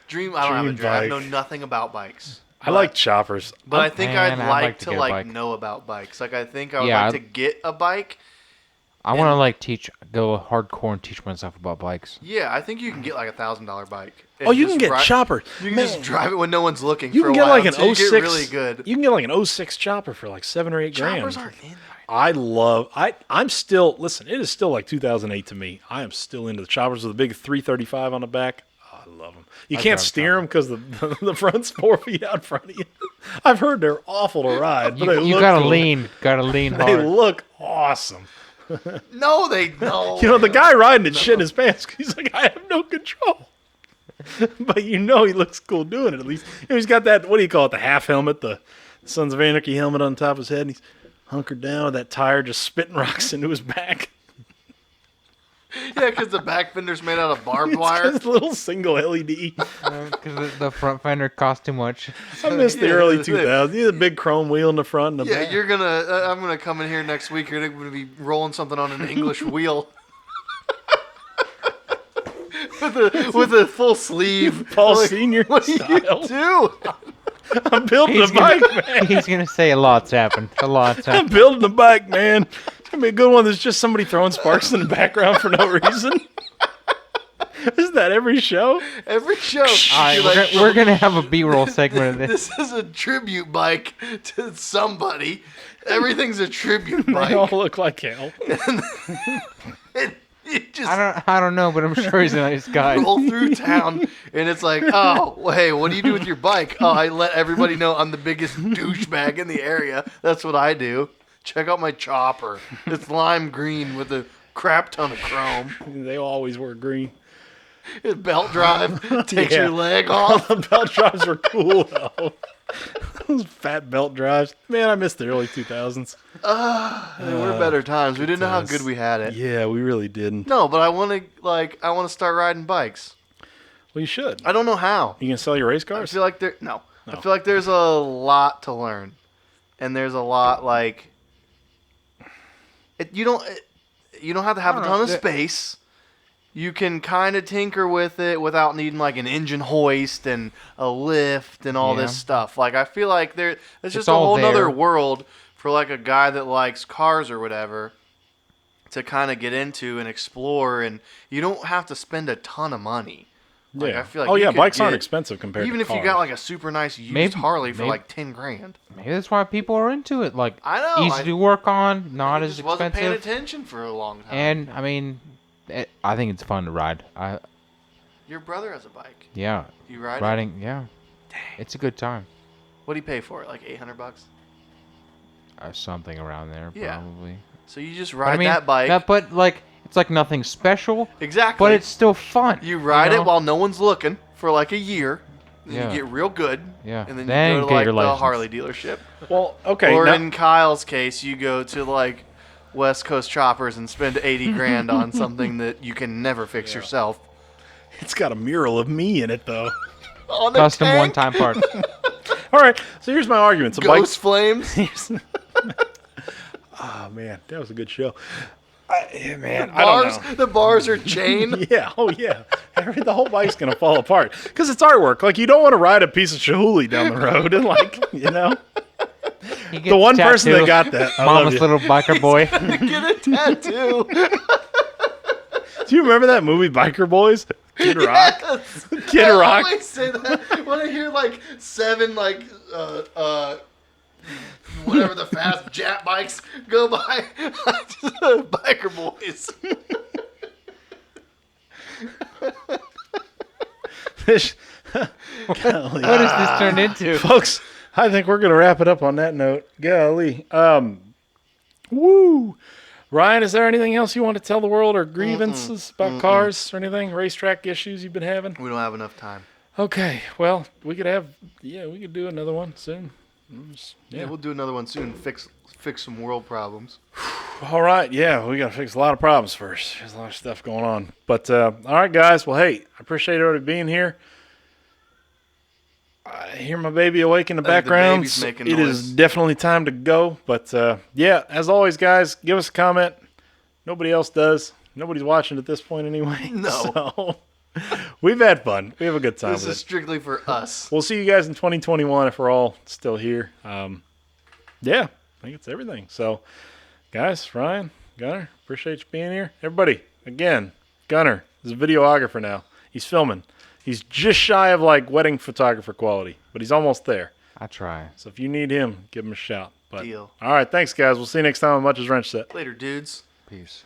[SPEAKER 3] I don't have a
[SPEAKER 1] Dream
[SPEAKER 3] dream. I know
[SPEAKER 1] bike.
[SPEAKER 3] nothing about bikes.
[SPEAKER 1] I like choppers.
[SPEAKER 3] But I think
[SPEAKER 2] Man,
[SPEAKER 3] I'd
[SPEAKER 2] I'd
[SPEAKER 3] like to
[SPEAKER 2] get a
[SPEAKER 3] like
[SPEAKER 2] bike.
[SPEAKER 3] know about bikes. Like I think I would
[SPEAKER 2] Yeah,
[SPEAKER 3] like to get a bike.
[SPEAKER 2] I want to like go hardcore and teach myself about bikes.
[SPEAKER 3] Yeah, I think you can get like $1,000 bike.
[SPEAKER 1] Oh, you can get choppers.
[SPEAKER 3] You can
[SPEAKER 1] Man,
[SPEAKER 3] just drive it when no one's looking.
[SPEAKER 1] you
[SPEAKER 3] for
[SPEAKER 1] can
[SPEAKER 3] a
[SPEAKER 1] get
[SPEAKER 3] while
[SPEAKER 1] like an
[SPEAKER 3] until you
[SPEAKER 1] 06.
[SPEAKER 3] get really good.
[SPEAKER 1] You can get like an '06 chopper for like 7 or 8 grand.
[SPEAKER 3] Choppers aren't in.
[SPEAKER 1] I'm still, listen, it is still like 2008 to me. I am still into the choppers with a big 335 on the back. Oh, I love them. You
[SPEAKER 2] I
[SPEAKER 1] can't
[SPEAKER 2] drive a
[SPEAKER 1] steer them because the front's 4 feet out in front of you. I've heard they're awful to ride, but they
[SPEAKER 2] You
[SPEAKER 1] look
[SPEAKER 2] gotta
[SPEAKER 1] cool.
[SPEAKER 2] lean
[SPEAKER 1] They
[SPEAKER 2] hard.
[SPEAKER 1] look awesome.
[SPEAKER 3] No, they don't.
[SPEAKER 1] You know, the guy riding it shit in his pants. He's like, I have no control. But you know he looks cool doing it at least. You know, he's got that, what do you call it, the half helmet, the Sons of Anarchy helmet on top of his head. And he's hunkered down with that tire just spitting rocks into his back.
[SPEAKER 3] Yeah, because the back fender's made out of barbed
[SPEAKER 1] It's got
[SPEAKER 3] wire.
[SPEAKER 1] this little single LED.
[SPEAKER 2] Because the front fender cost too much.
[SPEAKER 1] I missed the
[SPEAKER 3] Yeah,
[SPEAKER 1] early
[SPEAKER 3] that's it.
[SPEAKER 1] 2000s. You had the big chrome wheel in the front and the
[SPEAKER 3] Yeah,
[SPEAKER 1] back.
[SPEAKER 3] you're gonna. I'm gonna come in here next week. You're gonna be rolling something on an English wheel. with a full sleeve.
[SPEAKER 1] Paul
[SPEAKER 3] Like,
[SPEAKER 1] Senior
[SPEAKER 3] what do
[SPEAKER 1] style.
[SPEAKER 3] you do?
[SPEAKER 1] I'm building a bike, man.
[SPEAKER 2] He's gonna say a lot's happened. A lot's
[SPEAKER 1] I'm
[SPEAKER 2] happened.
[SPEAKER 1] building a bike, man. It's gonna be a good one. There's just somebody throwing sparks in the background for no reason. Isn't that every show?
[SPEAKER 3] Every show.
[SPEAKER 2] All right,
[SPEAKER 3] you're like,
[SPEAKER 2] we're gonna have a B-roll segment of this.
[SPEAKER 3] This is a tribute bike to somebody. Everything's a tribute
[SPEAKER 1] They all
[SPEAKER 3] bike.
[SPEAKER 1] look like hell.
[SPEAKER 3] And you just
[SPEAKER 2] I don't know, but I'm sure he's a nice guy.
[SPEAKER 3] roll through town, and it's like, oh, well, hey, what do you do with your bike? Oh, I let everybody know I'm the biggest douchebag in the area. That's what I do. Check out my chopper. It's lime green with a crap ton of chrome.
[SPEAKER 1] They always wear green.
[SPEAKER 3] It's belt drive takes
[SPEAKER 1] Yeah.
[SPEAKER 3] your leg off.
[SPEAKER 1] The belt drives were cool, though. Those fat belt drives. Man, I miss the early 2000s.
[SPEAKER 3] They were better times. We didn't know how
[SPEAKER 1] times.
[SPEAKER 3] good we had it.
[SPEAKER 1] Yeah, we really didn't.
[SPEAKER 3] No, but I want to start riding bikes.
[SPEAKER 1] Well, you should.
[SPEAKER 3] I don't know how.
[SPEAKER 1] You can sell your race
[SPEAKER 3] I
[SPEAKER 1] cars?
[SPEAKER 3] feel like I feel like there's a lot to learn, and there's a lot like you don't have to have a ton of space. You can kind of tinker with it without needing like an engine hoist and a lift and all
[SPEAKER 2] Yeah.
[SPEAKER 3] this stuff. Like I feel like it's just a
[SPEAKER 2] all
[SPEAKER 3] whole nother
[SPEAKER 2] there.
[SPEAKER 3] world for like a guy that likes cars or whatever to kind of get into and explore, and you don't have to spend a ton of money. Like,
[SPEAKER 1] Yeah.
[SPEAKER 3] I feel like
[SPEAKER 1] oh,
[SPEAKER 3] you
[SPEAKER 1] yeah,
[SPEAKER 3] could
[SPEAKER 1] bikes aren't
[SPEAKER 3] get-
[SPEAKER 1] expensive compared
[SPEAKER 3] Even
[SPEAKER 1] to
[SPEAKER 3] if you
[SPEAKER 1] cars.
[SPEAKER 3] got like a super nice used
[SPEAKER 2] Maybe-
[SPEAKER 3] Harley for
[SPEAKER 2] maybe-
[SPEAKER 3] like 10 grand.
[SPEAKER 2] Maybe that's why people are into it. Like,
[SPEAKER 3] I know.
[SPEAKER 2] easy to work on, not
[SPEAKER 3] I
[SPEAKER 2] as
[SPEAKER 3] just wasn't paying
[SPEAKER 2] expensive.
[SPEAKER 3] attention for a long time.
[SPEAKER 2] And I mean, I think it's fun to ride.
[SPEAKER 3] Your brother has a bike.
[SPEAKER 2] Yeah,
[SPEAKER 3] You ride it?
[SPEAKER 2] riding. Yeah, it's a good time.
[SPEAKER 3] What do you pay for it? Like $800?
[SPEAKER 2] Something around there,
[SPEAKER 3] Yeah.
[SPEAKER 2] probably.
[SPEAKER 3] So you just
[SPEAKER 2] But
[SPEAKER 3] ride
[SPEAKER 2] I mean,
[SPEAKER 3] that bike.
[SPEAKER 2] but like, It's like nothing special,
[SPEAKER 3] Exactly.
[SPEAKER 2] but it's still fun.
[SPEAKER 3] You ride
[SPEAKER 2] know?
[SPEAKER 3] it while no one's looking for like a year. Then
[SPEAKER 2] Yeah.
[SPEAKER 3] you get real good.
[SPEAKER 2] Yeah.
[SPEAKER 3] And then
[SPEAKER 2] Then
[SPEAKER 3] you go to
[SPEAKER 2] get
[SPEAKER 3] like
[SPEAKER 2] your
[SPEAKER 3] the
[SPEAKER 2] license.
[SPEAKER 3] Harley dealership.
[SPEAKER 1] Well, okay.
[SPEAKER 3] Or
[SPEAKER 1] now-
[SPEAKER 3] in Kyle's case, you go to like West Coast Choppers and spend 80 grand on something that you can never fix yourself.
[SPEAKER 1] it's got a mural of me in it, though.
[SPEAKER 3] On a
[SPEAKER 2] Custom
[SPEAKER 3] tank?
[SPEAKER 2] one-time parts.
[SPEAKER 1] All right. So here's my argument. So
[SPEAKER 3] Ghost flames.
[SPEAKER 1] Oh man, that was a good show. Man, I don't
[SPEAKER 3] Bars.
[SPEAKER 1] know.
[SPEAKER 3] The bars are chain.
[SPEAKER 1] Yeah, oh yeah. The whole bike's gonna fall apart because it's artwork. Like you don't want to ride a piece of shahuli down the road and like
[SPEAKER 2] He
[SPEAKER 1] the one
[SPEAKER 2] gets
[SPEAKER 1] person
[SPEAKER 2] tattoo.
[SPEAKER 1] that got that. I love
[SPEAKER 2] Mama's
[SPEAKER 1] you.
[SPEAKER 2] little biker boy.
[SPEAKER 3] Get a tattoo.
[SPEAKER 1] Do you remember that movie Biker Boys? Kid Rock.
[SPEAKER 3] Yes.
[SPEAKER 1] Kid
[SPEAKER 3] I
[SPEAKER 1] Rock.
[SPEAKER 3] always say that when I hear like 7 like whatever the fast jet bikes go by. Biker boys.
[SPEAKER 1] Golly.
[SPEAKER 2] What has this turned into?
[SPEAKER 1] Folks, I think we're gonna wrap it up on that note. Golly. Woo. Ryan, is there anything else you want to tell the world or grievances about cars or anything? Racetrack issues you've been having?
[SPEAKER 3] We don't have enough time.
[SPEAKER 1] Okay. Well, we could do another one soon.
[SPEAKER 3] Yeah, we'll do another one soon. Fix some world problems.
[SPEAKER 1] All right. Yeah, we got to fix a lot of problems first. There's a lot of stuff going on. But, all right, guys. Well, hey, I appreciate everybody being here. I hear my baby awake in the
[SPEAKER 3] I think the
[SPEAKER 1] background.
[SPEAKER 3] baby's making
[SPEAKER 1] It
[SPEAKER 3] noise.
[SPEAKER 1] is definitely time to go. But, yeah, as always, guys, give us a comment. Nobody else does. Nobody's watching at this point anyway.
[SPEAKER 3] No.
[SPEAKER 1] So, we've had fun. We have a good time
[SPEAKER 3] This
[SPEAKER 1] with
[SPEAKER 3] is
[SPEAKER 1] it.
[SPEAKER 3] strictly for us.
[SPEAKER 1] We'll see you guys in 2021 if we're all still here. Yeah, I think it's everything. So, guys, Ryan, Gunnar, appreciate you being here. Everybody, again, Gunnar is a videographer now. He's filming. He's just shy of like wedding photographer quality, but he's almost there.
[SPEAKER 2] I try.
[SPEAKER 1] So if you need him, give him a shout. But,
[SPEAKER 3] Deal.
[SPEAKER 1] All right, thanks, guys. We'll see you next time on Much as Wrench Set.
[SPEAKER 3] Later, dudes.
[SPEAKER 2] Peace.